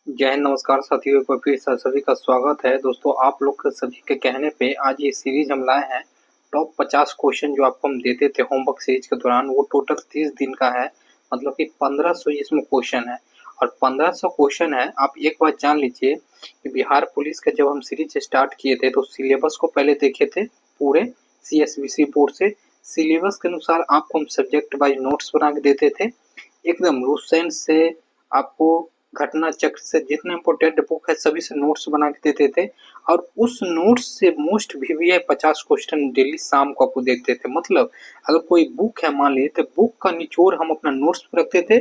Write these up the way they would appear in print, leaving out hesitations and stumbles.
जय हिंद, नमस्कार साथियों। एक बार फिर सभी का स्वागत है। दोस्तों, आप लोग के सभी के कहने पे आज ये सीरीज हम लाए हैं। टॉप 50 क्वेश्चन जो आपको हम देते थे होमवर्क सीरीज के दौरान, वो टोटल 30 दिन का है। मतलब कि 1500 इसमें क्वेश्चन है और 1500 क्वेश्चन है। आप एक बात जान लीजिए कि बिहार पुलिस का जब हम सीरीज स्टार्ट किए थे तो सिलेबस को पहले देखे थे पूरे CSBC बोर्ड से। सिलेबस के अनुसार आपको हम सब्जेक्ट वाइज नोट्स बना के देते थे, एकदम रूसेंट से। आपको घटना चक्र से जितने इम्पोर्टेंट बुक है सभी से नोट्स बना के देते थे और उस नोट्स से मोस्ट VVI 50 क्वेश्चन डेली शाम को आपको देखते थे। मतलब अगर कोई बुक है मान लीजिए, तो बुक का निचोड़ हम अपना नोट्स पर रखते थे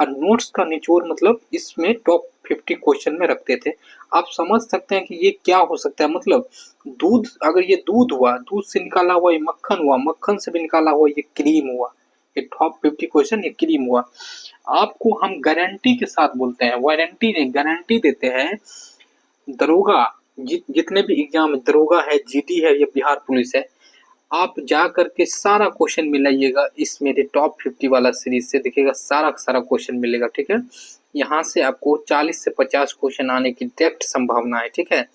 और नोट्स का निचोड़ मतलब इसमें टॉप 50 क्वेश्चन में रखते थे। आप समझ सकते हैं कि ये क्या हो सकता है। मतलब दूध, अगर ये दूध हुआ, दूध से निकाला हुआ ये मक्खन हुआ, मक्खन से भी निकाला हुआ ये क्रीम हुआ। ये टॉप 50 क्वेश्चन ये क्रीम हुआ। आपको हम गारंटी के साथ बोलते हैं, वारंटी नहीं गारंटी देते हैं। दरोगा जितने भी एग्जाम, दरोगा है, GD है या बिहार पुलिस है, आप जा करके सारा क्वेश्चन मिलाइएगा इस मेरे टॉप 50 वाला सीरीज से, देखिएगा सारा सारा क्वेश्चन मिलेगा। ठीक है, यहाँ से आपको 40 से 50 क्वेश्चन आने की डायरेक्ट संभावना है। ठीक है,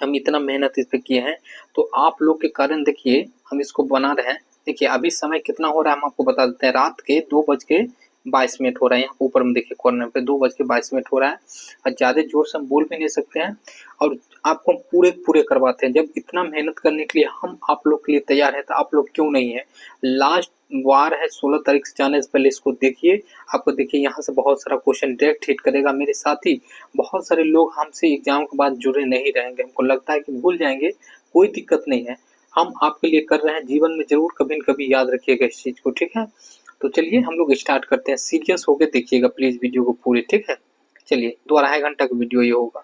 हम इतना मेहनत इस पे किए हैं तो आप लोग के कारण देखिए हम इसको बना रहे हैं। देखिए अभी समय कितना हो रहा है हम आपको बता देते हैं। रात के 2:22 हो रहा है। यहाँ ऊपर में देखिए कॉर्नर पे 2:22 हो रहा है और ज़्यादा जोर से हम बोल भी नहीं सकते हैं और आपको हम पूरे पूरे करवाते हैं। जब इतना मेहनत करने के लिए हम आप लोग के लिए तैयार है तो आप लोग क्यों नहीं है। लास्ट वार है 16 तारीख से, जाने से पहले इसको देखिए। आपको देखिए यहाँ से बहुत सारा क्वेश्चन डायरेक्ट हिट करेगा। मेरे साथी बहुत सारे लोग हमसे एग्जाम के बाद जुड़े नहीं रहेंगे, हमको लगता है कि भूल जाएंगे, कोई दिक्कत नहीं है। हम आपके लिए कर रहे हैं, जीवन में जरूर कभी न कभी याद रखिएगा इस चीज को। ठीक है, तो चलिए हम लोग स्टार्ट करते हैं। सीरियस होकर देखिएगा प्लीज वीडियो को पूरे। ठीक है, चलिए 2 2.5 घंटा का वीडियो ये होगा।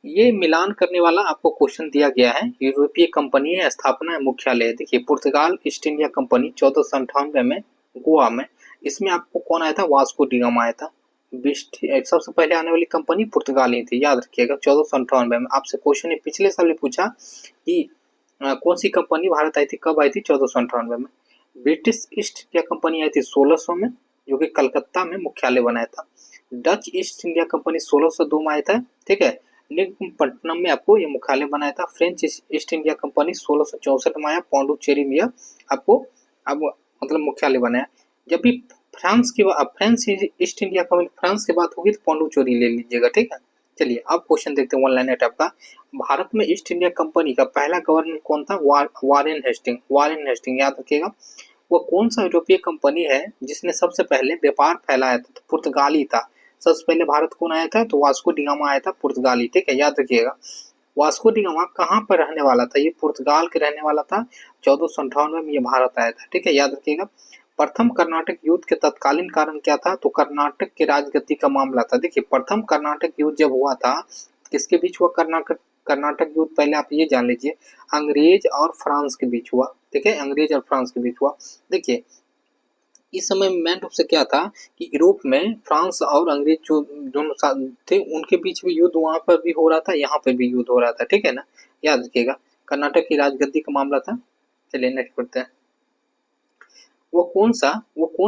ये मिलान करने वाला आपको क्वेश्चन दिया गया है। यूरोपीय कंपनी है, स्थापना है, मुख्यालय है। देखिए पुर्तगाल ईस्ट इंडिया कंपनी 1498 में गोवा में। इसमें आपको कौन आया था, वास्को डी गामा आया था। सबसे पहले आने वाली कंपनी पुर्तगाल ही थी, याद रखिएगा 1498 में। आपसे क्वेश्चन ने पिछले साल भी पूछा कि कौन सी कंपनी भारत आई थी, कब आई थी, 1498 में। ब्रिटिश ईस्ट इंडिया कंपनी आई थी 1600 में, जो कि कलकत्ता में मुख्यालय बनाया था। डच ईस्ट इंडिया कंपनी 1602 में आया था। ठीक है, पट्टनम में आपको ये मुख्यालय बनाया था। फ्रेंच ईस्ट इंडिया कंपनी 1664 में आया, पौंडुचेरी में आपको अब मतलब मुख्यालय बनाया। जब भी France east India company France की बात होगी तो पौंडुचेरी ले लीजिएगा। ठीक है, चलिए अब क्वेश्चन देखते हैं 1 लाइन टाइप का। भारत में ईस्ट इंडिया कंपनी का पहला गवर्नर कौन था, वारेन हेस्टिंग। वारेन हेस्टिंग याद रखिएगा। वो कौन सा यूरोपीय कंपनी है जिसने सबसे पहले व्यापार फैलाया था, तो पुर्तगाली था। सबसे पहले भारत कौन आया था, तो वास्को डी गामा आया था, पुर्तगाली। ठीक है, याद रखिएगा। वास्को डी गामा कहाँ पर रहने वाला था, ये पुर्तगाल के रहने वाला था। 1498 में ये भारत आया था। ठीक है, याद रखिएगा। प्रथम कर्नाटक युद्ध के तत्कालीन कारण क्या था, तो कर्नाटक के राजगद्दी का मामला था। देखिए प्रथम कर्नाटक युद्ध जब हुआ था, किसके बीच हुआ कर्नाटक कर्नाटक युद्ध, पहले आप ये जान लीजिए, अंग्रेज और फ्रांस के बीच हुआ। ठीक है, अंग्रेज और फ्रांस के बीच हुआ। देखिए इस समय मेन रूप से क्या था कि यूरोप में फ्रांस और अंग्रेज जो दोनों साथ थे उनके बीच भी युद्ध वहां पर भी हो रहा था, यहाँ पर भी युद्ध हो रहा था। ठीक है ना, याद रखिएगा। कर्नाटक की राजगद्दी का मामला था। चलिए नेक्स्ट पढ़ते हैं। वो कौन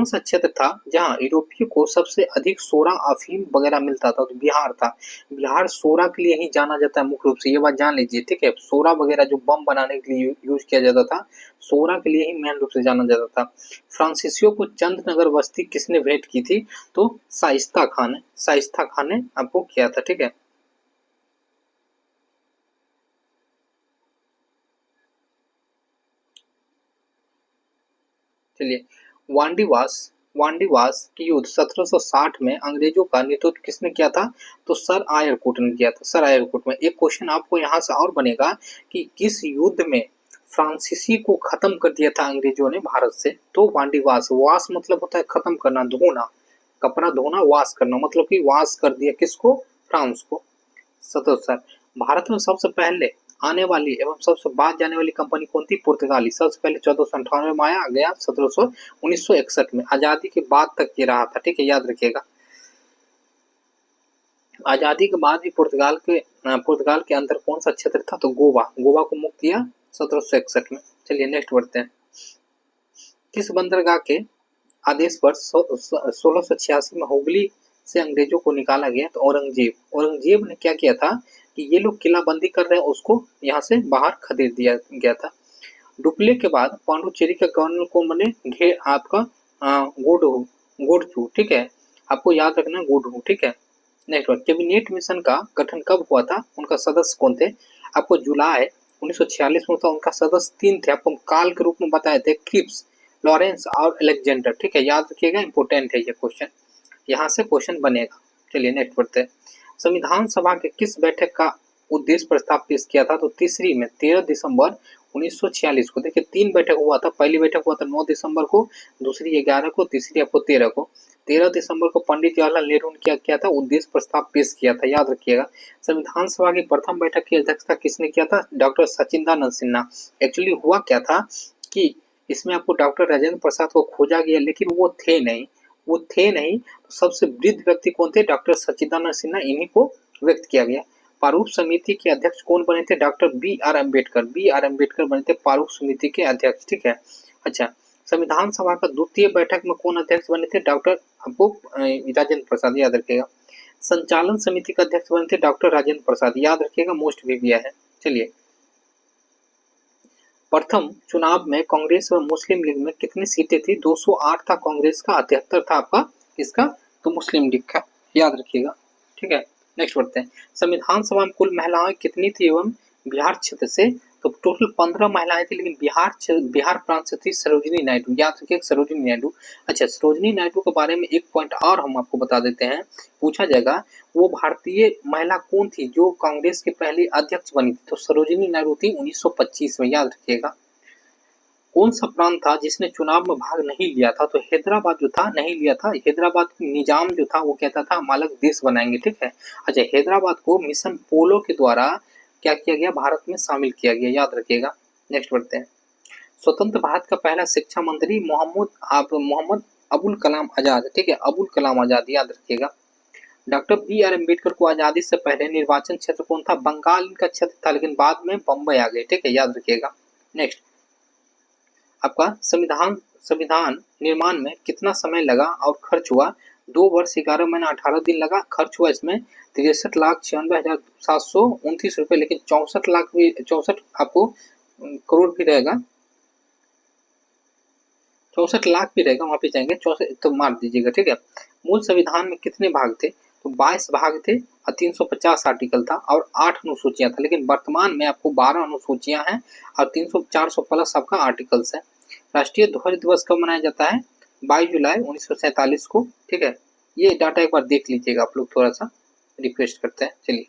सा क्षेत्र था जहाँ यूरोपियों को सबसे अधिक सोरा, अफीम वगैरह मिलता था, तो बिहार था। बिहार सोरा के लिए ही जाना जाता है मुख्य रूप से, ये बात जान लीजिए। ठीक है, सोरा वगैरह जो बम बनाने के लिए यूज किया जाता था, सोरा के लिए ही मेन रूप से जाना जाता था। फ्रांसीसियों को चंद्रनगर बस्ती किसने भेंट की थी, तो शाइस्ता खान ने, शाइस्ता खान ने आपको किया था। ठीक है, चलिए वांडीवास वांडीवास की युद्ध 1760 में अंग्रेजों का नेतृत्व किसने किया था, तो सर आयरकुट ने किया था। सर आयरकुट में। एक क्वेश्चन आपको यहाँ से और बनेगा कि किस युद्ध में फ्रांसीसी को खत्म कर दिया था अंग्रेजों ने भारत से, तो वांडीवास। वास मतलब होता है खत्म करना, धोना, कपड़ा धोना, वास करना, मतलब कि वास कर दिया किसको, फ्रांस को। 77। भारत में सबसे पहले आने वाली एवं सबसे बाद जाने वाली कंपनी कौन थी, पुर्तगाली। सबसे पहले 1498 में आया गया, 1961 में। आजादी के बाद तक ये रहा था। ठीक है, याद रखिएगा। आजादी के बाद भी पुर्तगाल के अंदर कौन सा क्षेत्र था, तो गोवा। गोवा को मुक्त किया 1761 में। चलिए नेक्स्ट बढ़ते हैं। किस बंदरगाह के आदेश पर 1686 में हुगली से अंग्रेजों को निकाला गया तो औरंगजेब ने क्या किया था कि ये लोग किलाबंदी कर रहे हैं, उसको यहाँ से बाहर खदेड़ दिया गया था। डुप्ले के बाद पांडुचेरी के गवर्नर को बने घे आपका गोडचू, ठीक है, आपको याद रखना है गोडू, ठीक है। नेक्स्ट बात, कैबिनेट मिशन का गठन कब हुआ था, उनका सदस्य कौन थे, आपको जुलाई 1946 में था। उनका सदस्य 3 थे, आपको काल के रूप में बताए थे, क्रिप्स, लॉरेंस और अलेक्जेंडर, ठीक है, याद रखिएगा, इंपोर्टेंट है ये क्वेश्चन, यहाँ से क्वेश्चन बनेगा। चलिए नेक्स्ट बढ़ते हैं। संविधान सभा के किस बैठक का उद्देश्य प्रस्ताव पेश किया था, तो तीसरी में 13 दिसंबर 1946 को। देखिए 3 बैठक हुआ था, पहली बैठक हुआ था 9 दिसंबर को, दूसरी 11 को, तीसरी आपको 13 को। 13 दिसंबर को पंडित जवाहरलाल नेहरू ने क्या किया था, उद्देश्य प्रस्ताव पेश किया था, याद रखिएगा। संविधान सभा की प्रथम बैठक की अध्यक्षता किसने किया था, डॉक्टर सचिदानंद सिन्हा। एक्चुअली हुआ क्या था कि इसमें आपको डॉक्टर राजेंद्र प्रसाद को खोजा गया, लेकिन वो थे नहीं, तो सबसे वृद्ध व्यक्ति कौन थे, डॉक्टर सचिदानंद सिन्हा, इन्हीं को व्यक्त किया गया। प्रारूप समिति के अध्यक्ष कौन बने थे, डॉक्टर बी.आर. अम्बेडकर बने थे प्रारूप समिति के अध्यक्ष, ठीक है। अच्छा, संविधान सभा का द्वितीय बैठक में कौन अध्यक्ष बने थे, डॉक्टर आपको राजेंद्र प्रसाद, याद रखिएगा। संचालन समिति का अध्यक्ष बने थे डॉक्टर राजेंद्र प्रसाद, याद रखिएगा, मोस्ट भी है। चलिए, प्रथम चुनाव में कांग्रेस व मुस्लिम लीग में कितनी सीटें थी, 208 था कांग्रेस का, 78 था आपका इसका, तो मुस्लिम लीग का, याद रखिएगा, ठीक है। नेक्स्ट बढ़ते हैं। संविधान सभा में कुल महिलाएं कितनी थी एवं बिहार क्षेत्र से, तो टोटल 15 महिलाएं थी, लेकिन बिहार प्रांत से थी सरोजिनी नायडू, याद रखिए सरोजिनी नायडू। अच्छा, सरोजिनी नायडू के बारे में एक पॉइंट और हम आपको बता देते हैं, पूछा जाएगा, वो भारतीय महिला कौन थी जो कांग्रेस के पहली अध्यक्ष बनी थी, तो सरोजिनी नायडू थी 1925 में, याद रखिएगा। कौन सा प्रांत था जिसने चुनाव में भाग नहीं लिया था, तो हैदराबाद जो था नहीं लिया था। हैदराबाद की निजाम जो था वो कहता था हम अलग देश बनाएंगे, ठीक है। अच्छा, हैदराबाद को मिशन पोलो के द्वारा क्या किया गया, भारत में शामिल किया गया, याद रखिएगा। नेक्स्ट बढ़ते हैं। स्वतंत्र भारत का पहला शिक्षा मंत्री मोहम्मद अबुल कलाम आजाद, ठीक है, अबुल कलाम आजाद, याद रखिएगा। Doctor B R. अम्बेडकर को आजादी से पहले निर्वाचन क्षेत्र कौन था, बंगाल इनका क्षेत्र था, लेकिन बाद में बम्बई आ गए, ठीक है, याद रखिएगा। नेक्स्ट, आपका संविधान निर्माण में कितना समय लगा और खर्च हुआ, 2 वर्ष 11 महीना 18 दिन लगा, खर्च हुआ इसमें 63,96,729 रुपए, लेकिन 64 आपको करोड़ भी रहेगा, 64 लाख भी रहेगा, वहां पे जाएंगे 64 तो मार दीजिएगा, ठीक है। मूल संविधान में कितने भाग थे, तो 22 भाग थे और 350 आर्टिकल था और 8 अनुसूचियां था, लेकिन वर्तमान में आपको 12 अनुसूचियां हैं और 400 प्लस आपका आर्टिकल्स है। राष्ट्रीय ध्वज दिवस कब मनाया जाता है, 22 जुलाई 1947 को, ठीक है। ये डाटा एक बार देख लीजिएगा आप लोग, थोड़ा सा रिक्वेस्ट करते हैं। चलिए,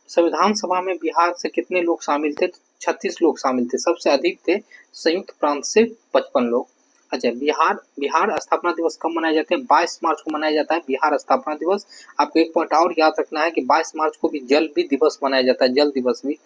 संविधान सभा में बिहार से कितने लोग शामिल थे, 36 लोग शामिल थे, सबसे अधिक थे संयुक्त प्रांत से 55 लोग। अच्छा, बिहार स्थापना दिवस कब मनाया जाता है, 22 मार्च को मनाया जाता है बिहार स्थापना दिवस। आपको एक पॉइंट और याद रखना है कि 22 मार्च को भी जल भी दिवस मनाया जाता है, जल दिवस भी।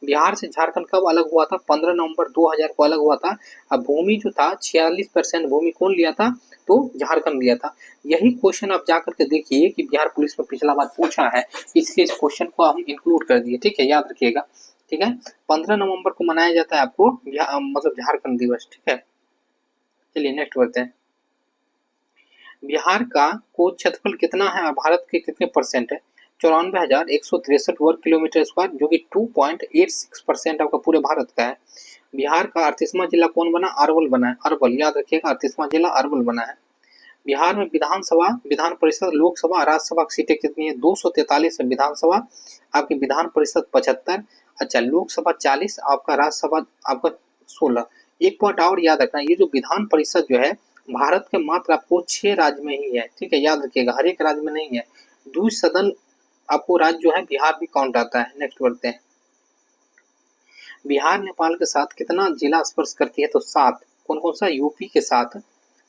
बिहार से झारखंड कब अलग हुआ था, 15 नवंबर 2000 को अलग हुआ था। अब भूमि जो था 46% भूमि कौन लिया था, तो झारखंड लिया था। यही क्वेश्चन आप जाकर के देखिए कि बिहार पुलिस में पिछला बार पूछा है, इसलिए इस क्वेश्चन को हम इंक्लूड कर दिए, ठीक है, याद रखिएगा, ठीक है। 15 नवंबर को मनाया जाता है आपको मतलब झारखंड दिवस, ठीक है। चलिए नेक्स्ट बढ़ते हैं। बिहार का कुल क्षेत्रफल कितना है और भारत के कितने परसेंट है, 94,163 वर्ग किलोमीटर स्क्वायर, जो कि 2.86% आपका पूरे भारत का है। बिहार का 38वां जिला कौन बना, अरवल बना है, अरवल, याद रखिएगा, 38वां जिला अरवल बना है। बिहार में विधानसभा, विधान परिषद, लोकसभा, राज्यसभा की सीटें कितनी है, 243 है विधानसभा, आपकी विधान परिषद 75, अच्छा लोकसभा 40, आपका राज्यसभा आपका 16। एक पॉइंट और याद रखना, ये जो विधान परिषद जो है भारत के मात्र आपको 6 राज्य में ही है, ठीक है, याद रखिएगा, हर एक राज्य में नहीं है। दूसरे सदन आपको राज्य जो है बिहार भी काउंट आता है। नेक्स्ट बढ़ते हैं। बिहार नेपाल के साथ कितना जिला स्पर्श करती है, तो 7। कौन कौन सा, यूपी के साथ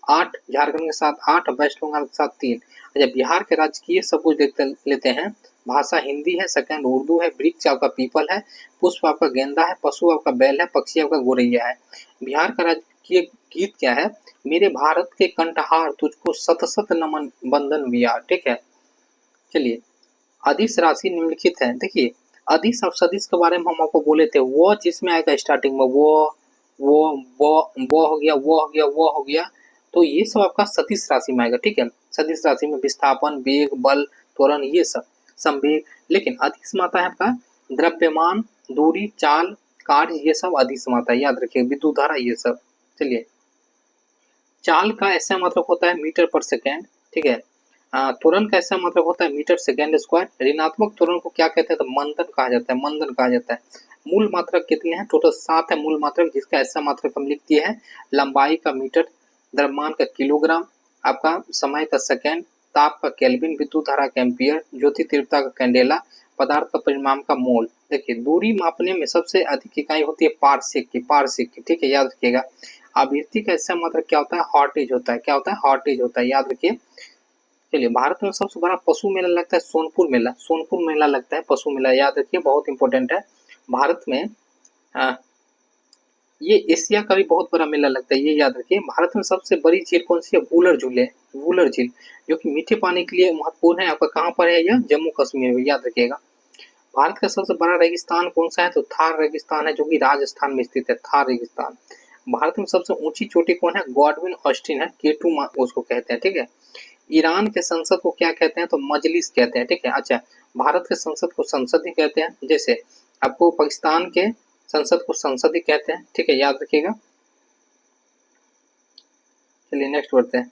8, झारखंड के साथ 8, वेस्ट बंगाल के साथ 3। अच्छा, बिहार के राजकीय सब कुछ देखते लेते हैं। भाषा हिंदी है, सेकंड उर्दू है, वृक्ष आपका पीपल है, पुष्प आपका गेंदा है, पशु आपका बैल है, पक्षी आपका गोरैया है। बिहार का राजकीय गीत क्या है, मेरे भारत के कंठहार तुझको सत सत नमन बंदन बिहार, ठीक है। चलिए, अदिश राशि निम्नलिखित है, देखिए अदिश और सदिश के बारे में हम आपको बोले थे, वो जिसमें आएगा स्टार्टिंग में वो हो गया, वो हो गया, वो हो गया, तो ये सब आपका सदिश राशि में आएगा, ठीक है। सदिश राशि में विस्थापन, वेग, बल, त्वरण, ये सब संवेग। लेकिन अदिश में आता है आपका द्रव्यमान, दूरी, चाल, कार्य, ये सब अदिश में आता है, याद रखिए, विद्युत धारा, ये सब। चलिए, चाल का ऐसा मतलब होता है मीटर पर सेकेंड, ठीक है। त्वरण का ऐसा मतलब होता है मीटर सेकेंड स्क्वायर। ऋणात्मक त्वरण को क्या कहते हैं, तो मंदन कहा जाता है, मंदन कहा जाता है। मूल मात्रक कितने हैं, टोटल 7 है मूल मात्रक, जिसका ऐसा मात्रक हम लिख दिए हैं। लंबाई का मीटर, द्रव्यमान का किलोग्राम, आपका समय का सेकेंड, ताप का केल्विन, विद्युत धारा का एम्पियर, ज्योति तीव्रता का कैंडेला, पदार्थ का परिमाण का मोल। देखिए, दूरी मापने में सबसे अधिक इकाई होती है पारसेक की, पारसेक की, ठीक है, याद रखिएगा। आवृत्ति का ऐसा मात्रक क्या होता है, हॉर्टेज होता है, क्या होता है, हॉर्टेज होता है, याद रखिए। चलिए, भारत में सबसे बड़ा पशु मेला लगता है सोनपुर मेला, सोनपुर मेला लगता है पशु मेला, याद रखिए, बहुत इंपॉर्टेंट है। भारत में ये एशिया का भी बहुत बड़ा मेला लगता है, ये याद रखिए। भारत में सबसे बड़ी झील कौन सी है, वूलर झील है, वूलर झील, जो कि मीठे पानी के लिए महत्वपूर्ण है। आपका कहाँ पर है, यह जम्मू कश्मीर में, याद रखिएगा। भारत का सबसे बड़ा रेगिस्तान कौन सा है, तो थार रेगिस्तान है, जो कि राजस्थान में स्थित है, थार रेगिस्तान। भारत में सबसे ऊंची चोटी कौन है, गॉडविन ऑस्टिन है, केटू उसको कहते हैं, ठीक है। ईरान के संसद को क्या कहते हैं, तो मजलिस कहते हैं, ठीक है। अच्छा, भारत के संसद को संसद ही कहते हैं, जैसे आपको पाकिस्तान के संसद को संसद ही कहते हैं, ठीक है, याद रखिएगा। चलिए नेक्स्ट बढ़ते हैं।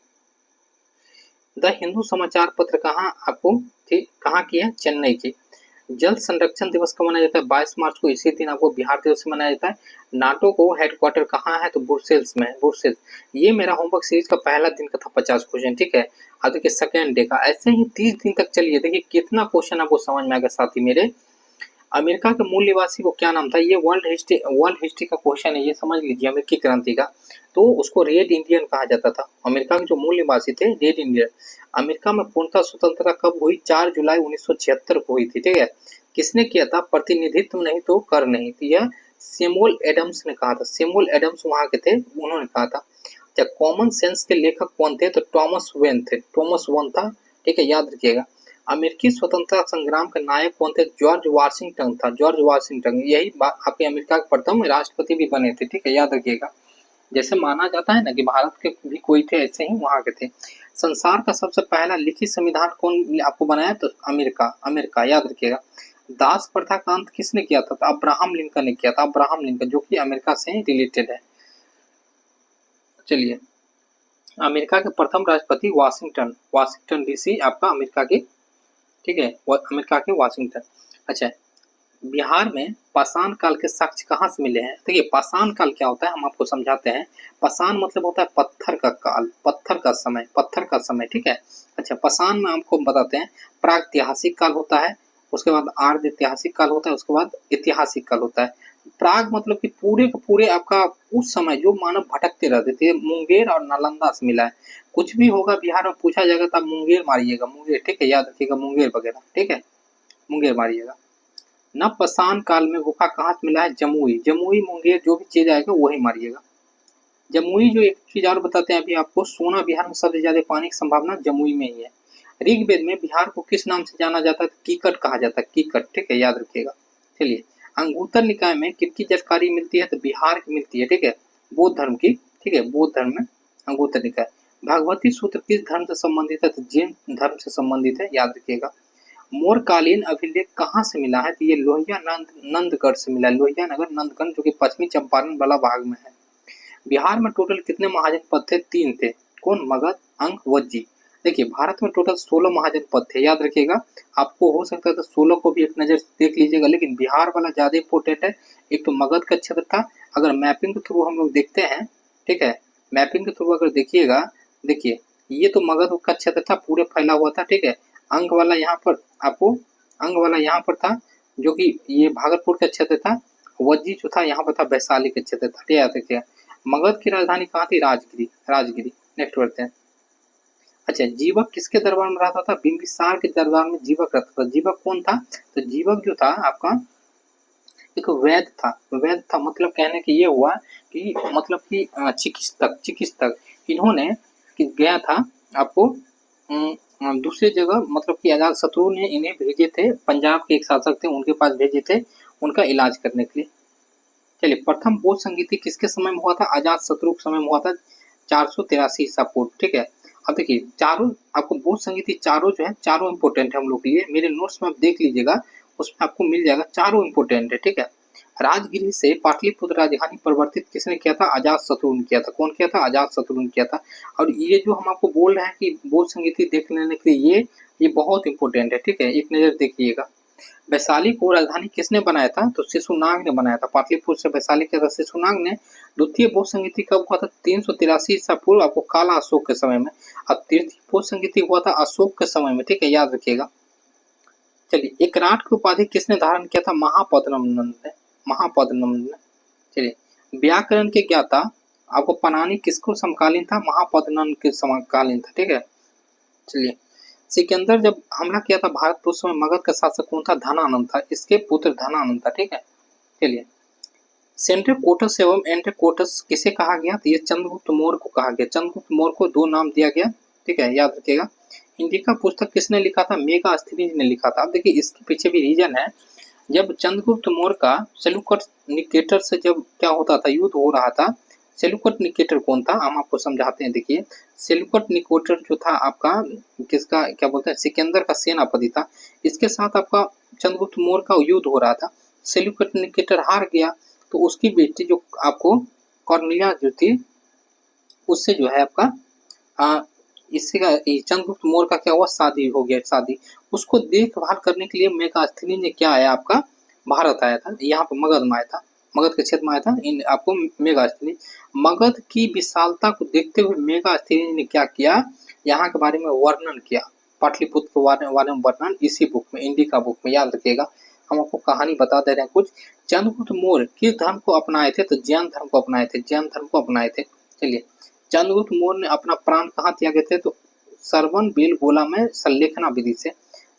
द हिंदू समाचार पत्र कहाँ आपको कहाँ की है, चेन्नई की। जल संरक्षण दिवस कब मनाया जाता है, 22 मार्च को, इसी दिन आपको बिहार दिवस मनाया जाता है। नाटो को हेडक्वार्टर कहाँ है, तो ब्रुसेल्स में है, ब्रुसेल्स। ये मेरा होमवर्क सीरीज का पहला दिन का था, 50 क्वेश्चन, ठीक है। अब देखिए सेकेंड डे का, ऐसे ही 30 दिन तक चलिए, देखिए कितना क्वेश्चन आपको समझ में आएगा साथी मेरे। अमेरिका के मूल निवासी को क्या नाम था, ये वर्ल्ड हिस्ट्री का क्वेश्चन है, ये समझ लीजिए, अमेरिकी क्रांति का। तो उसको रेड इंडियन कहा जाता था। अमेरिका के जो मूल निवासी थे, रेड इंडियन। अमेरिका में पूर्णतः स्वतंत्रता कब हुई, 4 जुलाई 1976 को हुई थी, ठीक है। किसने किया था, प्रतिनिधित्व नहीं तो कर नहीं, तो यह सैमुअल एडम्स ने कहा था, सैमुअल एडम्स वहां के थे, उन्होंने कहा था। अच्छा, कॉमन सेंस के लेखक कौन थे, तो टॉमस वेन थे, टॉमस वन था, ठीक है, याद रखिएगा। अमेरिकी स्वतंत्रता संग्राम के नायक कौन थे, जॉर्ज वाशिंगटन था, जॉर्ज वाशिंगटन, यही आपके अमेरिका के प्रथम राष्ट्रपति भी बने थे, ठीक है, याद रखिएगा। जैसे माना जाता है ना कि भारत के भी कोई थे, ऐसे ही वहां के थे। संसार का सबसे पहला लिखित संविधान कौन आपको बनाया, तो अमेरिका, अमेरिका, याद रखिएगा। दास प्रथा का अंत किसने किया था, तो अब्राहम लिंकन ने किया था, अब्राहम लिंकन, जो कि अमेरिका से रिलेटेड है। चलिए, अमेरिका के प्रथम राष्ट्रपति वाशिंगटन, वाशिंगटन डीसी आपका अमेरिका के, ठीक है, अमेरिका के वाशिंगटन। अच्छा, बिहार में पाषाण काल के साक्ष्य कहाँ से मिले हैं, देखिए पाषाण काल क्या होता है हम आपको समझाते हैं। पाषाण मतलब होता है पत्थर का काल, पत्थर का समय, पत्थर का समय, ठीक है। अच्छा, पाषाण में आपको बताते हैं, प्रागैतिहासिक काल होता है, उसके बाद आर्ध ऐतिहासिक काल होता है, उसके बाद ऐतिहासिक काल होता है। प्राग मतलब कि पूरे के पूरे आपका उस समय जो मानव भटकते रहते थे, मुंगेर और नालंदा से मिला है। कुछ भी होगा बिहार में पूछा जाएगा तो आप मुंगेर मारिएगा, मुंगेर, ठीक है, याद रखिएगा, मुंगेर वगैरह, ठीक है, मुंगेर मारिएगा। नवपाषाण काल में गुफा कहाँ से मिला है, जमुई, जमुई, मुंगेर, जो भी चीज आएगा वही मारिएगा। जमुई, जो एक चीज और बताते हैं अभी आपको, सोना बिहार में सबसे ज्यादा पानी की संभावना जमुई में ही है। ऋग्वेद में बिहार को किस नाम से जाना जाता है, कीकट कहा जाता है, कीकट, ठीक है, याद रखिएगा। चलिए, अंगुत्तर निकाय में किसकी जानकारी मिलती है, तो बिहार की मिलती है, ठीक है, बौद्ध धर्म की, ठीक है, बौद्ध धर्म में अंगुत्तर निकाय। भगवती सूत्र किस धर्म से संबंधित है, तो जैन धर्म से संबंधित है, याद रखिएगा। मोरकालीन अभिलेख कहाँ से मिला है, तो ये लोहिया नंदगढ़ से मिला है, लोहिया नगर नंदगढ़, जो कि पश्चिमी चंपारण वाला भाग में है। बिहार में टोटल कितने महाजनपद थे, 3 थे, कौन, मगध, अंग, वज्जी। देखिए भारत में टोटल 16 महाजनपद थे, याद रखिएगा। आपको हो सकता है तो 16 को भी एक नजर देख लीजिएगा, लेकिन बिहार वाला ज्यादा इंपोर्टेंट है। एक तो मगध का क्षेत्र था, अगर मैपिंग के थ्रू हम लोग देखते हैं, ठीक है, मैपिंग के थ्रू अगर देखिएगा, देखिए ये तो मगध का क्षेत्र था, पूरे फैला हुआ था, ठीक है। अंग वाला यहाँ पर आपको, अंग वाला यहाँ पर था, जो कि ये भागलपुर का क्षेत्र था। वज्जी जो था यहाँ पर था, वैशाली का क्षेत्र था, याद रखिएगा। मगध की राजधानी कहाँ थी, राजगिरी, राजगिरी। नेक्स्ट बढ़ते हैं। अच्छा, जीवक किसके दरबार में रहता था, बिंबिसार के दरबार में जीवक रहता था। जीवक कौन था, तो जीवक जो था आपका एक वैद्य था, वैद्य था, मतलब कहने की ये हुआ कि मतलब कि चिकित्सक, चिकित्सक इन्होंने गया था आपको दूसरी जगह, मतलब कि अजात शत्रु ने इन्हें भेजे थे, पंजाब के एक शासक थे उनके पास भेजे थे उनका इलाज करने के लिए। चलिए, प्रथम बोध संगीति किसके समय में हुआ था, अजात शत्रु के समय में हुआ था, 483 ईसा पूर्व, ठीक है। अब देखिए चारों आपको बोध संगीति चारों जो है चारों इंपॉर्टेंट है हम लोग के लिए, मेरे नोट्स में आप देख लीजिएगा, उसमें आपको मिल जाएगा, चारों इंपॉर्टेंट है, ठीक है। राजगिरी से पाटलिपुत्र राजधानी परिवर्तित किसने किया था? अजात शत्रु ने किया था। कौन किया था? अजात शत्रु ने किया था। और ये जो हम आपको बोल रहे हैं कि बोध संगीति देख लेने के लिए ये बहुत इंपॉर्टेंट है, ठीक है, एक नजर देखिएगा। वैशाली को राजधानी किसने बनाया था? तो शिशुनाग ने बनाया था। पाटलिपुत्र से वैशाली किया था शिशुनाग ने। द्वितीय बोध संगीति कब हुआ था? 383 ईसा पूर्व, आपको काला अशोक के समय में। अब तृतीय बोध संगीति हुआ था अशोक के समय में, ठीक है, याद रखिएगा। चलिए एकराट की उपाधि किसने धारण किया था? महापद्मनंद ने। महापद्मनंद ने। चलिए व्याकरण के ज्ञाता आपको पनानी किसको समकालीन था? महापद्मनंद के समकालीन था, ठीक है। चलिए सिकंदर जब हमला किया था भारत पर, उस समय मगध का शासक कौन था? धनानंद था, इसके पुत्र धनानंद था, ठीक है। चलिए सेंट्रोकोटस एवं एंट्रोकोटस किसे कहा गया? तो ये चंद्रगुप्त मौर्य को कहा गया। चंद्रगुप्त मौर्य को दो नाम दिया गया, ठीक है, याद रखिएगा। इंडिका पुस्तक किसने लिखा था? मेगास्थनीज ने लिखा था। अब देखिए इसके पीछे भी रीजन है। जब चंद्रगुप्त मौर्य का सेल्यूकट निकेटर से जब क्या होता था, युद्ध हो रहा था। सेल्यूकट निकेटर कौन था? हम आपको समझाते हैं। देखिए सेल्यूकट निकेटर जो था आपका किसका क्या बोलते हैं, सिकंदर का सेनापति था। इसके साथ आपका चंद्रगुप्त मौर्य का युद्ध हो रहा था। सेल्यूकट निकेटर हार गया, तो उसकी बेटी जो आपको कॉर्नेलिया जो थी, उससे जो है आपका इससे चंद्रगुप्त मौर्य का क्या हुआ, शादी हो गया। शादी उसको देखभाल करने के लिए मेगास्थनी ने क्या आया आपका, भारत आया था, यहाँ पर मगध में आया था, मगध के क्षेत्र में आया था। इन आपको मेगास्थनी, मगध की विशालता को देखते हुए मेगास्थनी ने क्या किया, यहाँ के बारे में वर्णन किया। पाटलिपुत्र के बारे में वर्णन इसी बुक में, इंडिका बुक में, याद रखिएगा। हम आपको कहानी बता दे रहे हैं कुछ। चंद्रगुप्त मौर्य किस धर्म को अपनाए थे? तो जैन धर्म को अपनाए थे, जैन धर्म को अपनाए थे। चलिए चंद्रगुप्त मौर्य ने अपना प्राण कहाँ त्यागे थे? तो सरवन बेलगोला में संलेखना विधि से।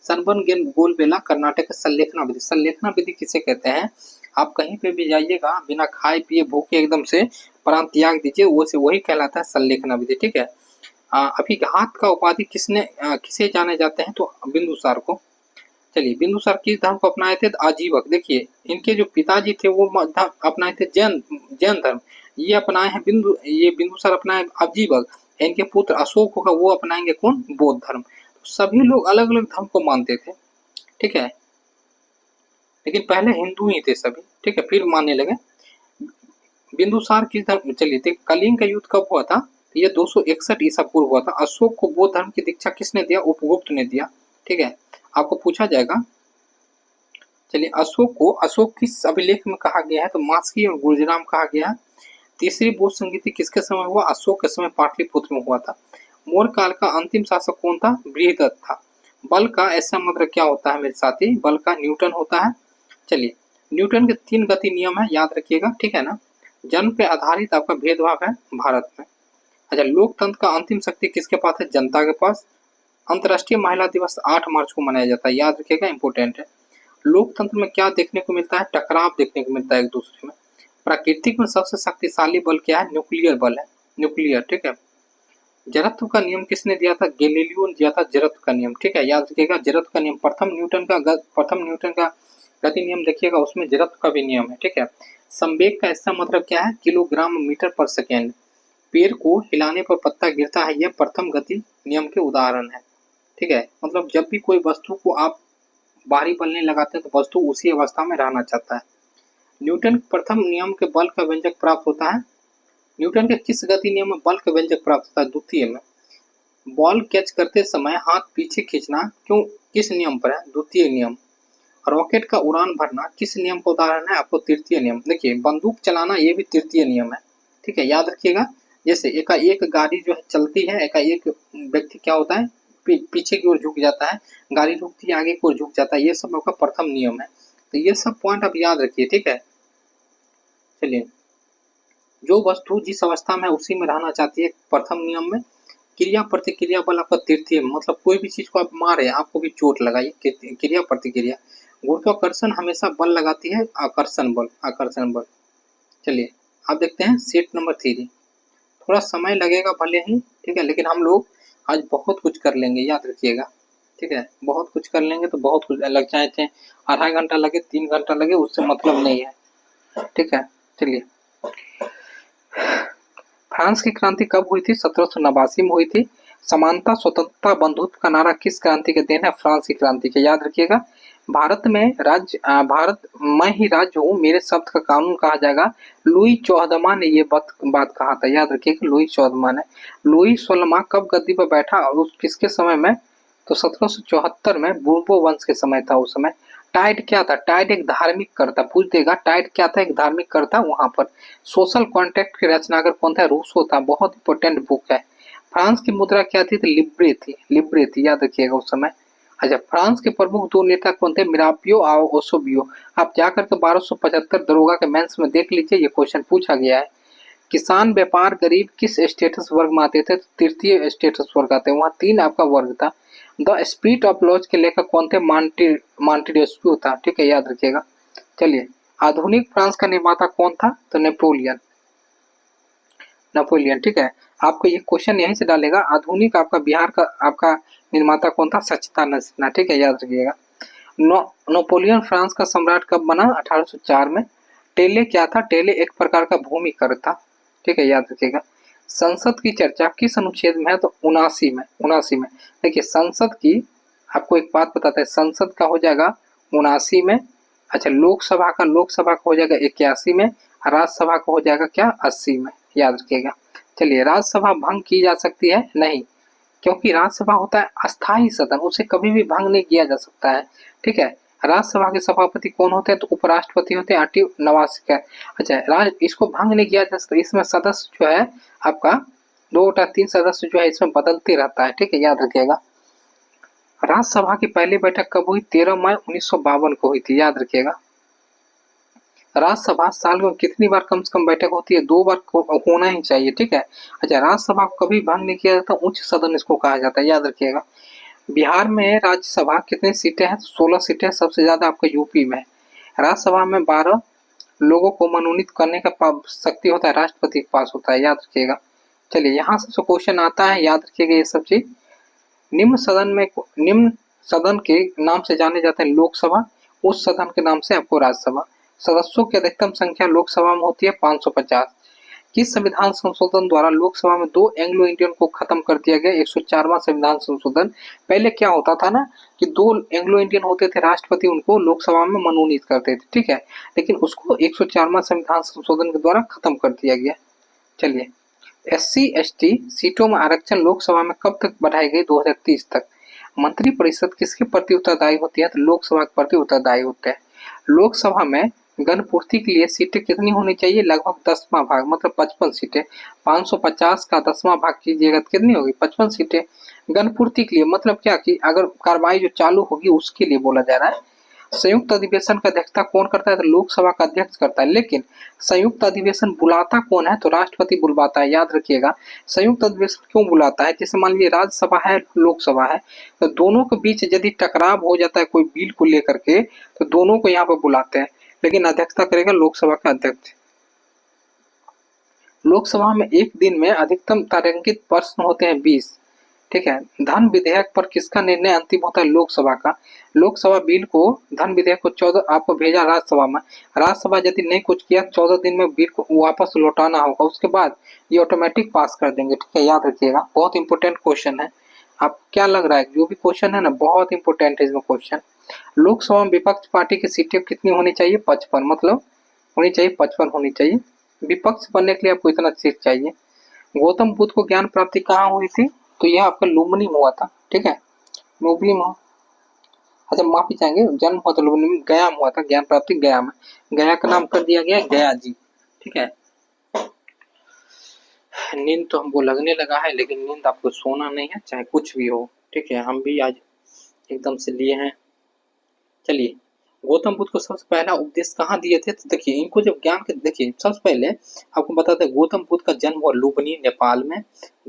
सरवन बेलगोला कर्नाटक के संलेखना विधि। संलेखना विधि किसे कहते हैं? आप कहीं पे भी जाइएगा, बिना खाए पिए भूखे एकदम से प्राण त्याग दीजिए, वो से वही कहलाता है संलेखना विधि, ठीक है। अभी घात का उपाधि किसे जाने जाते हैं? तो बिंदुसार को। चलिए बिंदुसार किस धर्म को अपनाए थे? आजीवक। देखिए इनके जो पिताजी थे वो अपनाए थे जैन धर्म, ये अपनाए हैं ये बिंदुसार अपनाए आजीवक। इनके पुत्र अशोक होगा, वो अपनाएंगे कौन? बौद्ध धर्म। तो सभी लोग अलग अलग धर्म को मानते थे, ठीक है, लेकिन पहले हिंदू ही थे सभी, ठीक है, फिर मानने लगे। बिंदुसार किस धर्म, चलिए देख कलिंग का युद्ध कब हुआ था? तो ये 261 ईसा पूर्व हुआ था। अशोक को बौद्ध धर्म की दीक्षा किसने दिया? उपगुप्त ने दिया, ठीक है, आपको पूछा जाएगा। चलिए अशोक किस अभिलेख में कहा गया है? तो मास्की और गुर्जराम कहा गया है। तीसरी बोध संगीति किसके समय हुआ? अशोक के समय पाटलिपुत्र में हुआ था। मौर्य काल का अंतिम शासक कौन था? बृहदत्त था। बल का ऐसा मतलब क्या होता है मेरे साथी? बल का न्यूटन होता है। चलिए न्यूटन के 3 गति नियम है, याद रखिएगा, ठीक है ना। जन्म पे आधारित आपका भेदभाव है भारत में। अच्छा लोकतंत्र का अंतिम शक्ति किसके पास है? जनता के पास। अंतर्राष्ट्रीय महिला दिवस 8 मार्च को मनाया जाता है, याद रखिएगा, इंपोर्टेंट है। लोकतंत्र में क्या देखने को मिलता है? टकराव देखने को मिलता है एक दूसरे में। प्राकृतिक में सबसे शक्तिशाली बल क्या है? न्यूक्लियर बल है, न्यूक्लियर, ठीक है। जड़त्व का नियम किसने दिया था? गैलीलियो ने दिया था जड़त्व का नियम, ठीक है, याद रखिएगा। जड़त्व का नियम प्रथम न्यूटन का गति नियम देखिएगा, उसमें जड़त्व का भी नियम है, ठीक है। संवेग का इसका मतलब क्या है? किलोग्राम मीटर पर सेकेंड। पेड़ को हिलाने पर पत्ता गिरता है, यह प्रथम गति नियम के उदाहरण है, ठीक है। मतलब जब भी कोई वस्तु को आप बाहरी बल नहीं लगाते तो वस्तु उसी अवस्था में रहना चाहता है। न्यूटन प्रथम नियम के बल का व्यंजक प्राप्त होता है। न्यूटन के किस गति नियम में बल का व्यंजक प्राप्त होता है? द्वितीय में। बॉल कैच करते समय हाथ पीछे खींचना क्यों किस नियम पर है? द्वितीय नियम। रॉकेट का उड़ान भरना किस नियम का उदाहरण है? आपको तृतीय नियम। देखिए बंदूक चलाना ये भी तृतीय नियम है, ठीक है, याद रखिएगा। जैसे एकाएक गाड़ी जो है चलती है, एकाएक व्यक्ति क्या होता है? पीछे की ओर झुक जाता है, गाड़ी रुकती है आगे की ओर झुक जाता है, ये सब आपका प्रथम नियम है। तो ये सब पॉइंट आप याद रखिए, ठीक है। चलिए जो वस्तु जिस अवस्था में उसी में रहना चाहती है प्रथम नियम में। क्रिया प्रतिक्रिया बल आपका तृतीय, मतलब कोई भी चीज को आप मारे आपको भी चोट लगाई, क्रिया प्रतिक्रिया। गुरुत्वाकर्षण हमेशा बल लगाती है, आकर्षण बल, आकर्षण बल। चलिए आप देखते हैं सेट नंबर 3। थोड़ा समय लगेगा भले ही, ठीक है, लेकिन हम लोग आज बहुत कुछ कर लेंगे, याद रखिएगा, ठीक है, बहुत कुछ कर लेंगे। तो बहुत कुछ लग जाए थे, आधा घंटा लगे 3 घंटा लगे, उससे मतलब नहीं है, ठीक है। चलिए फ्रांस की क्रांति कब हुई थी? 1789 में हुई थी। समानता, स्वतंत्रता, बंधुत्व का नारा किस क्रांति के देन है? फ्रांस की क्रांति के। याद रखिएगा, भारत मैं ही राज्य हूँ, मेरे शब्द का कानून कहा जाएगा। लुई 14वां ने ये बात कहा था। याद रखिएगा, लुई 14वां ने। लुई 16वां कब गद्दी पर बैठा और उस किसके समय में? तो 1774 में बूर्बो वंश के समय था। उस समय टाइड क्या था? टाइड एक धार्मिक कर था। पूछ देगा टाइड क्या था? एक धार्मिक कर था वहां पर। सोशल कॉन्ट्रैक्ट के रचनाकार कौन था? रूसो था। बहुत इंपॉर्टेंट बुक है। फ्रांस की मुद्रा क्या थी? तो लिब्रे थी। लिब्रे थी, याद रखिएगा उस समय। अच्छा, फ्रांस के प्रमुख दो नेता कौन थे? मिरापियो और ओसोबियो। आप जाकर के 1275 दरोगा के मेंस में देख लीजिए, ये क्वेश्चन पूछा गया है। किसान, व्यापार, गरीब किस स्टेटस वर्ग में आते थे? तृतीय स्टेटस वर्ग आते हैं। वहाँ 3 आपका वर्ग था। द स्पिरिट ऑफ लॉज के लेखक कौन थे? मॉन्टेस्क्यू था। ठीक है, याद रखिएगा। चलिए, आधुनिक फ्रांस का निर्माता कौन था? तो नेपोलियन। नेपोलियन, ठीक है। आपको ये क्वेश्चन यहीं से डालेगा, आधुनिक आपका बिहार का आपका निर्माता कौन था? सच्चिदानंद सिन्हा। ठीक है, याद रखिएगा। नेपोलियन फ्रांस का सम्राट कब बना? 1804 में। टेले क्या था? टेले एक प्रकार का भूमि कर था। ठीक है, याद रखिएगा। संसद की चर्चा किस अनुच्छेद में है? तो 79 में। 79 में। देखिए, संसद की आपको एक बात बताते हैं, संसद का हो जाएगा 79 में। अच्छा, लोकसभा का हो जाएगा 81 में। राज्यसभा का हो जाएगा क्या? 80 में। याद रखिएगा। चलिए, राज्यसभा भंग की जा सकती है? नहीं, क्योंकि राज्यसभा होता है अस्थायी सदन, उसे कभी भी भंग नहीं किया जा सकता है। ठीक है। राज्यसभा के सभापति कौन होते हैं? तो उपराष्ट्रपति होते हैं, आर्टिव नवासी का। अच्छा, इसको भंग नहीं किया जा सकता। इसमें सदस्य जो है आपका 2-3 सदस्य जो है इसमें बदलते रहता है। ठीक है, याद रखिएगा। राज्यसभा की पहली बैठक कब हुई? 13 मई 1952 को हुई थी। याद रखिएगा। राज्यसभा साल में कितनी बार कम से कम बैठक होती है? 2 बार होना ही चाहिए। ठीक है। अच्छा, राज्यसभा को कभी भंग नहीं किया जाता, उच्च सदन इसको कहा जाता है। याद रखिएगा। बिहार में राज्यसभा कितनी सीटें हैं? 16 सीटें। सबसे ज्यादा आपका यूपी में है। राज्यसभा में 12 लोगों को मनोनीत करने का शक्ति होता है, राष्ट्रपति के पास होता है। याद रखिएगा। चलिए, यहाँ से क्वेश्चन आता है, याद रखिएगा ये सब चीज। निम्न सदन के नाम से जाने जाते हैं लोकसभा, उस सदन के नाम से आपको राज्यसभा। सदस्यों की अधिकतम संख्या लोकसभा में होती है 550। किस संविधान संशोधन द्वारा लोकसभा में 2 एंग्लो इंडियन को खत्म कर दिया गया? 104वां संविधान संशोधन। पहले क्या होता था ना कि 2 एंग्लो इंडियन होते थे, राष्ट्रपति उनको लोकसभा में मनोनीत करते थे। ठीक है, लेकिन उसको 104वां संविधान संशोधन के द्वारा खत्म कर दिया गया। चलिए, SC/ST सीटों में आरक्षण लोकसभा में कब तक बढ़ाई गई? 2030 तक। मंत्रिपरिषद किसके प्रति उत्तरदायी होती है? तो लोकसभा के प्रति उत्तरदायी होते हैं। लोकसभा में गणपूर्ति के लिए सीटें कितनी होनी चाहिए? लगभग 10वां भाग, मतलब 55 सीटें। 550 का 10वां भाग कीजिएगा तो कितनी होगी? 55 सीटें। गणपूर्ति के लिए मतलब क्या कि अगर कार्रवाई जो चालू होगी उसके लिए बोला जा रहा है। संयुक्त अधिवेशन का अध्यक्षता कौन करता है? तो लोकसभा का अध्यक्ष करता है। लेकिन संयुक्त अधिवेशन बुलाता कौन है? तो राष्ट्रपति बुलवाता है। याद रखिएगा। संयुक्त अधिवेशन क्यों बुलाता है? जैसे मान लीजिए राज्यसभा है, लोकसभा है, तो दोनों के बीच यदि टकराव हो जाता है कोई बिल को लेकर के, तो दोनों को यहाँ पर बुलाते हैं, लेकिन अध्यक्षता करेगा लोकसभा का अध्यक्ष। लोकसभा में एक दिन में अधिकतम तारांकित प्रश्न होते हैं 20। ठीक है। धन विधेयक पर किसका निर्णय अंतिम होता है? लोकसभा का। लोकसभा बिल को, धन विधेयक को 14 आपको भेजा राज्यसभा में। राज्यसभा यदि नहीं कुछ किया 14 दिन में बिल को वापस लौटाना होगा, उसके बाद ये ऑटोमेटिक पास कर देंगे। ठीक है, याद रखिएगा। बहुत इंपॉर्टेंट क्वेश्चन है। आप क्या लग रहा है, जो भी क्वेश्चन है ना बहुत इंपॉर्टेंट है इसमें क्वेश्चन। लोकसभा में विपक्ष पार्टी की सीटें कितनी होनी चाहिए? 55, मतलब होनी चाहिए 55 होनी चाहिए। विपक्ष बनने के लिए आपको इतना सीट चाहिए। गौतम बुद्ध को ज्ञान प्राप्ति कहाँ हुई थी? तो यह आपका लुम्बिनी में हुआ था। ठीक है, लुम्बिनी में। अच्छा, माफी चाहेंगे, जन्म हुआ था लुम्बिनी में, गया में हुआ था ज्ञान प्राप्ति, गया में। गया का नाम कर दिया गया गया जी। ठीक है। नींद तो हमको लगने लगा है, लेकिन नींद आपको सोना नहीं है, चाहे कुछ भी हो। ठीक है, हम भी आज एकदम से लिए हैं। चलिए, गौतम बुद्ध को सबसे पहला उपदेश कहाँ दिए थे? तो देखिए, इनको जब ज्ञान के, देखिए सबसे पहले आपको बताते हैं गौतम बुद्ध का जन्म हुआ लुम्बिनी, नेपाल में।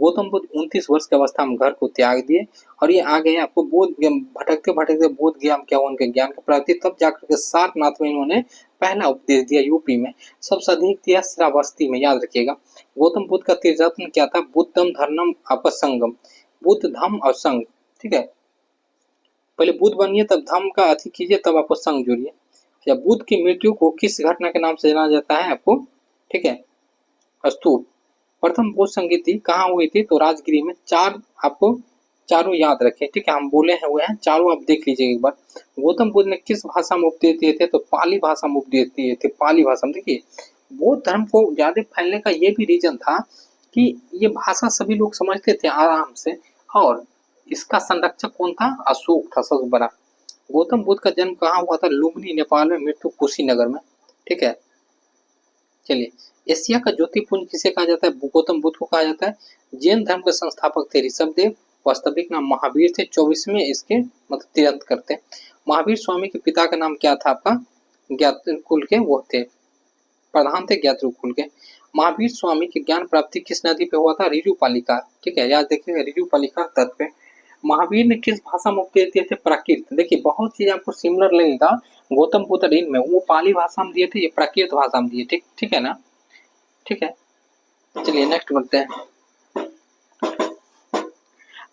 गौतम बुद्ध 29 वर्ष की अवस्था में घर को त्याग दिए और ये आ गए आपको बोध, भटकते भटकते बोध गया क्या उनके ज्ञान की प्राप्ति। तब जाकर के सारनाथ में इन्होंने पहला उपदेश दिया, यूपी में। सबसे अधिक दिया श्रावस्ती में। याद रखिएगा। गौतम बुद्ध का त्रिरत्न क्या था? बुद्धम धर्मम आपका संगम, बुद्ध धम्म और संघ। ठीक है, पहले बुद्ध बनिए, तब धम्म का अति कीजिए, तब आपको संघ जुड़िए। या बुद्ध की मृत्यु को किस घटना के नाम से जाना जाता है आपको? ठीक है, स्तूप, प्रथम भोज संगीति कहाँ हुई थी? तो राजगिरी में। चार आपको चारों याद रखें, ठीक है, हम बोले हैं हुए हैं चारों, आप देख लीजिए एक बार। गौतम बुद्ध ने किस भाषा में उपदेश दिए थे? तो पाली भाषा में उपदेश दिए थे, पाली भाषा में। देखिए बौद्ध धर्म को ज्यादा फैलने का ये भी रीजन था कि ये भाषा सभी लोग समझते थे आराम से, और इसका संरक्षक कौन था? अशोक था सबसे बड़ा। गौतम बुद्ध का जन्म कहाँ हुआ था? लुम्बिनी नेपाल में, मृत्यु कुशीनगर में, ठीक है। चलिए, एशिया का ज्योतिपुंज किसे कहा जाता है? गौतम बुद्ध को कहा जाता है। जैन धर्म के संस्थापक थे ऋषभदेव, वास्तविक नाम महावीर थे, 24वें इसके मतलब तीर्थंकर थे। महावीर स्वामी के पिता का नाम क्या था आपका? ज्ञातकुल के वो थे, प्रधान थे ज्ञातकुल के। महावीर स्वामी की ज्ञान प्राप्ति किस नदी पे हुआ था? रिजुपालिका, ठीक है, याद देखिएगा, रिजुपालिका तट पे। महावीर ने किस भाषा में उपदेश दिए थे? प्राकृत। देखिए बहुत चीज आपको सिमिलर लगेगा गौतम बुद्ध इन में, वो पाली भाषा में दिए थे, ये प्राकृत भाषा में दिए, ठीक ठीक है ना, ठीक है। चलिए नेक्स्ट बढ़ते हैं।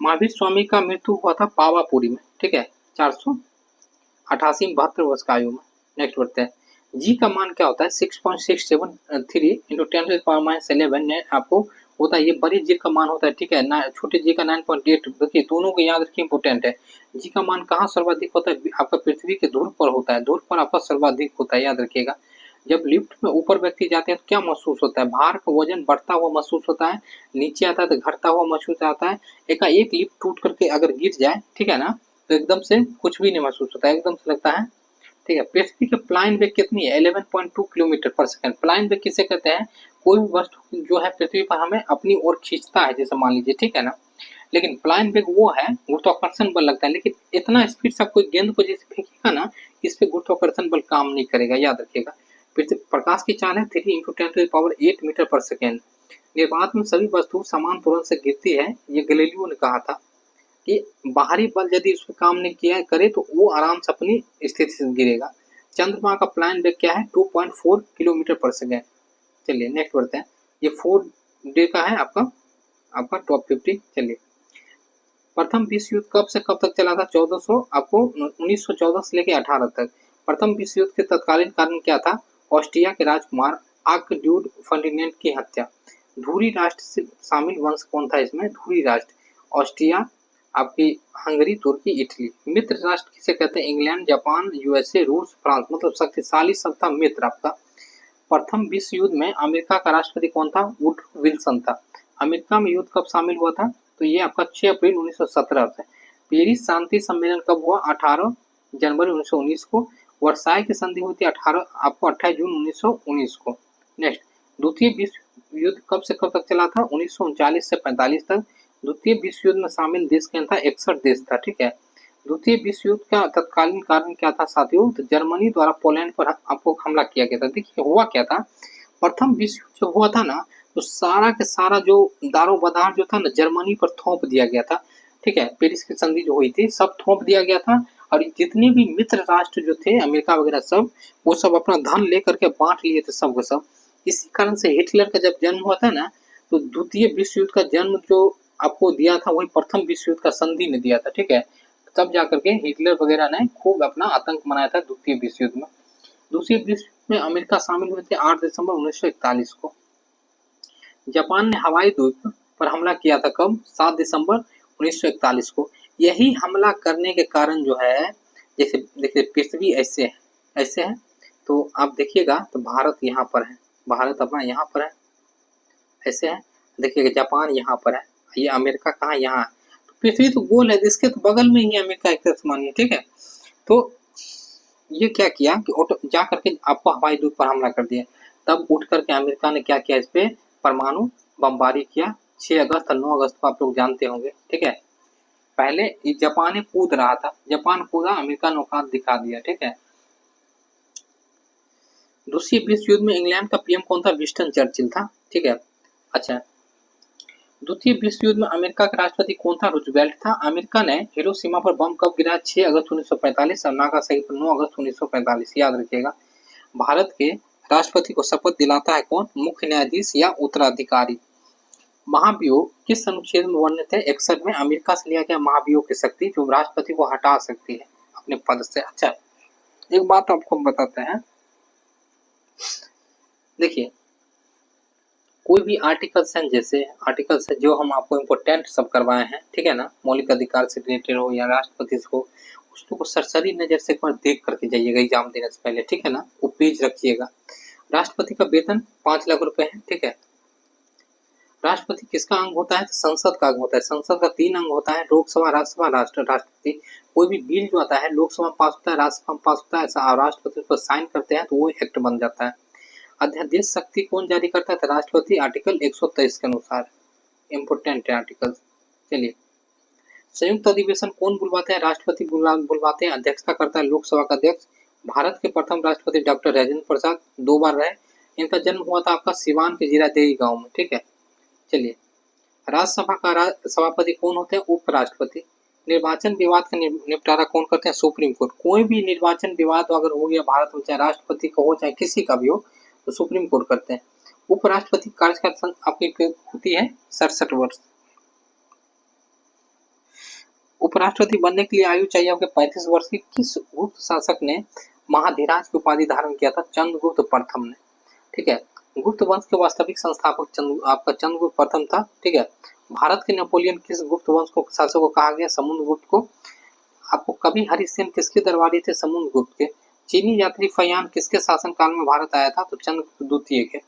महावीर स्वामी का मृत्यु हुआ था पावापुरी में, ठीक है, 488 वर्ष का आयु में। नेक्स्ट बढ़ते हैं। जी का मान क्या होता है? 6.673 इंटू 10⁻11 ने आपको होता है, ये बड़े जी का मान होता है, ठीक है ना, छोटे जी का 9.8। देखिए दोनों को याद रखिए, इंपोर्टेंट है। जी का मान कहाँ सर्वाधिक होता है? आपका पृथ्वी के ध्रुव पर होता है, ध्रुव पर आपका सर्वाधिक होता है, याद रखिएगा। जब लिफ्ट में ऊपर व्यक्ति जाते हैं तो क्या महसूस होता है? भार का वजन बढ़ता हुआ महसूस होता है, नीचे आता है तो घटता हुआ महसूस आता है। एक लिफ्ट टूट करके अगर गिर जाए, ठीक है ना, तो एकदम से कुछ भी नहीं महसूस होता है, एकदम से लगता है, ठीक है। पृथ्वी की प्लाइन वेग कितनी है? 11.2 किलोमीटर पर सेकंड। प्लाइन वेग किसे कहते हैं? कोई भी वस्तु जो है पृथ्वी पर हमें अपनी ओर खींचता है, जैसे मान लीजिए, ठीक है ना। लेकिन प्लाइन वेग वो है, गुरुत्वाकर्षण बल लगता है, लेकिन इतना स्पीड से आप कोई गेंद को जैसे फेंकेगा ना, इस पे गुरुत्वाकर्षण बल काम नहीं करेगा, याद रखिएगा। प्रकाश की चाल है 3 इंटू 10⁸ मीटर पर सेकेंड। निर्वात में सभी वस्तु समान त्वरण से गिरती है, ये गैलीलियो ने कहा था कि बाहरी बल यदि उस पर काम नहीं किया करे तो वो आराम से अपनी स्थिति से गिरेगा। चंद्रमा का प्लान वेग क्या है? 2.4 किलोमीटर पर सेकेंड। चलिए नेक्स्ट बढ़ते हैं। ये 4 डे का है आपका टॉप 50। चलिए, प्रथम विश्व युद्ध कब से कब तक चला था? 1400 आपको 1914 से लेके 18 तक। प्रथम विश्व युद्ध के तत्कालीन कारण क्या था? ऑस्ट्रिया के राजकुमार आर्कड्यूक फर्डिनेंड की हत्या। धुरी राष्ट्र से शामिल वंश कौन था इसमें? धुरी राष्ट्र, ऑस्ट्रिया, आपकी हंगरी, तुर्की, इटली। मित्र राष्ट्र किसे कहते हैं? इंग्लैंड, जापान, यूएसए, रूस, फ्रांस, मतलब शक्तिशाली सब था मित्र आपका। प्रथम विश्व युद्ध में अमेरिका का राष्ट्रपति कौन था? वुडरो विल्सन था। अमेरिका में युद्ध कब शामिल हुआ था? तो ये आपका 6 अप्रैल 1917 से। पेरिस शांति सम्मेलन कब हुआ? 18 जनवरी 1919 को। वर्साई की संधि हुई थी 28 जून 1919 को। नेक्स्ट, द्वितीय विश्व युद्ध कब से कब तक चला था? 1939 से 45 तक। द्वितीय विश्व युद्ध में शामिल देश क्या था? 61 देश था, ठीक है। द्वितीय विश्व युद्ध का तत्कालीन कारण क्या था साथियों? तो जर्मनी द्वारा पोलैंड पर आपको हमला किया गया था। देखिए हुआ क्या था, प्रथम विश्व युद्ध जब हुआ था ना, तो सारा के सारा जो दारोमदार जो था ना, जर्मनी पर थोप दिया गया था, ठीक है। पेरिस की संधि जो हुई थी सब थोप दिया गया था, और जितने भी मित्र राष्ट्र जो थे अमेरिका वगैरह सब, वो सब अपना धन लेकर के बांट लिए थे सब के सब। इसी कारण से हिटलर का जब जन्म हुआ था ना, तो द्वितीय विश्व युद्ध का जन्म जो आपको दिया था वही प्रथम विश्व युद्ध का संधि ने दिया था, ठीक है। तब जाकर के हिटलर वगैरह ने खूब अपना आतंक मनाया था द्वितीय विश्व युद्ध में। दूसरे विश्व युद्ध में अमेरिका शामिल हुए थे 8 दिसंबर 1941 को। जापान ने हवाई द्वीप पर हमला किया था कब? 7 दिसंबर 1941 को। यही हमला करने के कारण जो है, जैसे देखिए पृथ्वी ऐसे है, तो आप देखिएगा तो भारत यहाँ पर है, भारत अपना यहाँ पर है, ऐसे है, देखिएगा जापान यहाँ पर है, ये अमेरिका कहाँ? यहाँ है। तो पृथ्वी तो गोल है, इसके तो बगल में ही अमेरिका एक तरह से मानिए, ठीक है। तो ये क्या किया कि जा करके आपको हवाई द्वीप पर हमला कर दिया। तब उठ करके अमेरिका ने क्या किया? इस पे परमाणु बमबारी किया। 6 अगस्त और 9 अगस्त को आप लोग जानते होंगे, ठीक है। पहले जापान कूद रहा था, जापान कूदा, अमेरिका ने औकात दिखा दिया, ठीक है। दूसरी विश्व युद्ध में इंग्लैंड का पीएम कौन था? विंस्टन चर्चिल था, ठीक है। अच्छा, द्वितीय विश्व युद्ध में अमेरिका का राष्ट्रपति कौन था? रूजवेल्ट था। अमेरिका ने हिरोशिमा पर बम कब गिराया? 6 अगस्त 1945 और नागासाकी पर 9 अगस्त 1945, याद रखिएगा। भारत के राष्ट्रपति को शपथ दिलाता है कौन? मुख्य न्यायाधीश या उत्तराधिकारी। महाभियोग किस अनुच्छेद में वर्णित है? 61 में। अमेरिका से लिया गया महाभियोग की शक्ति जो राष्ट्रपति को हटा सकती है अपने पद से। अच्छा, एक बात आपको बताते हैं, देखिए कोई भी आर्टिकल्स हैं, जैसे आर्टिकल्स है जो हम आपको इम्पोर्टेंट सब करवाए हैं, ठीक है ना, मौलिक अधिकार से रिलेटेड हो या राष्ट्रपति से हो, उसको सरसरी नजर से एक बार देख करके जाइएगा एग्जाम देने से पहले, ठीक है ना, वो पेज रखिएगा। राष्ट्रपति का वेतन 5 लाख रुपए है, ठीक है। राष्ट्रपति किसका अंग होता है? तो संसद का अंग होता है। संसद का 3 अंग होता है, लोकसभा, राज्यसभा, राष्ट्रपति। कोई भी बिल जो आता है लोकसभा में पास होता है, राज्यसभा में पास होता है, ऐसा राष्ट्रपति उस पर साइन करते हैं तो वो एक्ट बन जाता है। अध्यादेश शक्ति कौन जारी करता है? तो राष्ट्रपति, आर्टिकल 123 के अनुसार। इम्पोर्टेंट है आर्टिकल। चलिए, संयुक्त अधिवेशन कौन बुलवाते हैं? राष्ट्रपति बुलवाते हैं, अध्यक्षता करता है लोकसभा का अध्यक्ष। भारत के प्रथम राष्ट्रपति डॉक्टर राजेंद्र प्रसाद 2 बार रहे। इनका जन्म हुआ था आपका सिवान के जीरादेई गांव में, ठीक है। चलिए, राज्यसभा का सभापति कौन होते हैं? उपराष्ट्रपति। निर्वाचन विवाद का निपटारा कौन करते हैं? Supreme court. कोई भी निर्वाचन विवाद अगर हो गया भारत में, चाहे राष्ट्रपति का हो चाहे किसी का भी हो, तो सुप्रीम कोर्ट करते हैं। उपराष्ट्रपति कार्यकाल आपकी होती है 67 वर्ष। उपराष्ट्रपति बनने के लिए आयु चाहिए आपके 35 वर्ष की। किस गुप्त शासक ने महाधिराज की उपाधि धारण किया था? चंद्रगुप्त प्रथम ने, ठीक है। गुप्त वंश के वास्तविक संस्थापक आपका चंद्रगुप्त प्रथम था, ठीक है। भारत के नेपोलियन किस गुप्त वंश को शासक को कहा गया? समुद्रगुप्त को। आपको कवि हरिसेन किसके दरबारी थे? समुद्रगुप्त के। चीनी यात्री फयान किसके शासन काल में भारत आया था? तो चंद्रगुप्त द्वितीय के।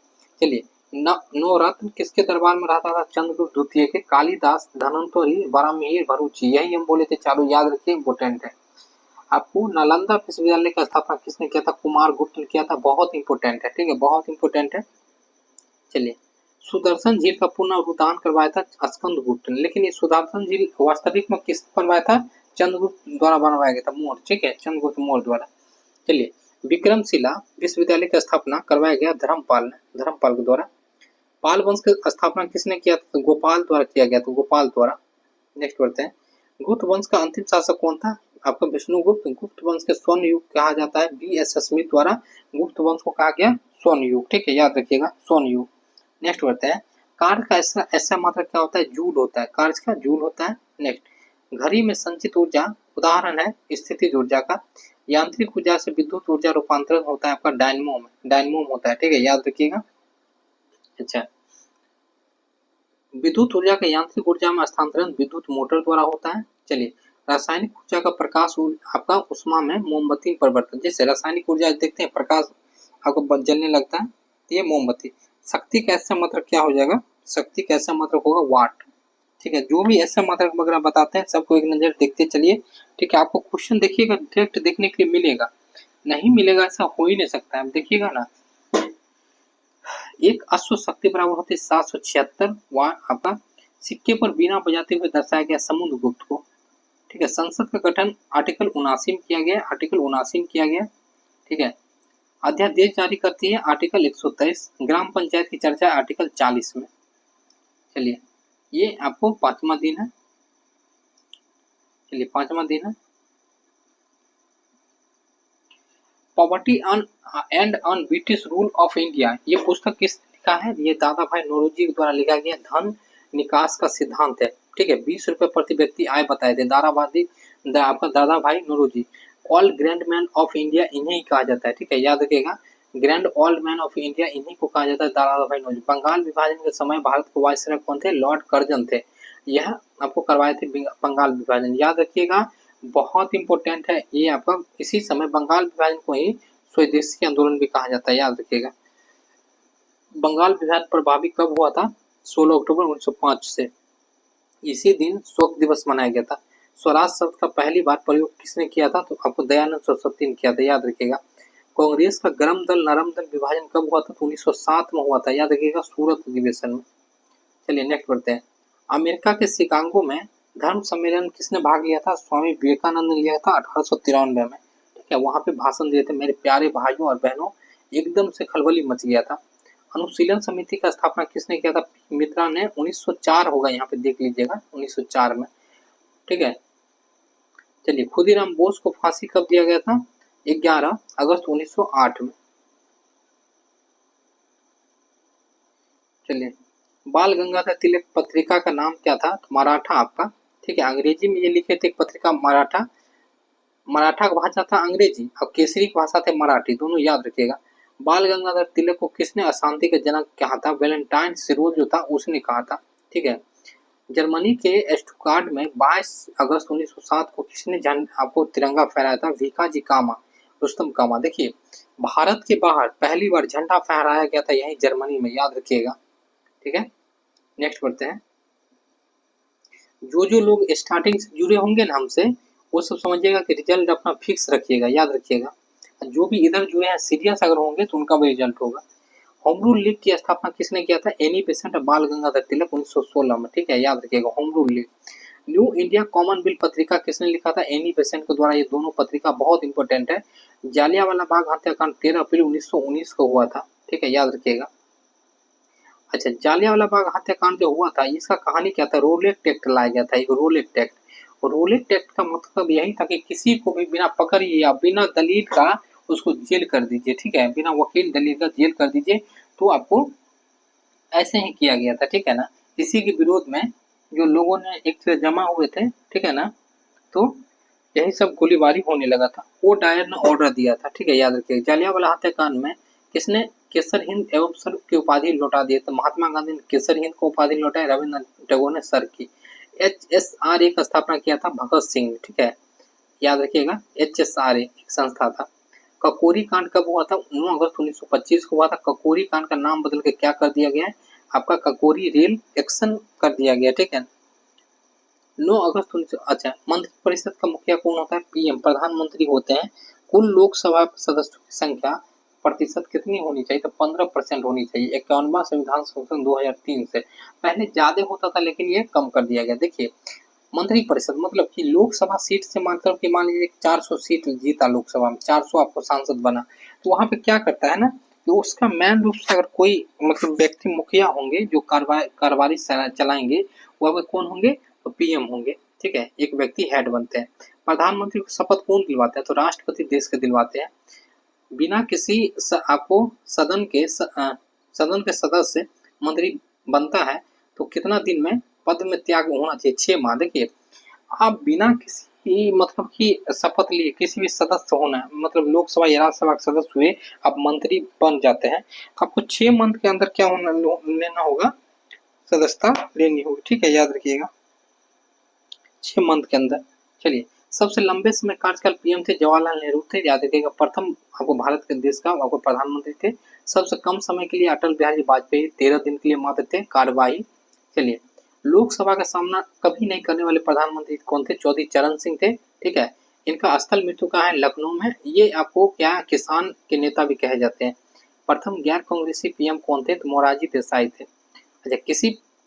चलिए, नवरत्न किसके दरबार में रहता था? चंद्रगुप्त द्वितीय के। कालिदास, धनवंतरि, बराहमिहिर, भरूची, यही हम बोले थे, चारों याद रखिए, इंपोर्टेंट है। आपको नालंदा विश्वविद्यालय का स्थापना किसने किया था? कुमार गुप्त ने किया था। बहुत इंपोर्टेंट है, ठीक है, बहुत इंपोर्टेंट है। चलिए, सुदर्शन झील का पुनरुद्धार करवाया था स्कंदगुप्त ने, लेकिन ये सुदर्शन झील वास्तविक में किस बनवाया था? चंद्रगुप्त द्वारा बनवाया गया था, मौर्य, ठीक है, चंद्रगुप्त मौर्य द्वारा। चलिए, विक्रमशिला विश्वविद्यालय की स्थापना करवाया गया धर्मपाल ने, धर्मपाल के द्वारा। पाल वंश की स्थापना किसने किया था? गोपाल द्वारा किया गया था, गोपाल द्वारा। नेक्स्ट बढ़ते हैं, गुप्त वंश का अंतिम शासक कौन था? आपका विष्णुगुप्त। गुप्त वंश के स्वर्ण युग कहा जाता है, B.S. स्मिथ द्वारा गुप्त वंश को कहा गया स्वर्ण युग, ठीक है, याद रखिएगा, स्वर्ण युग। नेक्स्ट बढ़ते हैं, कार्य का ऐसा मात्रक क्या होता है? जूल होता है, कार्य का जूल होता है। नेक्स्ट, घड़ी में संचित ऊर्जा उदाहरण है स्थितिज ऊर्जा का। यांत्रिक ऊर्जा से विद्युत ऊर्जा रूपांतरण होता है आपका डायनमो में, डायनमो होता है, ठीक है, याद रखिएगा। अच्छा, विद्युत ऊर्जा का यांत्रिक ऊर्जा में स्थानांतरण विद्युत मोटर द्वारा होता है। चलिए, रासायनिक ऊर्जा का प्रकाश आपका उष्मा में मोमबत्ती परिवर्तन। जैसे रासायनिक ऊर्जा देखते हैं, प्रकाश आपको जलने लगता है, तो ये मोमबत्ती। शक्ति का ऐसा मात्रक क्या हो जाएगा? शक्ति का ऐसा मात्रक होगा वाट, ठीक है। जो भी ऐसा मात्रक वगैरह बताते हैं सबको एक नजर देखते चलिए, ठीक है। आपको क्वेश्चन देखिएगा, डायरेक्ट देखने के लिए मिलेगा, नहीं मिलेगा ऐसा हो ही नहीं सकता है। देखिएगा ना, एक अश्व शक्ति बराबर होती है 776 वाट। आपका सिक्के पर बीना बजाते हुए दर्शाया गया समुद्रगुप्त को, ठीक है। संसद का गठन आर्टिकल 79 में किया गया, आर्टिकल 79 में किया गया, ठीक है। अध्यादेश जारी करती है आर्टिकल 123। ग्राम पंचायत की चर्चा आर्टिकल 40 में। चलिए, ये आपको 5वां दिन है। चलिए, 5वां दिन है, poverty and on British rule of India. ये पुस्तक किसने लिखा है? ये दादा भाई नौरोजी द्वारा लिखा गया धन निकास का सिद्धांत है, ठीक है। 20 रुपए प्रति व्यक्ति आय बताए थे आपका Dadabhai Naoroji. Old grand man of India इन्हें ही कहा जाता है, ठीक है, याद रखिएगा, grand old man of India इन्हीं को कहा जाता है, दादा भाई नौरोजी। बंगाल विभाजन के समय भारत के वायसराय कौन थे? लॉर्ड कर्जन थे। यह आपको करवाए थे बंगाल विभाजन, याद रखिएगा, बहुत इंपॉर्टेंट है ये आपका। इसी समय बंगाल विभाजन को ही स्वदेशी आंदोलन भी कहा जाता है, याद रखिएगा। बंगाल विभाजन प्रभावी कब हुआ था? 16 अक्टूबर 1905 से। इसी दिन शोक दिवस मनाया गया था। स्वराज शब्द का पहली बार प्रयोग किसने किया था? तो आपको दयानंद सरस्वती ने किया था, याद रखिएगा। कांग्रेस का गरम दल नरम दल विभाजन कब हुआ था? तो 1907 में हुआ था, याद रखिएगा, सूरत अधिवेशन में। चलिए, नेक्स्ट बढ़ते हैं, अमेरिका के शिकागो में धर्म सम्मेलन किसने भाग लिया था? स्वामी विवेकानंद ने लिया था 1893 में, ठीक है। वहां पे भाषण दिए थे, मेरे प्यारे भाइयों और बहनों, एकदम से खलबली मच गया था। अनुशीलन समिति का स्थापना किसने किया था? मित्रा ने। 1904 होगा, यहाँ पे देख लीजिएगा, 1904 में, ठीक है। चलिए, खुदीराम बोस को फांसी कब दिया गया था? 11 अगस्त 1908 में। चलिए, बाल गंगाधर तिलक पत्रिका का नाम क्या था? तो मराठा आपका, ठीक है। अंग्रेजी में ये लिखे थे पत्रिका मराठा, मराठा का भाषा था अंग्रेजी और केसरी की भाषा थे मराठी, दोनों याद रखिएगा। बाल गंगाधर तिलक को किसने अशांति का जनक कहा था? वैलेंटाइन सिरोज जो था उसने कहा था। ठीक है। जर्मनी के स्टुटगार्ट में 22 अगस्त 1907 को किसने आपको तिरंगा फहराया था? वीकाजी कामा, रुस्तम कामा। देखिए, भारत के बाहर पहली बार झंडा फहराया गया था यही जर्मनी में, याद रखिएगा। ठीक है, नेक्स्ट बढ़ते हैं। जो लोग स्टार्टिंग से जुड़े होंगे ना हमसे, वो सब समझिएगा कि रिजल्ट अपना फिक्स रखिएगा, याद रखिएगा। जो भी इधर जुड़े हैं सीरियस अगर होंगे तो उनका भी रिजल्ट होगा। होम रूल लीग की स्थापना किसने किया था? एनी बेसेंट बाल गंगाधर तिलक 1916 में। ठीक है, याद रखिएगा, home rule league. New India Commonwealth पत्रिका किसने लिखा था? एनी बेसेंट के द्वारा। ये दोनों पत्रिका बहुत इंपॉर्टेंट है। जालियांवाला बाग हत्याकांड 13 अप्रैल 1919 को हुआ था। ठीक है, याद रखिएगा। अच्छा, जालियांवाला बाग हत्याकांड जो हुआ था इसका कहानी क्या था? रोल एक्ट एक्ट लाया गया था, एक रोल एक्ट एक्ट। और रोल एक्ट एक्ट का मतलब यही था कि किसी को भी बिना पकड़िए या बिना दलील का उसको जेल कर दीजिए। ठीक है, बिना वकील दलील का जेल कर दीजिए। तो आपको ऐसे ही किया गया था। ठीक है ना, इसी के विरोध में जो लोगों ने एक से जमा हुए थे, ठीक है ना, तो यही सब गोलीबारी होने लगा था। वो डायर ने ऑर्डर दिया था। ठीक है, याद रखिए। जालियांवाला हत्याकांड में किसने केसर हिंद एवं सर की उपाधि लौटा दी? तो महात्मा गांधी ने केसर हिंद को उपाधि लौटाई, रविन्द्रनाथ टैगोर ने सर की। HSRA का स्थापना किया था भगत सिंह ने। ठीक है, याद रखिएगा, HSRA एक संस्था था। ककोरी कांड कब हुआ था? 9 अगस्त 1925 को हुआ था। ककोरी कांड का नाम बदल के क्या कर दिया गया है? आपका ककोरी रेल एक्शन कर दिया गया। ठीक है, 9 अगस्त 19। अच्छा, मंत्रिपरिषद का मुखिया कौन होता है? PM, प्रधानमंत्री होते हैं। कुल लोकसभा सदस्यों की संख्या प्रतिशत कितनी होनी चाहिए? तो 15% होनी चाहिए। 51वां संविधान संशोधन 2003 से। पहले ज्यादा होता था लेकिन ये कम कर दिया गया। देखिए, मंत्रिपरिषद मतलब कि लोकसभा सीट से मतलब कि मान लीजिए 400 सीट जीता लोकसभा में, 400 आपको सांसद बना, तो वहां पे क्या करता है ना कि उसका मेन रूप से अगर कोई मतलब व्यक्ति मुखिया होंगे जो कारबारी चलाएंगे, वो अगर कौन होंगे? तो PM होंगे। ठीक है, एक व्यक्ति हेड बनते हैं। प्रधानमंत्री को शपथ कौन दिलवाते हैं? तो राष्ट्रपति देश के दिलवाते हैं। बिना किसी आपको सदन के सदस्य मंत्री बनता है तो कितना दिन में पद में त्याग होना चाहिए? 6 माह। देखिए, आप बिना किसी मतलब की शपथ लिए किसी भी सदस्य होना है, मतलब लोकसभा या राज्यसभा के सदस्य हुए, आप मंत्री बन जाते हैं, आपको 6 मंथ के अंदर क्या होना लेना होगा? सदस्यता लेनी होगी। ठीक है, याद रखिएगा, 6 मंथ के अंदर। चलिए, सबसे लंबे समय कार्यकाल PM थे जवाहरलाल नेहरू थे, याद रखिएगा। प्रथम आपको भारत के देश का आपको प्रधानमंत्री थे। सबसे कम समय के लिए अटल बिहारी वाजपेयी 13 दिन के लिए मात्र थे कार्यवाही। चलिए, लोकसभा का सामना कभी नहीं करने वाले प्रधानमंत्री कौन थे? चौधरी चरण सिंह थे। ठीक है, इनका स्थल मृत्यु कहाँ है? लखनऊ में। ये आपको क्या किसान के नेता भी कहे जाते हैं। प्रथम गैर कांग्रेसी PM कौन थे? तो मोरारजी देसाई थे। अच्छा,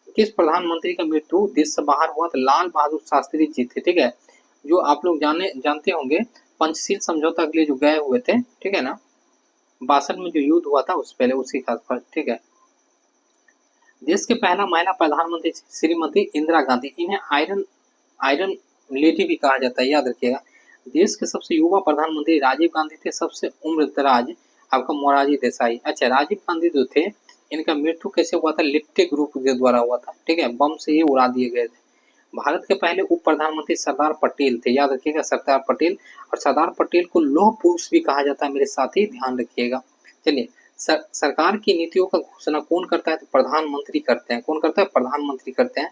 किस प्रधानमंत्री का मृत्यु देश से बाहर हुआ? तो लाल बहादुर शास्त्री जी थे। ठीक है, जो आप लोग जानते होंगे पंचशील समझौता के लिए जो गए हुए थे। ठीक है ना, 62 में जो युद्ध हुआ था उस पहले उसी का आसपास। ठीक है, देश के पहला महिला प्रधानमंत्री श्रीमती इंदिरा गांधी। इन्हें आयरन लेडी भी कहा जाता है, याद रखिएगा। देश के सबसे युवा प्रधानमंत्री राजीव गांधी थे। सबसे उम्र दराज आपका मोरारजी देसाई। अच्छा, राजीव गांधी जो थे इनका मृत्यु कैसे हुआ था? लिट्टे ग्रुप के द्वारा हुआ था। ठीक है, बम से ये उड़ा दिए गए थे। भारत के पहले उप प्रधानमंत्री सरदार पटेल थे, याद रखिएगा, सरदार पटेल। और सरदार पटेल को लौह पुरुष भी कहा जाता है, मेरे साथी ध्यान रखिएगा। चलिए, सरकार की नीतियों का घोषणा कौन करता है? तो प्रधानमंत्री करते हैं। कौन करता है? प्रधानमंत्री करते हैं।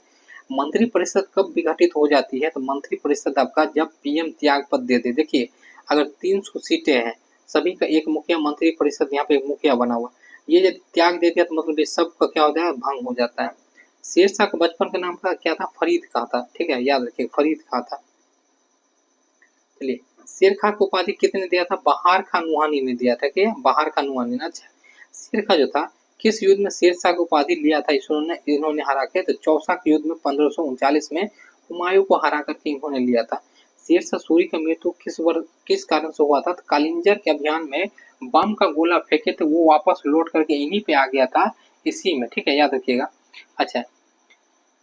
मंत्रिपरिषद कब विघटित हो जाती है? तो मंत्रिपरिषद आपका जब PM त्याग पद दे दे। देखिए, अगर 300 सीटें हैं, सभी का एक मुखिया, मंत्रिपरिषद यहाँ पे एक मुखिया बना हुआ, ये यदि त्याग दे दिया तो मतलब ये सबका क्या हो जाएगा? भंग हो जाता है। शेरशाह का बचपन का नाम क्या था? फरीद खां था। ठीक है, याद रखिए, फरीद खां था। चलिए, शेर खां को उपाधि किसने दिया था? बहार खां नुहानी ने दिया था। क्या? बहार खां नुहानी ने। अच्छा, शेर खां जो था किस युद्ध में शेरशाह को उपाधि लिया था इन्होंने हरा के? तो चौसा के युद्ध में 1539 में हुमायूं को हरा करके इन्होंने लिया था। शेरशाह सूरी का मृत्यु किस कारण से हुआ था? तो कालिंजर के अभियान में बम का गोला फेंके थे, वो वापस लौट करके इन्हीं पे आ गया था, इसी में। ठीक है, याद रखिएगा। अच्छा,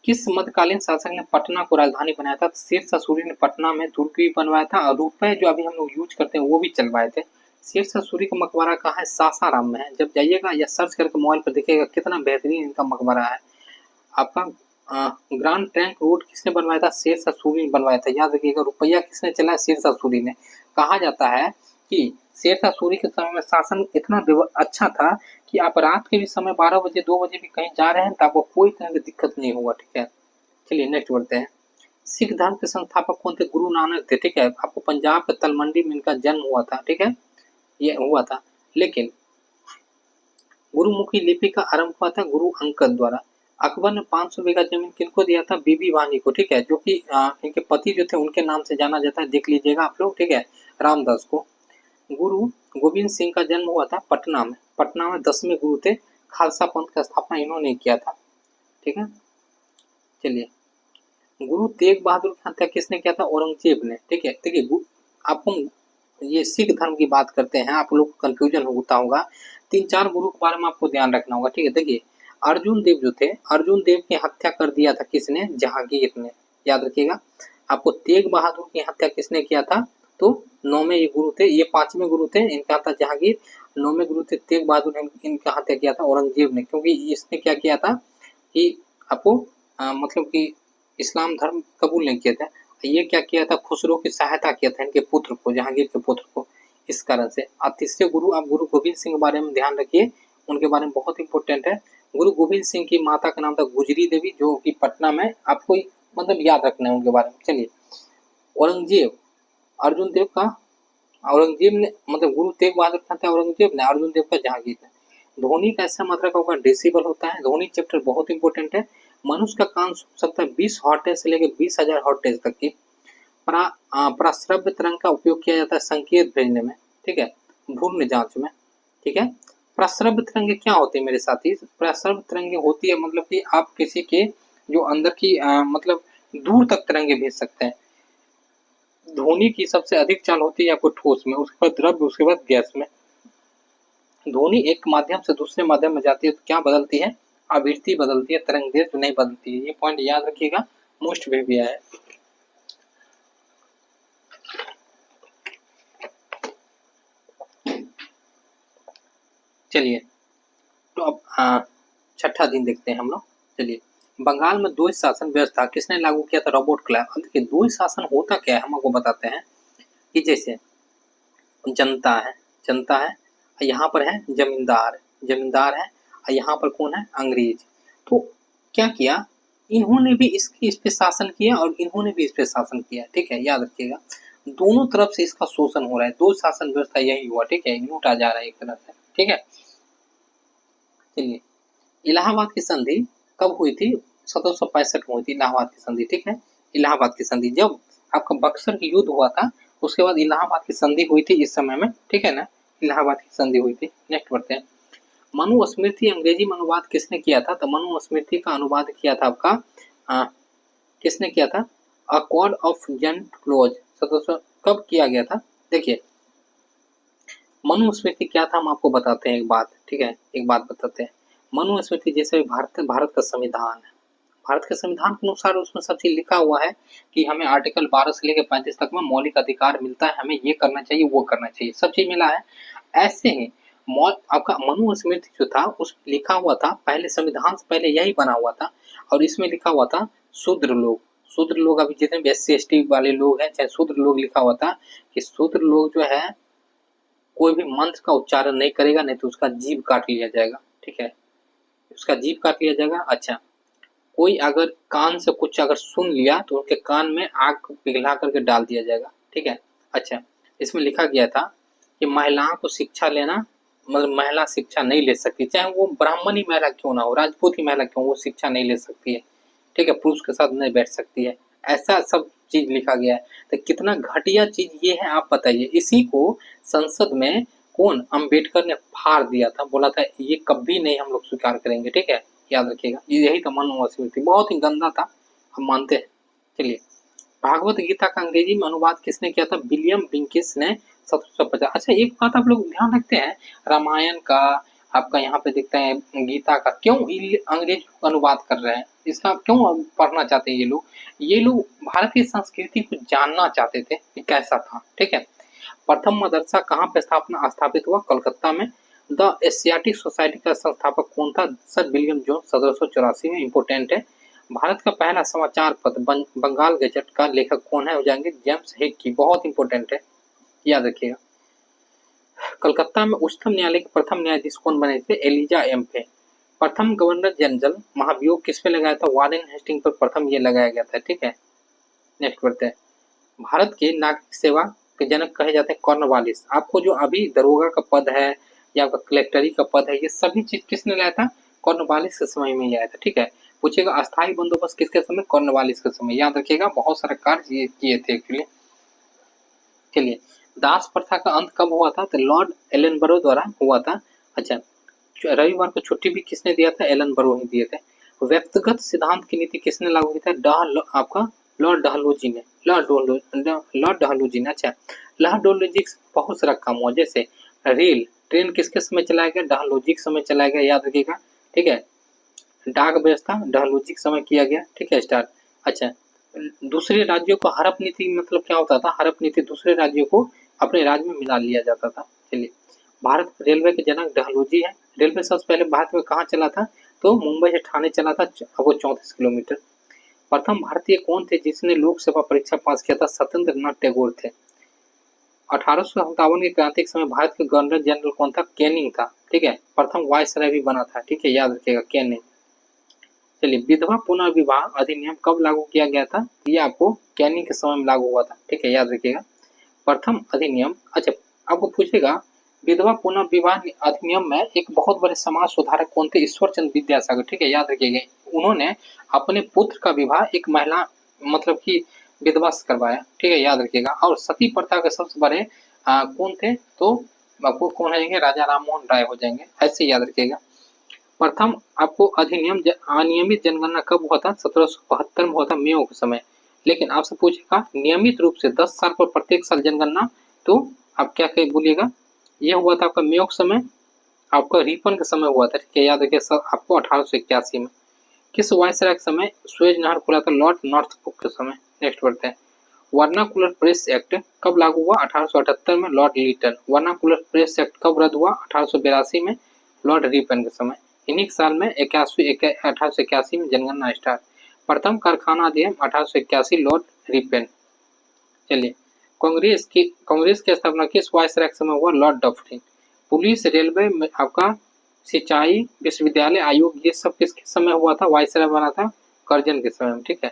किस मध्यकालीन शासक ने पटना को राजधानी बनाया था? शेरशाह सूरी ने पटना में दुर्ग भी बनवाया था और रुपए जो अभी हम लोग यूज करते हैं वो भी चलवाए थे। शेरशाह सूरी का मकबरा कहाँ है? सासाराम में है। जब जाइएगा या सर्च करके मोबाइल पर देखिएगा कितना बेहतरीन इनका मकबरा है। आपका ग्रांड ट्रंक रोड किसने बनवाया था? शेरशाह सूरी ने बनवाया था, याद रखिएगा। रुपया किसने चलाया? शेरशाह सूरी ने। कहा जाता है कि शेरशाह सूरी के समय में शासन इतना अच्छा था कि आप रात के भी समय 12 बजे 2 बजे भी कहीं जा रहे हैं तो आपको कोई तरह की दिक्कत नहीं होगा, ठीक है। चलिए नेक्स्ट बढ़ते हैं। सिख धर्म के संस्थापक कौन थे? गुरु नानक थे, ठीक है। आपको पंजाब के तलमंडी में इनका जन्म हुआ था, ठीक है, ये हुआ था। लेकिन गुरुमुखी लिपि का आरंभ हुआ था गुरु अंगद द्वारा। अकबर ने 500 बीघा जमीन किनको दिया था? बीबी वानी को, ठीक है, जो कि इनके पति जो थे उनके नाम से जाना जाता है, देख लीजिएगा आप लोग, ठीक है, रामदास को। गुरु गोविंद सिंह का जन्म हुआ था पटना में। पटना में 10वें गुरु थे। खालसा पंथ का स्थापना इन्होंने किया था, ठीक है। चलिए, गुरु तेग बहादुर की हत्या किसने किया था? औरंगजेब ने, ठीक है। देखिए, आपको ये सिख धर्म की बात करते हैं, आप लोग को कंफ्यूजन होता होगा। 3-4 गुरु के बारे में आपको ध्यान रखना होगा, ठीक है। देखिए, अर्जुन देव जो थे, अर्जुन देव की हत्या कर दिया था किसने? जहांगीर ने, याद रखिएगा। आपको तेग बहादुर की हत्या किसने किया था? तो 9वें ये गुरु थे, ये 5वें गुरु थे, इनका था जहांगीर। 9वें गुरु थे तेग बहादुर ने, इनका हत्या किया था औरंगजेब ने, क्योंकि इसने क्या किया था कि आपको मतलब कि इस्लाम धर्म कबूल नहीं किया था। ये क्या किया था? खुसरो की सहायता किया था इनके पुत्र को, जहांगीर के पुत्र को, इस कारण से। और तीसरे गुरु, आप गुरु गोविंद सिंह के बारे में ध्यान रखिए, उनके बारे में बहुत इंपॉर्टेंट है। गुरु गोविंद सिंह की माता का नाम था गुजरी देवी, जो कि पटना में, आपको मतलब याद रखना है उनके बारे में। चलिए, औरंगजेब, अर्जुन देव का, औरंगजेब ने मतलब गुरु तेग बहादुर खान थे औरंगजेब ने, अर्जुन देव का जहांगीर ने। ध्वनि का ऐसा मात्रा का होगा डेसिबल होता है। ध्वनि चैप्टर बहुत इंपॉर्टेंट है। मनुष्य का कान सुन सकता है 20 हर्ट्ज से लेकर 20,000 हर्ट्ज तक की। प्रश्रव्य तरंग का उपयोग किया जाता है संकेत भेजने में, ठीक है, भ्रूण जांच में, ठीक है। प्रश्रव्य तरंगे क्या होती है मेरे साथी? प्रश्रव्य तरंगे होती है मतलब कि आप किसी के जो अंदर की मतलब दूर तक तरंगे भेज सकते हैं। ध्वनि की सबसे अधिक चाल होती है आपको ठोस में, उसके बाद द्रव्य, उसके बाद गैस में। ध्वनि एक माध्यम से दूसरे माध्यम में जाती है तो क्या बदलती है? आवृत्ति बदलती है, तरंग दैर्घ्य नहीं बदलती है। ये पॉइंट याद रखिएगा, मोस्ट में भी है। चलिए, तो अब छठा दिन देखते हैं हम लोग। चलिए, बंगाल में द्वैध शासन व्यवस्था किसने लागू किया था? Robert Clive. अब देखिए, द्वैध शासन होता क्या है हम आपको बताते हैं कि जैसे जनता है, जनता है, यहाँ पर है जमींदार, जमींदार है, और यहाँ पर कौन है? अंग्रेज। तो क्या किया इन्होंने भी इस पे शासन किया और इन्होंने भी इस पे शासन किया, ठीक है, याद रखिएगा। दोनों तरफ से इसका शोषण हो रहा है, दो शासन व्यवस्था यही हुआ, ठीक है, लूटा जा रहा है एक तरह से, ठीक है। चलिए, इलाहाबाद की संधि कब हुई थी? 1765 में हुई थी इलाहाबाद की संधि, ठीक है। इलाहाबाद की संधि, जब आपका बक्सर की युद्ध हुआ था उसके बाद इलाहाबाद की संधि हुई थी इस समय में, ठीक है ना, इलाहाबाद की संधि हुई थी। नेक्स्ट बढ़ते हैं। मनुस्मृति अंग्रेजी में अनुवाद किसने किया था? तो मनुस्मृति का अनुवाद किया था आपका किसने किया था? A code of gentoo laws, 1700 कब किया गया था? देखिए, मनुस्मृति क्या था हम आपको बताते हैं एक बात, ठीक है, एक बात बताते हैं। मनुस्मृति जैसे भारत का संविधान है, भारत के संविधान के अनुसार उसमें सब चीज लिखा हुआ है कि हमें आर्टिकल 12 से लेकर 35 तक में मौलिक अधिकार मिलता है, हमें ये करना चाहिए, वो करना चाहिए, सब चीज मिला है। ऐसे ही आपका मनुस्मृति जो था उसमें लिखा हुआ था, पहले संविधान से पहले यही बना हुआ था, और इसमें लिखा हुआ था शूद्र लोग, शूद्र लोग अभी जितने भी SC ST वाले लोग हैं, चाहे शूद्र लोग, लिखा हुआ था कि शूद्र लोग जो है कोई भी मंत्र का उच्चारण नहीं करेगा, नहीं तो उसका जीभ काट लिया जाएगा, ठीक है, उसका जीभ काट लिया जाएगा। अच्छा, कोई अगर कान से कुछ अगर सुन लिया तो उनके कान में आग पिघला करके डाल दिया जाएगा, ठीक है। अच्छा, इसमें लिखा गया था कि महिलाओं को शिक्षा लेना, मतलब महिला शिक्षा नहीं ले सकती, चाहे वो ब्राह्मण ही महिला क्यों ना हो, राजपूत ही महिला क्यों, वो शिक्षा नहीं ले सकती है, ठीक है, पुरुष के साथ नहीं बैठ सकती है, ऐसा सब चीज लिखा गया है। तो कितना घटिया चीज ये है आप बताइए। इसी को संसद में कौन? अंबेडकर ने फाड़ दिया था, बोला था ये कभी नहीं हम लोग स्वीकार करेंगे, ठीक है, याद रखिएगा। यही तो मनुस्मृति, बहुत ही गंदा था, हम मानते हैं। चलिए, भागवत गीता का अंग्रेजी में अनुवाद किसने किया था? विलियम बिंकिस ने 1750। अच्छा, एक बात आप लोग ध्यान रखते हैं, रामायण का आपका यहाँ पे दिखता है, गीता का क्यों अंग्रेज अनुवाद कर रहे हैं? इसका क्यों पढ़ना चाहते हैं ये लोग? ये लोग भारत की संस्कृति को जानना चाहते थे कि कैसा था, ठीक है। प्रथम मदरसा कहाँ पे स्थापित हुआ? कलकत्ता में। द एशियाटिक सोसाइटी का संस्थापक कौन था? सर विलियम जोन्स, 1784 में, इंपोर्टेंट है। भारत का पहला समाचार पत्र बंगाल गजट का लेखक कौन है? हो जाएंगे जेम्स हिक की, बहुत इंपॉर्टेंट है, याद रखिएगा। कलकत्ता में उच्चतम न्यायालय के प्रथम न्यायाधीश कौन बने थे? एलिजा एम्फे। प्रथम गवर्नर जनरल महाभियोग किस पे लगाया था? वारेन हेस्टिंग पर प्रथम ये लगाया गया था। ठीक है, नेक्स्ट बढ़ते हैं। भारत के नागरिक सेवा के जनक कहे जाते हैं कॉर्नवालिस। आपको जो अभी दरोगा का पद है या आपका कलेक्टरी का पद है, ये सभी चीज किसने लाया था? कॉर्नवालिस के समय में ही आया था। ठीक है, पूछेगा अस्थायी बंदोबस्त किसके समय? कॉर्नवालिस के समय। याद रखिएगा, बहुत सारे कार्य ये किए थे एक्चुअली। चलिए, दास प्रथा का अंत कब हुआ था? तो लॉर्ड एलनबरो द्वारा हुआ था। अच्छा, रविवार को छुट्टी भी किसने दिया था? एलनबरो ही दिए थे। व्यक्तिगत सिद्धांत की नीति किसने लागू की था? आपका लॉर्ड डलहौजी ने। लॉर्ड डलहौजी ने। अच्छा, लॉर्ड डलहौजी बहुत सारा काम हुआ, जैसे रेल ट्रेन किसके समय चलाया गया? डलहौजी के समय चलाया गया, याद रखिएगा। ठीक है, डाक व्यवस्था डलहौजी के समय किया गया। ठीक है, स्टार्ट। अच्छा, दूसरे राज्यों को हड़प नीति मतलब क्या होता था? हड़प नीति दूसरे राज्यों को अपने राज्य में मिला लिया जाता था। चलिए, भारत रेलवे के जनक डलहौजी है। रेलवे सबसे पहले भारत में कहाँ चला था? तो मुंबई से ठाणे चला था, वो 34 किलोमीटर। प्रथम भारतीय कौन थे जिसने लोक सेवा परीक्षा पास किया था? सत्येंद्र नाथ टैगोर थे। 1857 के क्रांति के समय भारत के गवर्नर जनरल कौन था? कैनिंग था। ठीक है, प्रथम वायसराय भी बना था। ठीक है, याद रखिएगा, कैनिंग। चलिए, विधवा पुनर्विवाह अधिनियम कब लागू किया गया था? ये आपको कैनिंग के समय में लागू हुआ था। ठीक है, याद रखिएगा, प्रथम अधिनियम। अच्छा, आपको पूछेगा विधवा पुनर्विवाह अधिनियम में एक बहुत बड़े समाज सुधारक कौन थे? ईश्वरचंद्र विद्यासागर। ठीक है, याद रखिएगा, उन्होंने अपने पुत्र का विवाह एक महिला मतलब कि विधवा से करवाया। ठीक है, याद रखिएगा। और सती प्रथा के सबसे बड़े कौन थे? तो आपको कौन रहेंगे? राजा राममोहन राय हो जाएंगे, ऐसे याद रखिएगा। प्रथम आपको अधिनियम अनियमित जनगणना कब हुआ था? 1772 में हुआ था, मेयो के समय। लेकिन आपसे पूछेगा नियमित रूप से 10 साल पर प्रत्येक साल जनगणना, तो आप क्या कह बोलिएगा? यह हुआ था आपका मेयो के समय, आपका रिपन के समय हुआ था। ठीक है, याद रखिए सर, आपको 1881 में। किस वायसराय के समय सुएज नहर खुला था? लॉर्ड नॉर्थब्रुक के समय। नेक्स्ट बढ़ते हैं। वर्नाकुलर प्रेस एक्ट कब लागू हुआ? 1878 में, lord Lytton. Vernacular press act कब रद्द हुआ? 1882 में, लॉर्ड रिपन के समय। इन्हीं साल में 1881 में जनगणना स्टार्ट। प्रथम कारखाना अधिनियम 1881, लॉर्ड रिपन। चलिए, कांग्रेस की स्थापना किस वायसराय के समय हुआ? Lord Dufferin. पुलिस, रेलवे में आपका सिंचाई, विश्वविद्यालय आयोग, ये सब किसके समय हुआ था? वायसराय बना था कर्जन के समय में। ठीक है,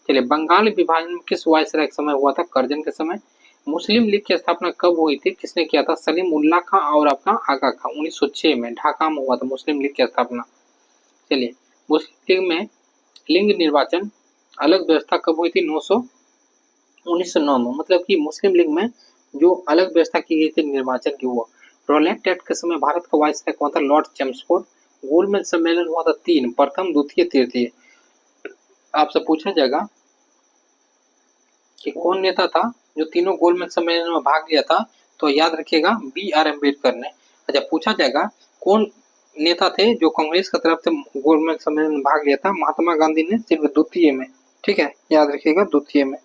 चलिए, बंगाल विभाजन किस वायसराय के समय हुआ था? कर्जन के समय। मुस्लिम लीग की स्थापना कब हुई थी? किसने किया था? सलीम उल्लाह खां और आपका आगा खां। 1906 में ढाका में हुआ था मुस्लिम लीग की स्थापना। चलिए, मुस्लिम लीग में लिंग निर्वाचन अलग व्यवस्था कब हुई थी? 1909 में। मतलब कि मुस्लिम लीग में जो अलग व्यवस्था की गई थी निर्वाचन की, वो रोलेट एक्ट के समय भारत का वायसराय कौन था? Lord Chelmsford. गोलमेज सम्मेलन हुआ था 3, प्रथम, द्वितीय, तृतीय। आपसे पूछा जाएगा कि कौन नेता था जो तीनों गोलमेज सम्मेलन में भाग लिया था? तो याद रखिएगा, BR अम्बेडकर ने। अच्छा, पूछा जाएगा कौन नेता थे जो कांग्रेस की तरफ से गोलमेज सम्मेलन में भाग लिया था? महात्मा गांधी ने, सिर्फ द्वितीय में। ठीक है, याद रखिएगा, द्वितीय में।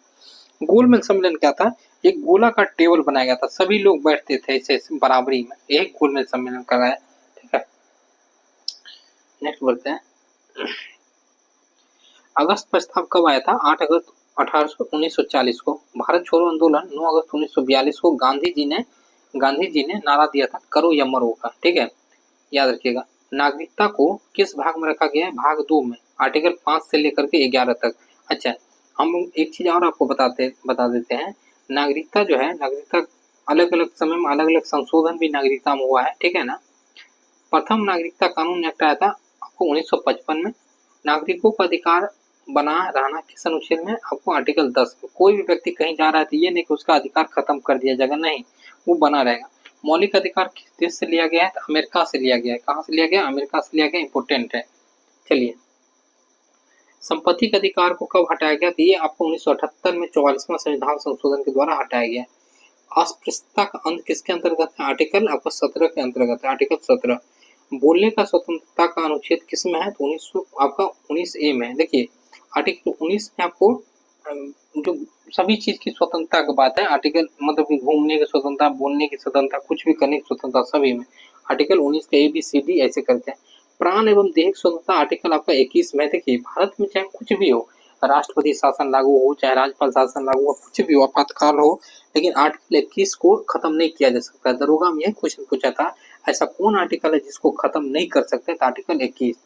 गोलमेज सम्मेलन क्या था? एक गोला का टेबल बनाया गया था, सभी लोग बैठते थे ऐसे बराबरी में, एक गोलमेज सम्मेलन कराया। ठीक है, नेक्स्ट बढ़ते हैं। अगस्त प्रस्ताव कब आया था? 8 अगस्त 1940 को। भारत छोड़ो आंदोलन 9 अगस्त 1942 को गांधी जी ने नारा दिया था, करो या मरो का। ठीक है, याद रखिएगा। नागरिकता को किस भाग में रखा गया है? भाग 2 में, आर्टिकल 5 से लेकर के 11 तक। अच्छा, हम एक चीज और आपको बता देते हैं। नागरिकता जो है, नागरिकता अलग अलग समय में अलग अलग संशोधन भी नागरिकता में हुआ है। ठीक है ना। प्रथम नागरिकता कानून एक्ट आया था आपको 1955 में। नागरिकों का अधिकार बना रहना किस अनुच्छेद में? आपको आर्टिकल 10 में। कोई भी व्यक्ति कहीं जा रहा है तो ये नहीं कि उसका अधिकार खत्म कर दिया जाएगा, नहीं, वो बना रहेगा। मौलिक अधिकार किस देश से लिया गया है? तो अमेरिका से लिया गया है। कहाँ से लिया गया? अमेरिका से लिया गया, इंपोर्टेंट है। चलिए, संपत्ति के अधिकार को कब हटाया गया? तो ये आपको 1978 में 44वां संविधान संशोधन के द्वारा हटाया गया। अस्पृश्यता का अंत किसके अंतर्गत है? आर्टिकल आपका 17 के अंतर्गत है, आर्टिकल 17। बोलने का स्वतंत्रता का अनुच्छेद किस में है? तो 19A में। देखिए, आर्टिकल 19 में आपको जो सभी चीज की स्वतंत्रता की बात है। आर्टिकल मतलब कि घूमने की स्वतंत्रता, बोलने की स्वतंत्रता, कुछ भी करने की स्वतंत्रता, सभी में। आर्टिकल 19 के ABCD ऐसे करते हैं। प्राण एवं देह स्वतंत्रता आर्टिकल आपका 21 में। देखिए, भारत में चाहे कुछ भी हो, राष्ट्रपति शासन लागू हो, चाहे राज्यपाल शासन लागू हो, कुछ भी हो, आपातकाल हो, लेकिन आर्टिकल 21 को खत्म नहीं किया जा सकता। दरोगा में यही क्वेश्चन पूछा था, ऐसा कौन आर्टिकल है जिसको खत्म नहीं कर सकते? तो आर्टिकल 21।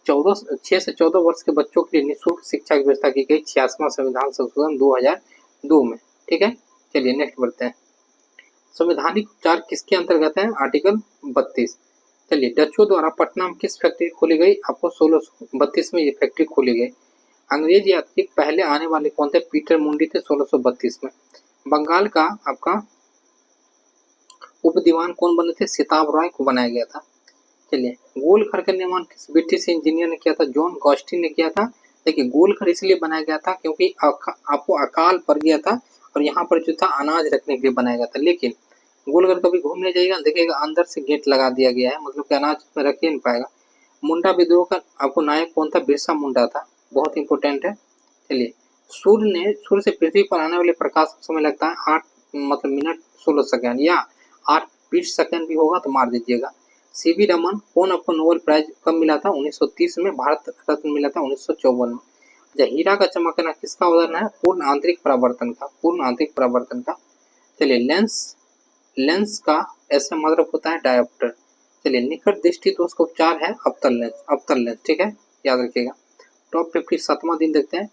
6 से 14 वर्ष के बच्चों के लिए निःशुल्क शिक्षा की व्यवस्था की गई 86वां संविधान संशोधन 2002 में। ठीक है, चलिए नेक्स्ट बढ़ते हैं। संवैधानिक उपचार किसके अंतर्गत है? आर्टिकल 32। चलिए, डचों द्वारा पटना में किस फैक्ट्री खोली गई? आपको 1632 में ये फैक्ट्री खोली गई। अंग्रेज यात्री पहले आने वाले कौन थे? पीटर मुंडी थे 1632 में। बंगाल का आपका उप दीवान कौन बने थे? सिताब रॉय को बनाया गया था। चलिए, गोल घर का निर्माण किस ब्रिटिश इंजीनियर ने किया था? जॉन गॉस्टिन ने किया था। देखिए, गोल घर इसलिए बनाया गया था क्योंकि आपको अकाल पड़ गया था और यहाँ पर जो था अनाज रखने के लिए बनाया गया था। लेकिन गोल घर कभी घूमने जाइएगा, देखिएगा अंदर से गेट लगा दिया गया है, मतलब कि अनाज में रख ही नहीं पाएगा। मुंडा विद्रोह का आपको नायक कौन था? बिरसा मुंडा था, बहुत इंपॉर्टेंट है। चलिए, सूर्य से पृथ्वी पर आने वाले प्रकाश का समय लगता है 8 मतलब मिनट 16 सेकंड, या 8 20 सेकंड भी होगा तो मार दीजिएगा। सीवी रमन कौन आपको नोबेल प्राइज कब मिला था? 1930 में। भारत रत्न मिला था 1954 में। हीरा का चमकना किसका उदाहरण है? पूर्ण आंतरिक परावर्तन का, पूर्ण आंतरिक परावर्तन का। चलिए, लेंस का ऐसा मतलब होता है डायोप्टर। चलिए, निकट दृष्टि दोष का उपचार है अवतल लेंस। ठीक है, याद रखिएगा। टॉप 50 7वां दिन देखते हैं।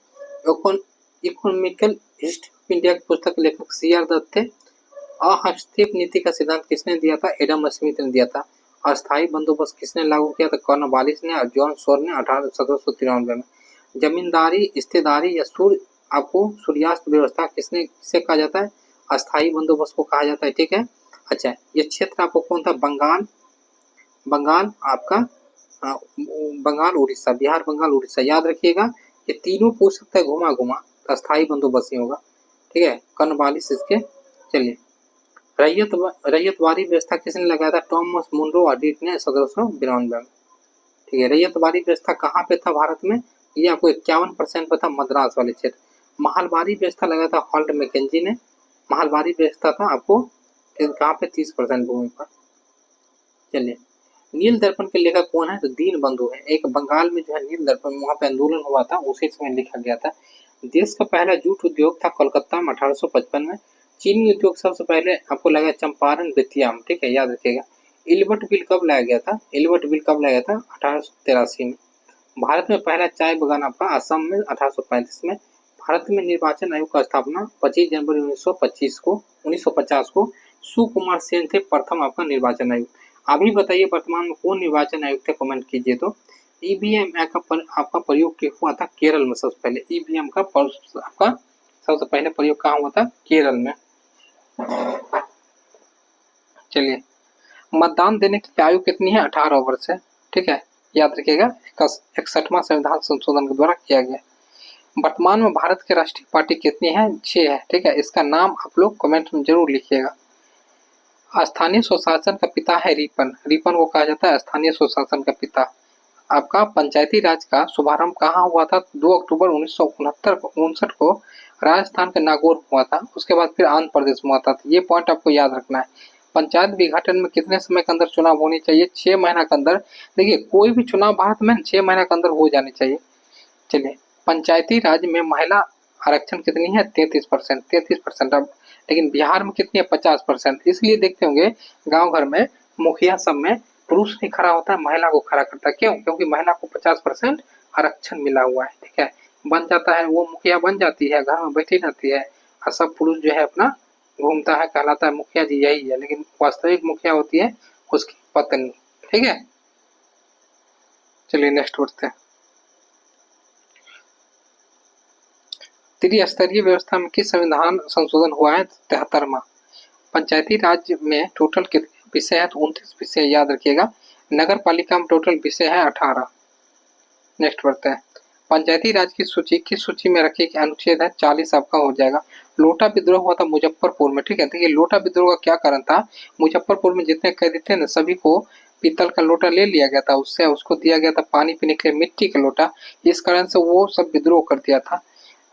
इकोनॉमिकल हिस्ट्री ऑफ इंडिया की पुस्तक के लेखक CR दत्त थे। हस्तक्षेप नीति का सिद्धांत किसने दिया था? एडम स्मिथ ने दिया था। अस्थायी बंदोबस्त किसने लागू किया था? कॉर्नवालिस ने और जॉन शोर ने 1793 में। जमींदारी, हिस्सेदारी या आपको सूर्यास्त व्यवस्था किसे कहा जाता है? अस्थायी बंदोबस्त को कहा जाता है। ठीक है, अच्छा, ये क्षेत्र आपको कौन था? बंगाल आपका बंगाल उड़ीसा, बिहार बंगाल उड़ीसा, याद रखिएगा। ये तीनों पूछ सकता है घुमा तो अस्थायी बंदोबस्त ही होगा। ठीक है, कॉर्नवालिस इसके। चलिए, रैयतवाड़ी व्यवस्था किसने लगाया था? टॉमस मुनरो ऑडिट ने 1792 में। ठीक है, रैयतवाड़ी व्यवस्था कहाँ पे था भारत में? ये आपको 51% पे था, मद्रास वाले क्षेत्र। महलबारी व्यवस्था लगाया था हॉल्ट मैकेंजी ने। महलबारी व्यवस्था था आपको कहाँ पे? 30% भूमि पर। चलिए, नील दर्पण के लेखक कौन है? तो दीन बंधु है। एक बंगाल में जो है नील दर्पण, वहाँ पे आंदोलन हुआ था, उसी समय लिखा गया था। देश का पहला जूट उद्योग था कोलकाता में 1855 में। चीनी उद्योग सबसे पहले आपको लगा चंपारण बेतिया में। ठीक है, याद रखिएगा। इल्बर्ट बिल कब लाया गया था? 1883 में। भारत में पहला चाय बगान आपका असम में 1835 में। भारत में निर्वाचन आयोग का स्थापना 25 जनवरी 1950 को सुकुमार सेन थे प्रथम आपका निर्वाचन आयुक्त। अभी बताइए वर्तमान में कौन निर्वाचन आयुक्त है? कमेंट कीजिए। तो ईवीएम आपका प्रयोग हुआ था केरल में सबसे पहले। ईवीएम का आपका सबसे पहले प्रयोग कहाँ हुआ था? केरल में। चलिए, मतदान देने की आयु कितनी है? 18 वर्ष है। ठीक है, याद रखिएगा। 61वां संविधान संशोधन के द्वारा किया गया। वर्तमान में भारत की राष्ट्रीय पार्टी कितनी है? 6 है। ठीक है, इसका नाम आप लोग कमेंट में जरूर लिखिएगा। स्थानीय स्वशासन का पिता है रिपन को कहा जाता है स्थानीय स्वशासन का पिता। आपका पंचायती राज का शुभारंभ कहाँ हुआ था? 2 अक्टूबर 1969 को राजस्थान के नागौर हुआ था। उसके बाद फिर आंध्र प्रदेश में हुआ था। ये पॉइंट आपको याद रखना है। पंचायत विघटन में कितने समय के अंदर चुनाव होनी चाहिए? 6 महीना के अंदर। देखिए, कोई भी चुनाव भारत में 6 महीना के अंदर हो जानी चाहिए। चलिए, पंचायती राज में महिला आरक्षण कितनी है? 33%। अब लेकिन बिहार में कितनी है? 50%। इसलिए देखते होंगे गांव घर में मुखिया सब में पुरुष नहीं खड़ा होता है, महिला को खड़ा करता है। क्यों? क्योंकि महिला को 50% आरक्षण मिला हुआ है। ठीक है, बन जाता है, वो मुखिया बन जाती है, घर में बैठी रहती है और सब पुरुष जो है अपना घूमता है, कहलाता है मुखिया जी यही है। लेकिन वास्तविक मुखिया होती है उसकी पत्नी। ठीक है, चलिए नेक्स्ट बढ़ते हैं। त्रिस्तरीय व्यवस्था में किस संविधान संशोधन हुआ है? 73वां। पंचायती राज में टोटल कितने विषय है? तो 29 विषय, याद रखिएगा। नगर पालिका में टोटल विषय है 18। नेक्स्ट बढ़ते हैं। पंचायती राज की सूची किस सूची में रखिए कि अनुच्छेद है 40 आपका हो जाएगा। लोटा विद्रोह हुआ था मुजफ्फरपुर में। ठीक है, देखिए लोटा विद्रोह का क्या कारण था? मुजफ्फरपुर में जितने कैदी थे ना, सभी को पीतल का लोटा ले लिया गया था, उससे उसको दिया गया था पानी पीने के लिए मिट्टी का लोटा। इस कारण से वो सब विद्रोह कर दिया था।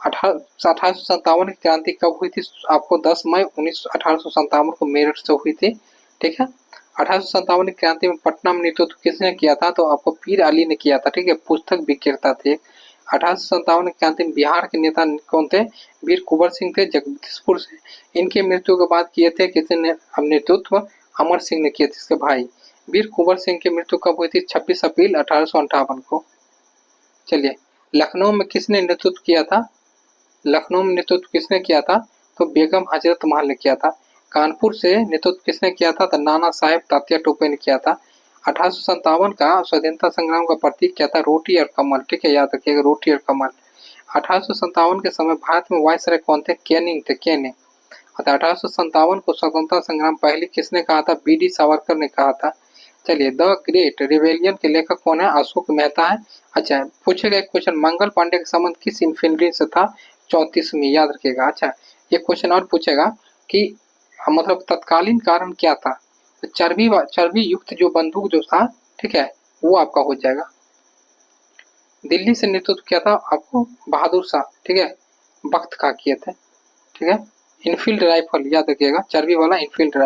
1857 की क्रांति कब हुई थी? आपको 10 मई 1857 को मेरठ से हुई थी। ठीक है, 1857 की क्रांति में पटना में नेतृत्व किसने किया था? तो आपको पीर अली ने किया था। ठीक है, पुस्तक विक्रेता थे। 1857 के क्रांति में बिहार के नेता कौन थे? वीर कुंवर सिंह थे जगदीशपुर से। इनके मृत्यु के बाद किए थे किसने नेतृत्व? अमर सिंह ने किए थे, इसके भाई। वीर कुंवर सिंह की मृत्यु कब हुई थी? 26 अप्रैल 1858 को। चलिए, लखनऊ में किसने नेतृत्व किया था? लखनऊ में नेतृत्व किसने किया था? तो बेगम हजरत महल ने किया था। कानपुर से नेतृत्व किसने किया था? तो नाना साहेब तात्या टोपे ने किया था। 1857 का स्वतंत्रता संग्राम का प्रतीक क्या था? रोटी और कमल। ठीक है, याद रखिएगा, रोटी और कमल। 1857 के समय भारत में वायसराय कौन थे? कैनिंग थे, कैनिंग। 1857 को स्वतंत्रता संग्राम पहले किसने कहा था? बी.डी. सावरकर ने कहा था। चलिए, द ग्रेट रिवेलियन के लेखक कौन है? अशोक मेहता है। अच्छा, पूछेगा एक क्वेश्चन, मंगल पांडे का संबंध किस इन्फेंट्री से था? 34वीं, याद रखिएगा। अच्छा, ये क्वेश्चन और पूछेगा कि मतलब तत्कालीन कारण क्या था? तो चर्बी युक्त जो बंदूक जो था, ठीक है, वो आपका हो जाएगा। दिल्ली से नेतृत्व किया था आपको बहादुर शाह, ठीक है, बख्त खां किए थे। ठीक है, इनफील्ड राइफल, याद रखिएगा, चर्बी वाला इनफील्ड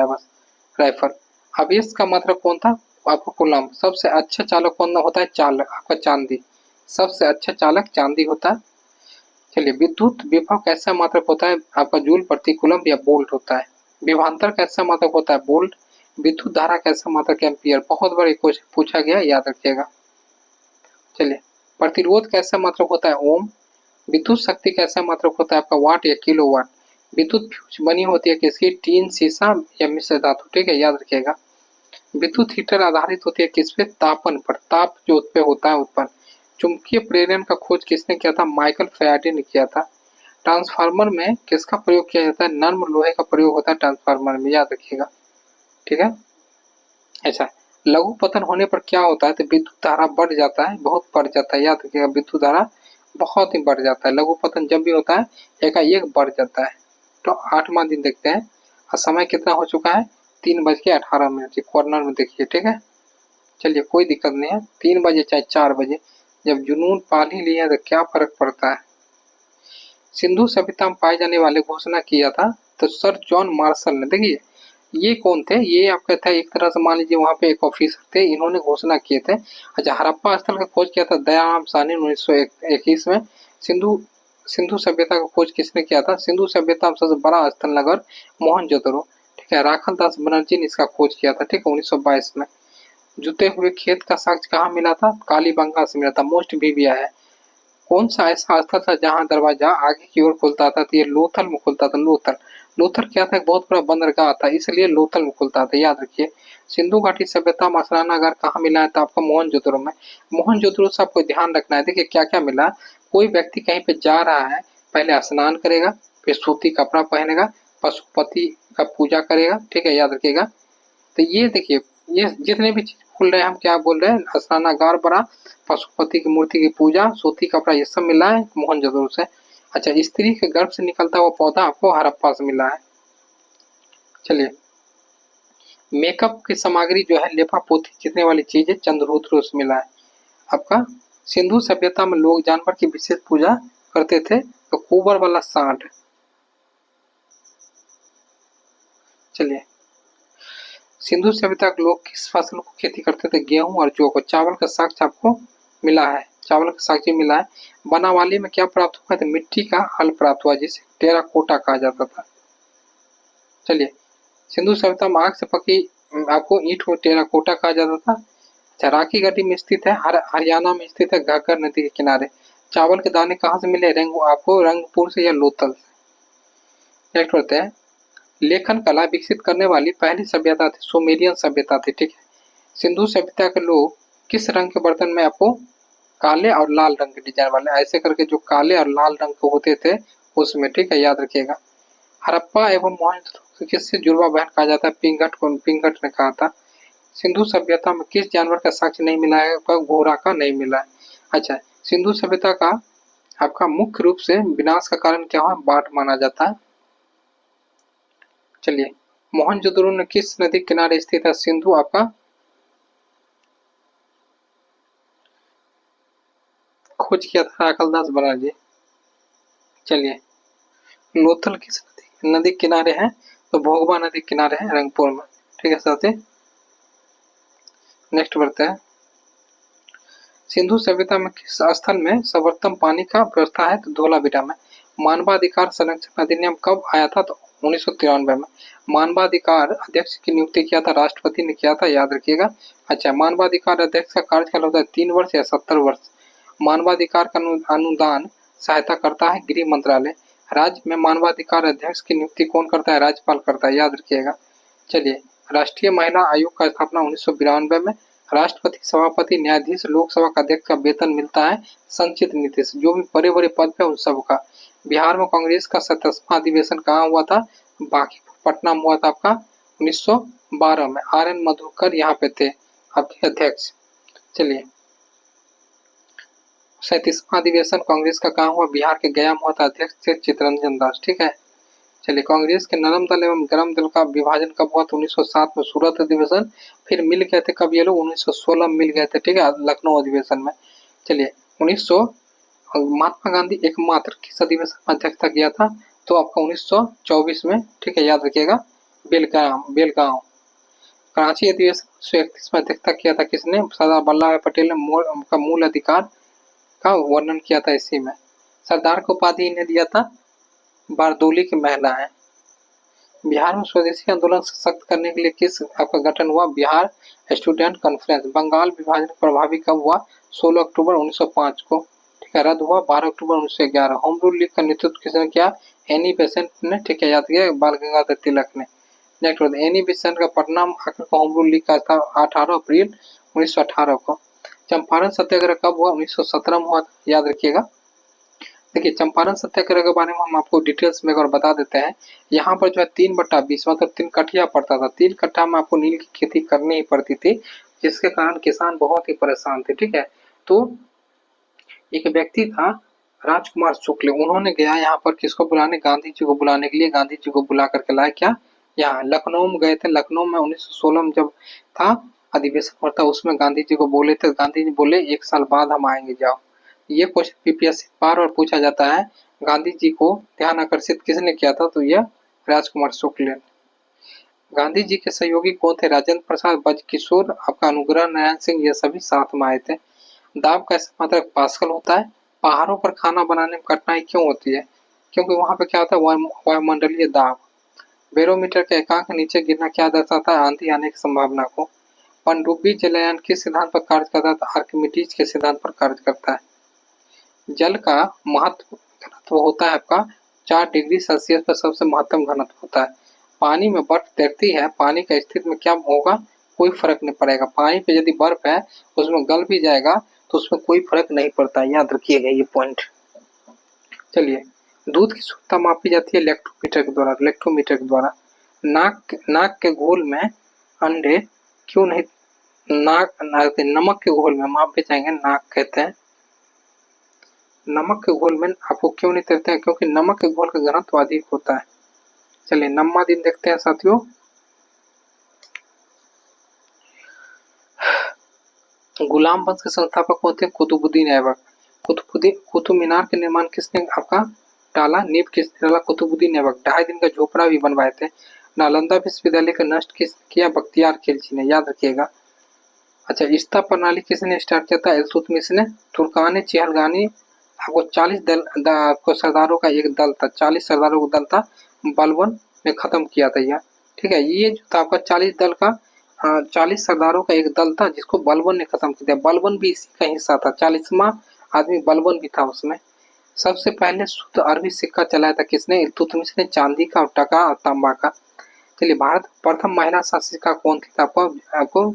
राइफल। अवेश का मतलब कौन था? आपको कुलम। सबसे अच्छा चालक कौन होता है? चालक आपका चांदी। सबसे अच्छा चालक चांदी होता है। चलिए, विद्युत विभव कैसा मात्रक होता है? आपका जूल प्रति कूलम या वोल्ट होता है। विभवांतर कैसा मात्रक होता है? वोल्ट। विद्युत धारा कैसा मात्रक? एम्पियर। बहुत बार क्वेश्चन पूछा गया, याद रखिएगा। चलिए, प्रतिरोध कैसा मात्रक होता है? ओम। विद्युत शक्ति कैसा मात्रक होता है? आपका वाट या किलोवाट। विद्युत फ्यूज बनी होती है किसकी? टीन, शीशा या मिश्र धातु। ठीक है, याद रखिएगा। विद्युत हीटर आधारित होती है किस पे? तापन पर। ताप जो उत्पन्न होता है उत्पन्न। चुंबकीय प्रेरण का खोज किसने किया था? माइकल फैराडे ने किया था। ट्रांसफार्मर में किसका प्रयोग किया जाता है? नर्म लोहे का प्रयोग होता है ट्रांसफार्मर में, याद रखिएगा। ठीक है, ऐसा। लघु पतन होने पर क्या होता है? तो विद्युत धारा बढ़ जाता है, बहुत बढ़ जाता है, याद रखिएगा। विद्युत धारा बहुत ही बढ़ जाता है। लघु पतन जब भी होता है एकाएक बढ़ जाता है। तो 8वां दिन देखते हैं, और समय कितना हो चुका है? 3:18। कॉर्नर में देखिए, ठीक है। चलिए, कोई दिक्कत नहीं है, 3 बजे चाहे 4 बजे, जब जुनून पाल ही लिया तो क्या फर्क पड़ता है। सिंधु सभ्यता में पाए जाने वाले घोषणा किया था तो सर जॉन मार्शल ने। देखिए, ये कौन थे? ये आपका था एक तरह से, मान लीजिए वहाँ पे एक ऑफिसर थे, इन्होंने घोषणा किए थे। अच्छा, हड़प्पा स्थल का खोज किया था दयाराम साहनी 1921 में। सिंधु सिंधु सभ्यता का खोज किसने किया था? सिंधु सभ्यता में सबसे बड़ा स्थल नगर मोहनजोदड़ो। ठीक है, राखल दास बनर्जी ने इसका खोज किया था, ठीक है, 1922 में। जुते हुए खेत का साक्ष्य कहाँ मिला था? कालीबंगा से मिला था। मोस्ट भी है। कौन सा ऐसा स्थल था जहाँ दरवाजा आगे की ओर खुलता था? तो ये लोथल में खुलता था। लोथल। लोथल क्या था? बहुत बड़ा बंदरगाह था, इसलिए लोथल में खुलता था, याद रखिए। सिंधु घाटी सभ्यता में स्नानागार कहाँ मिला है? तो आपको मोहनजोदड़ो में। मोहनजोदड़ो से आपको ध्यान रखना है। देखिए क्या क्या मिला। कोई व्यक्ति कहीं पे जा रहा है, पहले स्नान करेगा, फिर सूती कपड़ा पहनेगा, पशुपति का पूजा करेगा, ठीक है, याद रखिएगा। तो ये देखिए, ये जितने भी चीज खुल रहे हैं, हम क्या बोल रहे हैं? स्नानागार बड़ा, पशुपति की मूर्ति की पूजा, सूती कपड़ा, ये सब मिला है मोहनजोदड़ो से। अच्छा, स्त्री के गर्भ से निकलता हुआ पौधा आपको हड़प्पा से मिला है। चलिए, मेकअप की सामग्री जो है, लेपा पोती जितने वाली चीजें, चंद्रहोत्रो से मिला है आपका। सिंधु सभ्यता में लोग जानवर की विशेष पूजा करते थे, तो कुबर वाला सांड। चलिए, सिंधु सभ्यता के लोग किस फसल को खेती करते थे? गेहूं और जौ को। चावल का साक्ष्य आपको मिला है, चावल का साक्ष्य मिला है। बनावाली में क्या प्राप्त हुआ? तो मिट्टी का हल प्राप्त हुआ, जिसे टेराकोटा कहा जाता था। चलिए, सिंधु सभ्यता में आग से पकी आपको ईंट को टेराकोटा कहा जाता था। अच्छा, राखी गढ़ी में स्थित है, हरियाणा में स्थित है, घाघर नदी के किनारे। चावल के दाने कहाँ से मिले? आपको रंगपुर से या लोथल से। नेक्स्ट बढ़ते हैं, लेखन कला विकसित करने वाली पहली सभ्यता थी सुमेरियन सभ्यता थी, ठीक है। सिंधु सभ्यता के लोग किस रंग के बर्तन में आपको? काले और लाल रंग के डिजाइन वाले, ऐसे करके जो काले और लाल रंग के होते थे उसमें, ठीक है, याद रखिएगा। हड़प्पा एवं मोहनजोदड़ो किससे जुड़वा बहन कहा जाता है? पिंगट को पिंगट ने कहा था। सिंधु सभ्यता में किस जानवर का साक्ष्य नहीं मिला है? घोड़ा का नहीं मिला है। अच्छा, सिंधु सभ्यता का आपका मुख्य रूप से विनाश का कारण क्या हुआ? बाढ़ माना जाता है। चलिए, मोहनजोदड़ो ने किस नदी किनारे स्थित है? सिंधु आपका खोज किया था राखलदास बनर्जी। चलिए, लोथल किस नदी किनारे है? तो भोगवा नदी किनारे है, रंगपुर में, ठीक है साथी। नेक्स्ट बढ़ते हैं, सिंधु सभ्यता में किस स्थल में सर्वोत्तम पानी का व्यवस्था है? तो धोलावीरा में। मानवाधिकार संरक्षण अधिनियम कब आया था? तो 1993 में। मानवाधिकार अध्यक्ष की नियुक्ति किया था राष्ट्रपति ने किया था, याद रखिएगा। अच्छा, मानवाधिकार अध्यक्ष का कार्यकाल होता है 3 वर्ष या 70 वर्ष। मानवाधिकार का अनुदान सहायता करता है गृह मंत्रालय। राज्य में मानवाधिकार अध्यक्ष की नियुक्ति कौन करता है? राज्यपाल करता है, याद रखिएगा। चलिए, राष्ट्रीय महिला आयोग का स्थापना 1992 में। राष्ट्रपति, सभापति, न्यायाधीश, लोकसभा का अध्यक्ष का वेतन मिलता है संचित नीति से। जो भी बड़े बड़े पद पे उन सबका। बिहार में कांग्रेस का 67वां अधिवेशन कहाँ हुआ था? बांकीपुर पटना में हुआ था आपका 1912 में। RN मधुकर यहाँ पे थे आपके अध्यक्ष। चलिए, 37वां अधिवेशन कांग्रेस का कहाँ हुआ? बिहार के गया में हुआ था, अध्यक्ष थे चित्तरंजन दास। ठीक है। चलिए, कांग्रेस के नरम दल एवं गरम दल का विभाजन कब हुआ? तो 1907 में सूरत अधिवेशन। फिर मिल गए थे कब ये लोग? 1916 में मिल गए थे, ठीक है, लखनऊ अधिवेशन में। चलिए, 1900 महात्मा गांधी एकमात्र किस अधिवेशन में अध्यक्षता किया था? तो आपका 1924 में, ठीक है, याद रखिएगा। बेलगांव। कराची अधिवेशन 1931 में अध्यक्षता किया था किसने? सरदार वल्लभ भाई पटेल ने मूल अधिकार का वर्णन किया था इसी में। सरदार को उपाधि इन्हें दिया था बारदोली की महिला है। बिहार में स्वदेशी आंदोलन सशक्त करने के लिए किस आपका गठन हुआ? Bihar student conference. बंगाल विभाजन प्रभावी कब हुआ? 16 अक्टूबर 1905 को, ठीक है। रद्द हुआ 12 अक्टूबर 1911। होम रूल लीग का नेतृत्व किसने किया? एनी बेसेंट ने, ठीक है, याद किया, बाल गंगाधर तिलक ने। नेक्स्ट बात, एनी बेसेंट का परिणाम आखिर को होम रूल लीग का था 18 अप्रैल 1918 को। चंपारण सत्याग्रह कब हुआ? 1917 में हुआ, याद रखिएगा। देखिए, चंपारण सत्याग्रह के बारे में हम आपको डिटेल्स में एक बार बता देते हैं। यहाँ पर जो है 3/20 मतलब 3 कट्ठिया पड़ता था। 3 कट्ठा में आपको नील की खेती करनी ही पड़ती थी, जिसके कारण किसान बहुत ही परेशान थे, ठीक है। तो एक व्यक्ति था राजकुमार शुक्ल, उन्होंने गया यहाँ पर किसको बुलाने? गांधी जी को बुलाने के लिए। गांधी जी को बुला करके लाए क्या? यहाँ लखनऊ में गए थे। लखनऊ में 1916 में जब था अधिवेशन पड़ता, उसमें गांधी जी को बोले थे। गांधी जी बोले 1 साल बाद हम आएंगे, जाओ। ये क्वेश्चन पीपीएससी बार बार पूछा जाता है। गांधी जी को ध्यान आकर्षित किसने किया था? तो यह राजकुमार शुक्ल ने। गांधी जी के सहयोगी कौन थे? राजेंद्र प्रसाद, बजकिशोर, आपका अनुग्रह नारायण सिंह, ये सभी साथ में आए थे। दाब का मात्रक पास्कल होता है। पहाड़ों पर खाना बनाने में कठिनाई क्यों होती है? क्योंकि वहां पे क्या होता है? वायुमंडलीय दाब। बैरोमीटर के एकांक के नीचे गिरना क्या दर्शाता है? आंधी आने की संभावना को। पनडुब्बी जलयान किस सिद्धांत पर कार्य करता है? तो आर्किमिडीज के सिद्धांत पर कार्य करता है। जल का महत्व घनत्व होता है आपका 4 डिग्री सेल्सियस पर सबसे महत्तम घनत्व होता है। पानी में बर्फ तैरती है, पानी का स्थिति में क्या होगा? कोई फर्क नहीं पड़ेगा। पानी पे यदि बर्फ है उसमें गल भी जाएगा तो उसमें कोई फर्क नहीं पड़ता, याद रखिएगा ये पॉइंट। चलिए, दूध की शुद्धता मापी जाती है इलेक्ट्रोमीटर के द्वारा। नाक के घोल में अंडे क्यों नहीं? नमक के घोल में मापे जाएंगे, नाक कहते हैं। नमक के घोल में आपको क्यों नहीं तैरते हैं? क्योंकि नमक के घोल का घनत्व अधिक होता है। चलिए, नम्मा दिन देखते हैं साथियों। गुलाम वंश के संस्थापक कौन थे? कुतुबुद्दीन ऐबक। कुतुब मीनार के निर्माण किसने आपका डाला? नींव किसने डाला? कुतुबुद्दीन ऐबक। 2.5 दिन का झोपड़ा भी बनवाए थे। नालंदा विश्वविद्यालय का नष्ट किस किया? बख्तियार खिलजी ने, याद रखिएगा। अच्छा, इस्ता प्रणाली किसने स्टार्ट किया था? इल्तुतमिश ने। तुर्कान चहलगानी आपको 40 दल को सरदारों का एक दल था, 40 सरदारों का दल था, बलबन ने खत्म किया था यह, ठीक है। ये जो था आपका 40 दल का 40 सरदारों का एक दल था जिसको बलबन ने खत्म किया। बलबन भी इसी का हिस्सा था, 40वां आदमी बलबन भी था उसमें। सबसे पहले शुद्ध अरबी सिक्का चलाया था किसने? इल्तुतमिश ने, चांदी का, टका और तांबा का। चलिए, भारत प्रथम महिला शासिका कौन थी? आपको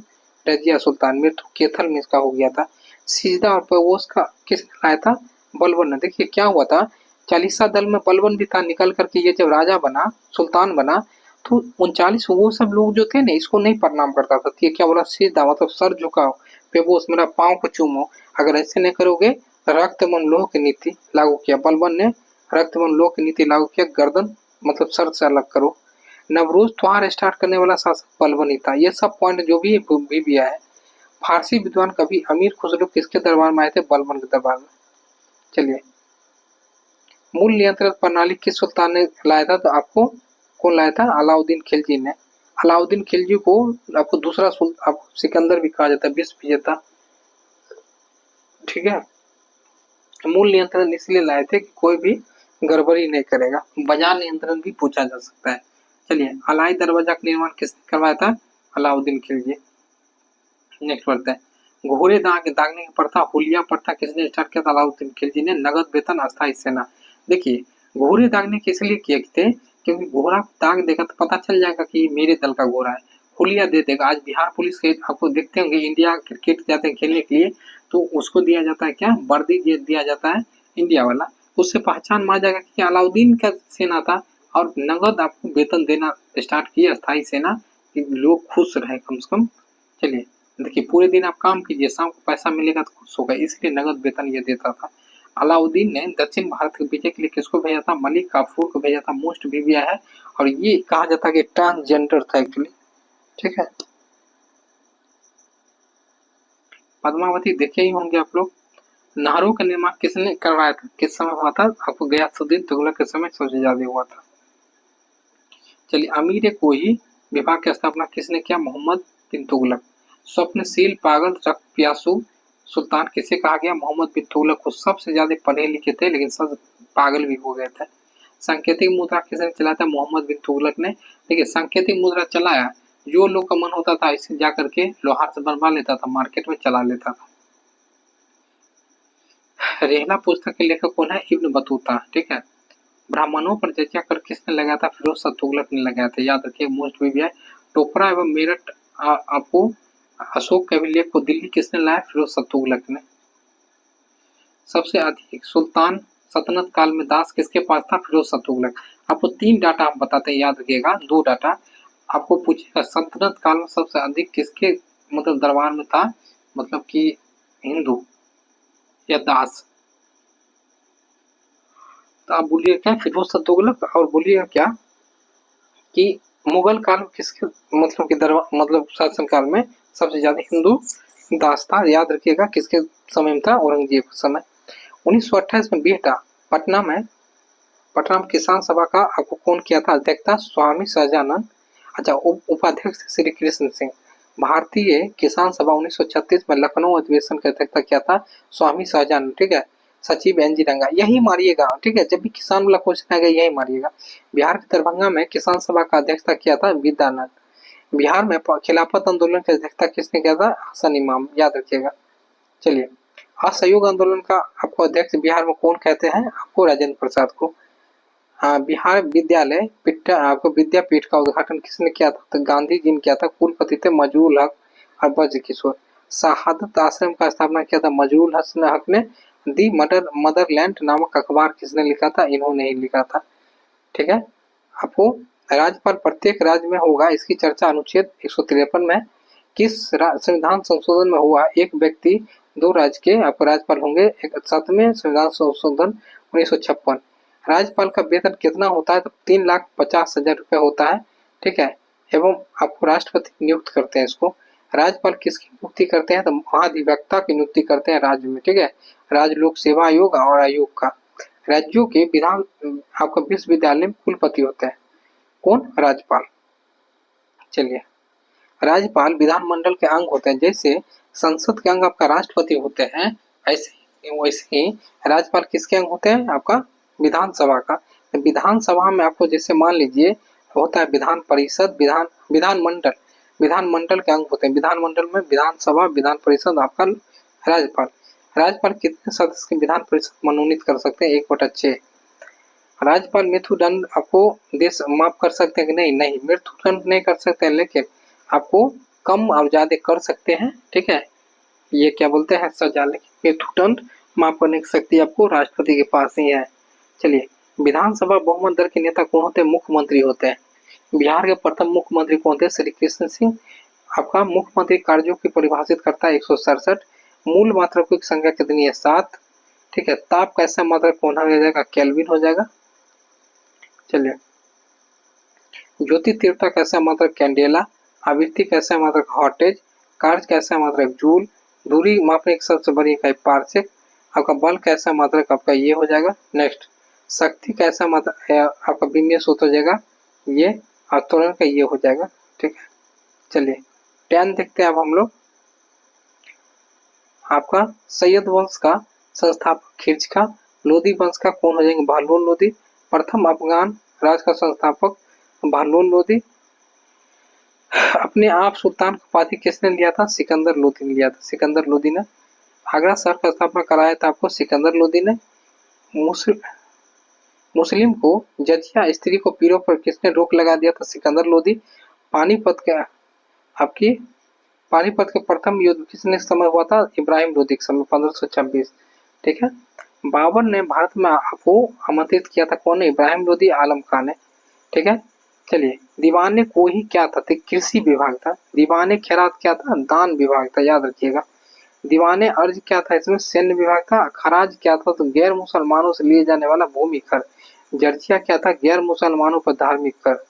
रजिया सुल्तान। मृत्यु कैथल में इसका हो गया था। सिजदा और परवोस का किसने लाया था? बलबन ने। देखिए क्या हुआ था, 40 दल में बलबन भी था, निकल करके ये जब राजा बना, सुल्तान बना, तो 39 वो सब लोग जो थे ना इसको नहीं प्रणाम करता था। ये क्या बोला? सीधा मतलब सर झुकाओ, बेबोस मेरा पाँव को चूमो, अगर ऐसे नहीं करोगे रक्त मन लोह की नीति लागू किया। बलबन ने रक्त मन लोह की नीति लागू किया, गर्दन मतलब सर से अलग करो। नवरोज त्योहार स्टार्ट करने वाला शासक बलबन ही था। ये सब पॉइंट जो भी है। फारसी विद्वान कवि अमीर खुसरो किसके दरबार में आए थे? बलबन के दरबार में। चलिए, मूल नियंत्रण प्रणाली किस सुल्तान ने लाया था? तो आपको कौन लाया था? अलाउद्दीन खिलजी ने। अलाउद्दीन खिलजी को आपको दूसरा आपको सिकंदर भी कहा जाता है, विश्व विजेता। ठीक है। मूल नियंत्रण इसलिए लाए थे कि कोई भी गड़बड़ी नहीं करेगा। बाजार नियंत्रण भी पूछा जा सकता है। चलिए, अलाई दरवाजा का निर्माण किसने करवाया था? अलाउद्दीन खिलजी। नेक्स्ट बढ़ते हैं। घोड़े दागने की प्रथा, हुलिया प्रथा किसने स्टार्ट किया था? अलाउद्दीन खिलजी ने। नगद वेतन, अस्थायी सेना। देखिए, घोड़े दागने के इसलिए किए थे क्योंकि घोड़ा दाग देगा तो पता चल जाएगा कि मेरे दल का घोड़ा है। हुलिया दे देगा। आज बिहार पुलिस के आपको देखते होंगे, इंडिया क्रिकेट जाते हैं खेलने के लिए तो उसको दिया जाता है क्या? वर्दी दिया जाता है इंडिया वाला। उससे पहचान मार जाएगा कि अलाउद्दीन का सेना था। और नगद आपको वेतन देना स्टार्ट किया, अस्थायी सेना, कि लोग खुश रहे कम से कम। चलिए, देखिए, पूरे दिन आप काम कीजिए, शाम को पैसा मिलेगा तो खुश होगा, इसलिए नगद वेतन ये देता था। अलाउद्दीन ने दक्षिण भारत के विजय के लिए किसको भेजा था? मलिक काफूर को भेजा था। मोस्ट भी दिया है और ये कहा जाता है कि ट्रांसजेंडर था एक्चुअली। ठीक है। पद्मावती देखे ही होंगे आप लोग। नहरों का निर्माण किसने करवाया था? किस समय हुआ था? आपको गयासुद्दीन तुगलक के समय सबसे ज्यादा हुआ था। चलिए, अमीर कोही विभाग की स्थापना किसने किया? मोहम्मद बिन तुगलक। स्वप्नशील, पागल, रक्त प्यासू सुल्तान किसे कहा गया? मोहम्मद बिन तुगलक को। सबसे ज्यादा पढ़े लिखे थे लेकिन सब पागल भी हो गए थे। सांकेतिक मुद्रा किसने चलाया था? मोहम्मद बिन तुगलक ने। देखिए, सांकेतिक मुद्रा चलाया, जो लोग का मन होता था इसे जा करके लोहार से बनवा लेता था, मार्केट में चला लेता था। रेहला पुस्तक के लेखक कौन है? Ibn Battuta. ठीक है। ब्राह्मणों पर जजिया कर किसने लगाया था? फिरोज शाह तुगलक ने लगाया था। याद रखिए, मोस्ट भी है। टोपरा एवं मेरठ आपको अशोक के अभिलेख को दिल्ली किसने लाया? फिरोज शाह तुगलक ने। सबसे अधिक सुल्तान सल्तनत काल में दास किसके पास था? फिरोज शाह तुगलक। आपको 3 डाटा हम बताते हैं, याद रखिएगा। 2 डाटा आपको पूछेगा, सल्तनत काल में सबसे अधिक किसके मतलब दरबार में था, मतलब कि हिंदू या दास? तो आप बोलिए क्या? फिरोज शाह तुगलक। और बोलिएगा क्या कि मुगल काल में किसके मतलब कि दरबार मतलब शासन काल में सबसे ज्यादा हिंदू दास था? याद रखिएगा, किसके समय में था? औरंगजेब के समय। 1928 में बिहटा पटना में किसान सभा का आपको कौन किया था अध्यक्षता? स्वामी सहजानंद। अच्छा, उपाध्यक्ष श्री कृष्ण सिंह। भारतीय किसान सभा 1936 में लखनऊ अधिवेशन की अध्यक्षता किया था स्वामी सहजानंद। ठीक है। सचिव एनजी रंगा। यही मारिएगा, ठीक है, जब भी किसान वाला क्वेश्चन आएगा यही मारिएगा। बिहार के दरभंगा में किसान सभा का अध्यक्षता किया था विद्यानंद। बिहार में खिलाफत आंदोलन की अध्यक्षता किसने किया था? हसन इमाम। याद रखिएगा। चलिए, असहयोग आंदोलन का आपको अध्यक्ष बिहार में कौन कहते हैं? आपको राजेंद्र प्रसाद को। हाँ, बिहार विद्यालय पिट्टा आपको विद्यापीठ का उद्घाटन किसने किया था? तो गांधी जी ने किया था। कुलपति थे मजरूल हक और ब्रज किशोर। शहादत आश्रम का स्थापना किया था मजरूल हक ने। दी मदरलैंड नामक अखबार किसने लिखा था? इन्होंने ही लिखा था। ठीक है। आपको राज्यपाल प्रत्येक राज्य में होगा, इसकी चर्चा अनुच्छेद 153 में। किस संविधान संशोधन में हुआ? एक व्यक्ति 2 राज्य के आपको राज्यपाल होंगे। 7वें संविधान संशोधन 1956। राज्यपाल का वेतन कितना होता है? तो 3,50,000 रुपये होता है। ठीक है। एवं आपको राष्ट्रपति नियुक्त करते हैं इसको। राज्यपाल किसकी नियुक्ति करते हैं? तो महाधिवक्ता की नियुक्ति करते हैं राज्य में। ठीक है। राज्य लोक सेवा आयोग और आयोग का। राज्यों के विधान आपका विश्वविद्यालय में कुलपति होते हैं कौन? राज्यपाल। चलिए, राज्यपाल विधानमंडल के अंग होते हैं। जैसे संसद के अंग आपका राष्ट्रपति होते हैं, वैसे ही राज्यपाल किसके अंग होते हैं? आपका विधानसभा का। तो विधानसभा में आपको जैसे मान लीजिए होता है विधान परिषद, विधानमंडल के अंग होते हैं। विधानमंडल में विधानसभा, विधान परिषद, आपका राज्यपाल। राज्यपाल कितने सदस्य की विधान परिषद मनोनीत कर सकते हैं? 1/6। राज्यपाल मृत्युदंड आपको देश माफ कर सकते हैं कि नहीं? नहीं, मृत्युदंड नहीं कर सकते, लेकिन आपको कम और ज्यादा कर सकते हैं। ठीक है। ये क्या बोलते हैं? सजा। लेकिन मृत्युदंड माफ करने की शक्ति आपको राष्ट्रपति के पास ही है। चलिए, विधानसभा बहुमत दल के नेता कौन होते हैं? मुख्यमंत्री होते हैं। बिहार के प्रथम मुख्यमंत्री कौन थे? श्री कृष्ण सिंह। आपका मुख्यमंत्री कार्यों की परिभाषित करता है 167। मूल मात्रकों की संख्या कितनी है? 7। ठीक है। ताप का ऐसा मात्रक कौन हो जाएगा? केल्विन हो जाएगा। चलिए, ज्योति तीव्रता कैसा मात्रक? कैंडेला। आवृत्ति कैसा मात्रक? हॉटेज। कार्य कैसा मात्रक? जूल। दूरी मापने की सबसे बड़ी इकाई पार्सेक। आपका बल कैसा मात्रक? आपका ये हो जाएगा। नेक्स्ट, शक्ति कैसा मात्रक? आपका बिम्य सूत्र हो जाएगा ये, और त्वरण का ये हो जाएगा। ठीक है। चलिए, 10 देखते हैं अब हम लोग। आपका सैयद वंश का संस्थापक खिर्ज खा। लोदी वंश का कौन हो जाएंगे? बहलोल लोदी। प्रथम अफगान राज का संस्थापक बहलोल लोदी। अपने आप सुल्तान का उपाधि किसने लिया था? सिकंदर लोदी ने लिया था, सिकंदर लोदी ने। आगरा शहर का स्थापना कराया था आपको सिकंदर लोदी ने। मुस्लिम को जजिया स्त्री को पीरों पर किसने रोक लगा दिया था? सिकंदर लोदी। पानीपत के आपकी पानीपत के प्रथम युद्ध किसने समय हुआ था? इब्राहिम लोदी के समय 1526। ठीक है। बाबर ने भारत में आपको आमंत्रित किया था, कौन है? इब्राहिम लोदी, आलम खान ने। ठीक है। चलिए, दीवाने को ही क्या था? तो कृषि विभाग था। दीवाने खैरात क्या था? दान विभाग था, याद रखिएगा। दीवाने अर्ज क्या था? इसमें सैन्य विभाग था। खराज क्या था? तो गैर मुसलमानों से लिए जाने वाला भूमि कर। जर्जिया क्या था? गैर मुसलमानों पर धार्मिक कर।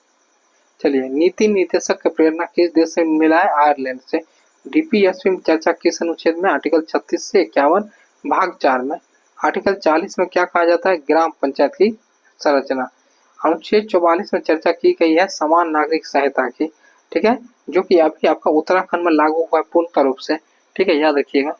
चलिए, नीति निर्देशक की प्रेरणा किस देश से मिला है? आयरलैंड से। डीपीएसपी में चर्चा किस अनुच्छेद में? आर्टिकल 36 से 51 भाग 4 में। आर्टिकल 40 में क्या कहा जाता है? ग्राम पंचायत की संरचना। अनुच्छेद 44 में चर्चा की गई है समान नागरिक संहिता की। ठीक है, जो कि अभी आपका उत्तराखंड में लागू हुआ है पूर्ण रूप से। ठीक है, याद रखिएगा।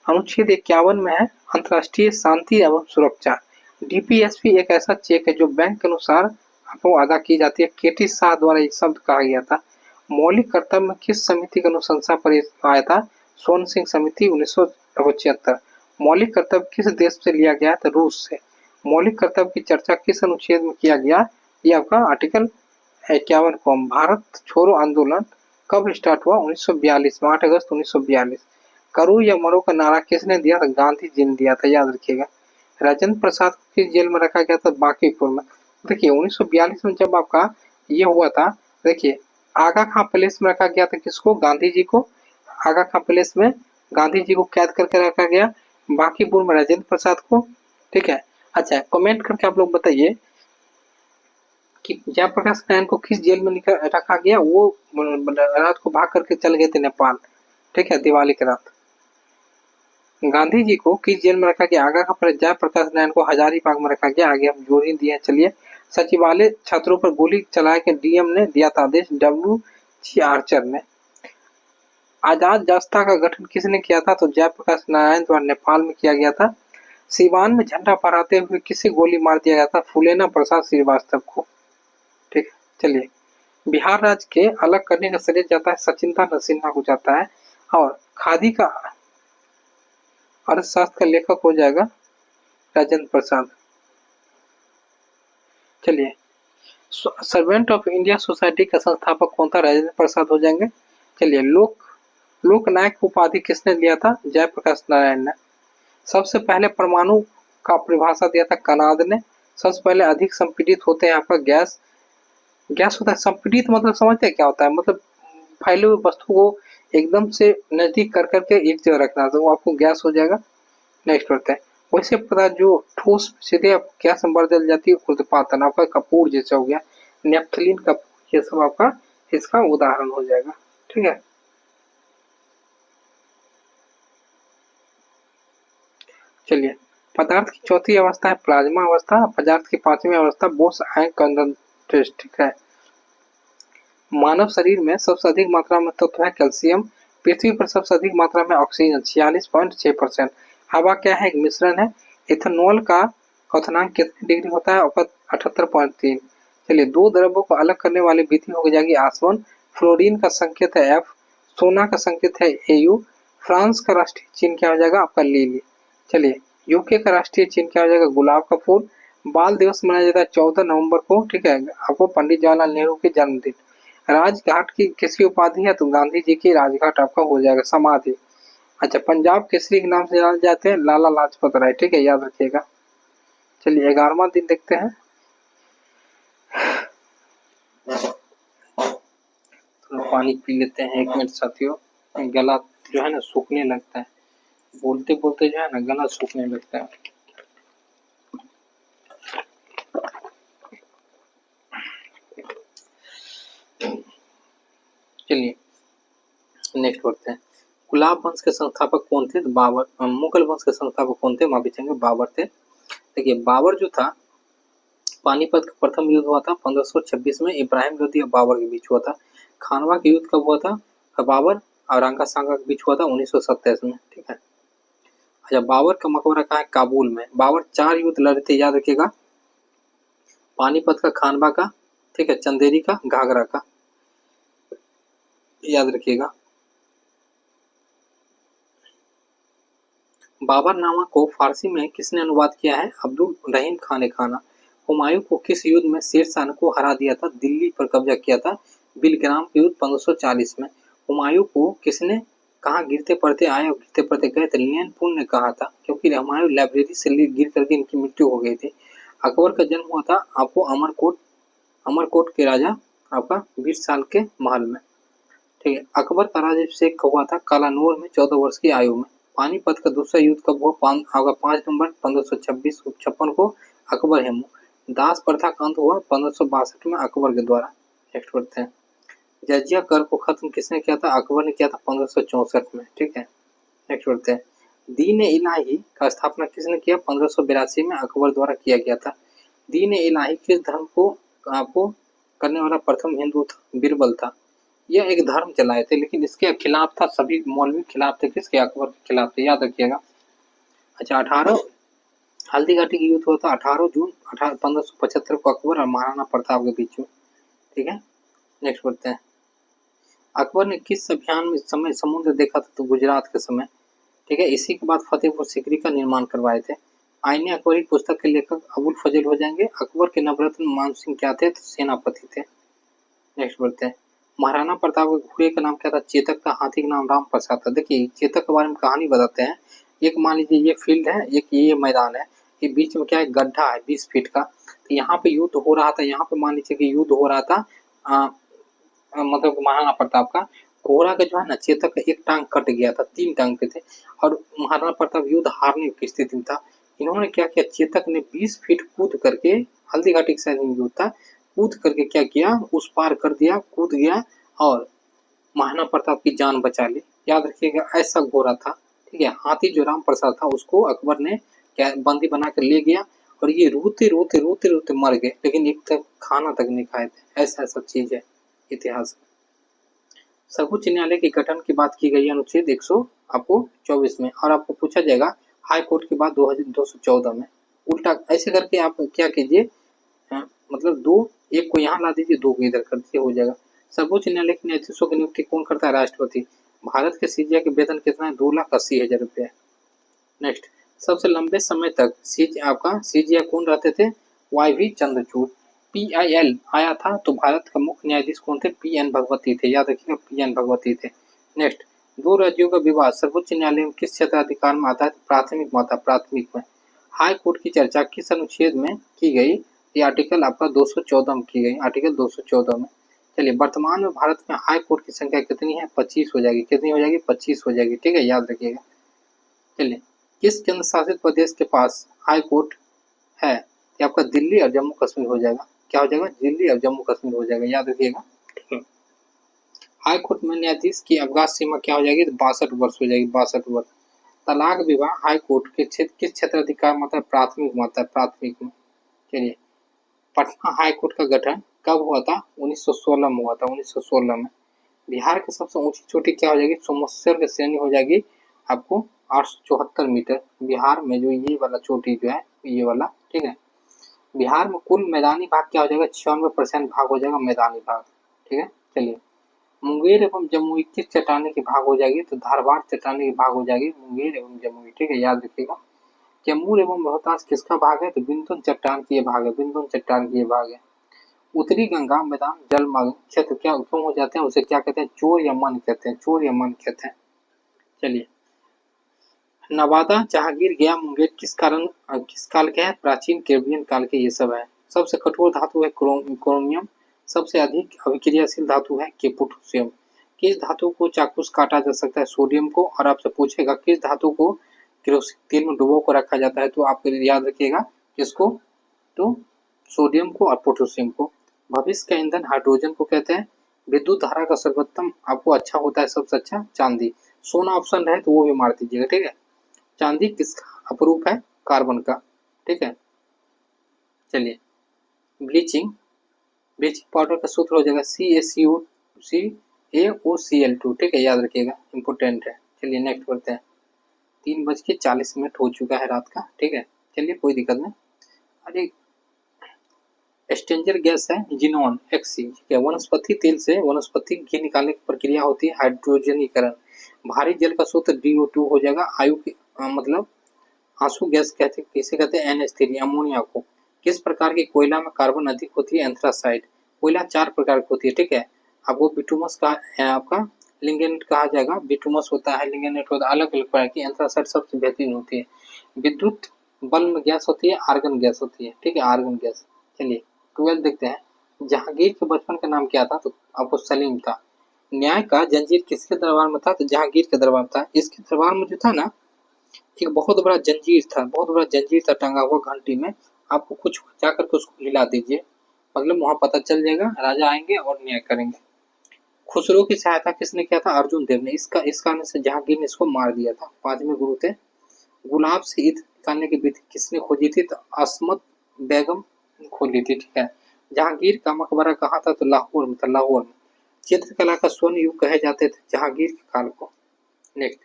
अनुच्छेद 51 में है अंतर्राष्ट्रीय शांति एवं सुरक्षा। डीपीएसपी एक ऐसा चेक है जो बैंक के अनुसार आपको अदा की जाती है। केटी शाह द्वारा ये शब्द कहा गया था। मौलिक कर्तव्य में किस समिति की अनुशंसा पर आया था? सोन सिंह समिति 1975। मौलिक कर्तव्य किस देश से लिया गया? तो रूस से। मौलिक कर्तव्य की चर्चा किस अनुच्छेद में किया गया? ये आपका आर्टिकल 51 को। भारत छोड़ो आंदोलन कब स्टार्ट हुआ? 1942 में, 8 अगस्त 1942। करो या मरो का नारा किसने दिया था? गांधी जी ने दिया था, याद रखिएगा। राजेंद्र प्रसाद को किस जेल में रखा गया था? बांकीपुर में। देखिए, 1942 में जब आपका ये हुआ था, देखिए आगा खां पैलेस में रखा गया था किसको? गांधी जी को। आगा खां पैलेस में गांधी जी को कैद करके रखा गया। बांकीपुर में राजेंद्र प्रसाद को। ठीक है। अच्छा, कमेंट करके आप लोग बताइए कि जयप्रकाश नारायण को किस जेल में रखा गया? वो रात को भाग करके चल गए थे नेपाल। ठीक है, दिवाली की रात। गांधी जी को किस जेल में रखा गया? आगा खां पैलेस। जयप्रकाश नारायण को हजारीबाग में रखा गया। आगे हम जोड़ ही दिए। चलिए, सचिवालय छात्रों पर गोली चला के डीएम ने दिया था आदेश, WG आर्चर ने। आजाद रास्ता का गठन किसने किया था? तो जयप्रकाश नारायण द्वारा नेपाल में किया गया था। सीवान में झंडा फहराते हुए किसे गोली मार दिया गया था? फूलेना प्रसाद श्रीवास्तव को। ठीक है। चलिए, बिहार राज्य के अलग करने का श्रेय जाता है सचिंदा सिन्हा को जाता है। और खादी का अर्थशास्त्र का लेखक हो जाएगा राजेंद्र प्रसाद। चलिए, सर्वेंट ऑफ इंडिया सोसाइटी का संस्थापक कौन था? राजेंद्र प्रसाद हो जाएंगे। चलिए, लोकनायक उपाधि किसने लिया था? जयप्रकाश नारायण ने। सबसे पहले परमाणु का परिभाषा दिया था कनाद ने। सबसे पहले अधिक संपीड़ित होते हैं आपका गैस होता है। संपीड़ित मतलब समझते हैं क्या होता है? मतलब फैले हुए वस्तु को एकदम से नजदीक कर करके एक जगह रखना, तो वो आपको गैस हो जाएगा। नेक्स्ट होता है वैसे पदार्थ जो ठोस सीधे आप गैस में बदल जाती है, उर्ध्वपातन आपका कपूर जैसा हो गया, नेफ्थलीन कपूर, ये सब आपका इसका उदाहरण हो जाएगा। ठीक है। चलिए, पदार्थ की चौथी अवस्था है प्लाज्मा अवस्था। पदार्थ की पांचवी अवस्था बोस आयन कंसंट्रेट। ठीक है। मानव शरीर में सबसे अधिक मात्रा में तत्व है कैल्शियम। पृथ्वी पर सबसे अधिक मात्रा में ऑक्सीजन 46.6%। हवा क्या है? एक मिश्रण है। इथेनॉल का क्वथनांक कितने डिग्री होता है? 78.3। चलिए, दो द्रव्यों को अलग करने वाली विधि हो जाएगी आसवन। फ्लोरीन का संकेत है F। सोना का संकेत है AU। फ्रांस का राष्ट्रीय चिन्ह क्या हो जाएगा? आपका लिली। चलिए, यूके का राष्ट्रीय चिन्ह क्या हो जाएगा? गुलाब का फूल। बाल दिवस मनाया जाता है 14 नवंबर को। ठीक है, आपको पंडित जवाहरलाल नेहरू के जन्मदिन। राजघाट की किसकी उपाधि है? तो गांधी जी की राजघाट आपका हो जाएगा समाधि। अच्छा, पंजाब केसरी के नाम से जाने जाते हैं लाला लाजपत राय। ठीक है, याद रखिएगा। चलिए, 11वां दिन देखते हैं। थोड़ा पानी पी लेते हैं, 1 मिनट साथियों। गला जो है ना सूखने लगता है, बोलते बोलते जो है ना गला सूखने लगता है। चलिए, नेक्स्ट बढ़ते हैं। गुलाब वंश के संस्थापक कौन थे? बाबर। मुगल वंश के संस्थापक कौन थे? माफी चाहेंगे, बाबर थे। देखिए, बाबर जो था, पानीपत का प्रथम युद्ध हुआ था 1526 में, इब्राहिम लोदी और बाबर के बीच हुआ था। खानवा का युद्ध कब हुआ था? बाबर औरंगा सांगा के बीच हुआ था 1927 में, ठीक है। अच्छा, बाबर का मकबरा कहाँ है? काबुल में। बाबर 4 युद्ध लड़े थे, याद रखिएगा। पानीपत का, खानवा का, ठीक है, चंदेरी का, घाघरा का, याद रखिएगा। बाबरनामा को फारसी में किसने अनुवाद किया है? अब्दुल रहीम खान ने खाना। हुमायूं को किस युद्ध में शेर शाह को हरा दिया था? दिल्ली पर कब्जा किया था बिलग्राम के युद्ध 1540 में। हुमायूं को किसने कहा गिरते पड़ते आए और गिरते पड़ते गए थे? लियनपुल ने कहा था, क्योंकि हुमायूं लाइब्रेरी से गिर करके इनकी मृत्यु हो गई थी। अकबर का जन्म हुआ था आपको अमरकोट के राजा आपका 20 साल के महल में, ठीक है। अकबर का राज्याभिषेक हुआ था कालानूर में 14 वर्ष की आयु में। पानीपत का दूसरा युद्ध कब हुआ? 5 नवंबर 1556 को अकबर हेमू। दास प्रथा का अंत हुआ 1562 में अकबर के द्वारा। नेक्स्ट पढ़ते हैं। जजिया कर को खत्म किसने किया था? अकबर ने किया था 1564 में, ठीक है। नेक्स्ट पढ़ते हैं। दीन इलाही का स्थापना किसने किया? 1582 में अकबर द्वारा किया गया था। दीन इलाही किस धर्म को आपको करने वाला प्रथम हिंदू था? बीरबल था। यह एक धर्म चलाए थे, लेकिन इसके खिलाफ था, सभी मौलवी खिलाफ थे। किसके? अकबर के खिलाफ थे, याद रखिएगा। अच्छा, 18 हल्दी घाटी की युद्ध हुआ था 18 जून 1575 को अकबर और महाराणा प्रताप के बीच में, ठीक है। नेक्स्ट पढ़ते हैं। अकबर ने किस अभियान में समय समुद्र देखा था? तो गुजरात के समय, ठीक है। इसी के बाद फतेहपुर सीकरी का निर्माण करवाए थे। आईने अकबरी पुस्तक के लेखक अबुल फजल हो जाएंगे। अकबर के नवरत्न मान सिंह क्या थे? तो सेनापति थे। नेक्स्ट बढ़ते हैं। महाराणा प्रताप के घोड़े का नाम क्या था? चेतक था। हाथी का नाम राम प्रसाद था। देखिए, चेतक के बारे में कहानी बताते हैं। एक मान लीजिए ये फील्ड है, एक ये मैदान है, ये बीच में क्या है? गड्ढा है 20 फीट का। तो यहाँ पे युद्ध हो रहा था, यहाँ पे मान लीजिए कि युद्ध हो रहा था मतलब महाराणा प्रताप का घोड़ा का जो है ना, चेतक का एक टांग कट गया था, 3 टांग पे थे, और महाराणा प्रताप युद्ध हारने की स्थिति में था। इन्होंने क्या किया? चेतक ने 20 फीट कूद करके, हल्दी घाटी के साइड में युद्ध था, कूद करके क्या किया? उस पार कर दिया, कूद गया और महाराणा प्रताप की जान बचा ली। याद रखिएगा, ऐसा घोड़ा था, ठीक है। हाथी जो राम प्रसाद था, उसको अकबर ने क्या बंदी बना कर ले गया, और ये रोते रोते रोते रोते मर गए, लेकिन एक तक खाना तक नहीं खाए थे। ऐसा सब चीज है इतिहास। सर्वोच्च न्यायालय के गठन की बात की गई है अनुच्छेद 124 में, और आपको पूछा जाएगा हाई कोर्ट के बाद 2214 में। उल्टा ऐसे करके आप क्या कीजिए, मतलब दो, एक को यहाँ ला दीजिए, 2 को इधर कर दीजिए, हो जाएगा। सर्वोच्च न्यायालय के न्यायाधीशों की नियुक्ति कौन करता है? राष्ट्रपति। भारत के सीजीआई के वेतन कितना है? 2,80,000 रुपये। नेक्स्ट, सबसे लंबे समय तक आपका सीजीआई कौन रहते थे? वाई.वी. चंद्रचूड़। पीआईएल आया था तो भारत का मुख्य न्यायाधीश कौन थे? पीएन भगवती थे, याद रखिएगा, पीएन भगवती थे। नेक्स्ट, 2 राज्यों का विवाद सर्वोच्च न्यायालय में किस क्षेत्राधिकार में आता है? प्राथमिक में आता है, प्राथमिक में। हाई कोर्ट की चर्चा किस अनुच्छेद में की गई? ये आर्टिकल आपका 214 में की गई, आर्टिकल 214 में। चलिए, वर्तमान में भारत में हाई कोर्ट की संख्या कितनी है? 25 हो जाएगी। कितनी हो जाएगी? 25 हो जाएगी, ठीक है, याद रखिएगा। चलिए, किस केंद्र शासित प्रदेश के पास हाई कोर्ट है? ये आपका दिल्ली और जम्मू कश्मीर हो जाएगा। क्या हो जाएगा? दिल्ली और जम्मू कश्मीर हो जाएगा, याद रखिएगा, ठीक है। हाई कोर्ट में न्यायाधीश की अवकाश सीमा क्या हो जाएगी? 62 वर्ष हो जाएगी, 62 वर्ष। तलाक विवाह हाई कोर्ट के किस क्षेत्राधिकार में आता है? प्राथमिक में आता है, प्राथमिक में। चलिए, पटना हाई कोर्ट का गठन कब हुआ था? 1916 में हुआ था, 1916 में। बिहार की सबसे ऊंची चोटी क्या हो जाएगी? सोमेश्वर की श्रेणी हो जाएगी आपको 874 मीटर। बिहार में जो ये वाला चोटी जो है, ये वाला, ठीक है। बिहार में कुल मैदानी भाग क्या हो जाएगा? 96% भाग हो जाएगा मैदानी भाग, ठीक है। चलिए, मुंगेर एवं जमुई किस चट्टानी की भाग हो जाएगी? तो धारवाड़ चट्टानी की भाग हो जाएगी, मुंगेर एवं जमुई, ठीक है, याद रखिएगा। कैमूर एवं रोहतास किसका भाग है? तो बिंदुन चट्टान की ये भाग है, बिंदुन चट्टान की ये भाग है। उत्तरी गंगा मैदान जलमग्न क्षेत्र क्या क्यों हो जाते हैं? उसे क्या कहते हैं? चोर या मन कहते हैं, चोर या मन कहते हैं। चलिए, नवादा, जहांगीर, गया, मुंगेर किस काल के हैं? प्राचीन कैम्ब्रियन काल के ये सब है। सबसे कठोर धातु है क्रोमियम। सबसे अधिक अभिक्रियाशील धातु है पोटेशियम। किस धातु को चाकू से काटा जा सकता है? सोडियम को। और आपसे पूछेगा किस धातु को केरोसिन तेल में डुबो कर रखा जाता है? तो आप याद रखिएगा किसको? तो सोडियम को और पोटेशियम को। भविष्य का ईंधन हाइड्रोजन को कहते हैं। विद्युत धारा का सर्वोत्तम आपको अच्छा होता है, सबसे अच्छा चांदी। सोना ऑप्शन रहे तो वो भी मार दीजिएगा, ठीक है। चांदी किसका अपरूप है? कार्बन का, ठीक है। चलिए, ब्लीचिंग ब्लीचिंग पाउडर का सूत्र हो जाएगा CaCO AOCl2, ठीक है, याद रखिएगा, इंपोर्टेंट है। चलिए नेक्स्ट करते हैं। 3:40 हो चुका है रात का, ठीक है, चलिए कोई दिक्कत नहीं। अरे स्ट्रेंजर गैस है जिनोन XC, ठीक है। वनस्पति तेल से वनस्पति घी निकालने की प्रक्रिया होती है हाइड्रोजनीकरण। भारी जल का सूत्र DO2 हो जाएगा। आयु की मतलब आंसू गैस कहते किसे कहते हैं? NH3, अमोनिया को। किस प्रकार के कोयला में कार्बन अधिक होती है? एंथ्रासाइड। कोयला 4 प्रकार की होती है, ठीक है। आपको बिटुमस का आपका लिंगेनेट कहा जाएगा, बिटुमस होता है, लिंगेनेट होता है, अलग अलग प्रकार की। एंथ्रासाइड सबसे बेहतरीन होती है। विद्युत बल्ब गैस होती है, आर्गन गैस होती है, ठीक है, आर्गन गैस। चलिए 12 देखते हैं। जहांगीर के बचपन का नाम क्या था? तो आपको सलीम था। न्याय का जंजीर किसके दरबार में था? तो जहांगीर के दरबार में था। इसके दरबार में जो था ना, एक बहुत बड़ा जंजीर था, बहुत बड़ा जंजीर था टंगा हुआ घंटी में। आपको कुछ जाकर के उसको हिला दीजिए, मतलब वहां पता चल जाएगा, राजा आएंगे और न्याय करेंगे। खुसरो की सहायता किसने किया था? अर्जुन देव ने। इस कारण से जहांगीर ने इसको मार दिया था। 5वें गुरु थे। गुलाब से इत्र निकालने की विधि किसने खोजी थी? तो असमत बेगम खोजी थी, ठीक है। जहांगीर का मकबरा कहाँ था? तो लाहौर में था, लाहौर में। चित्रकला का स्वर्ण युग कहे जाते थे जहांगीर के काल को। नेक्स्ट,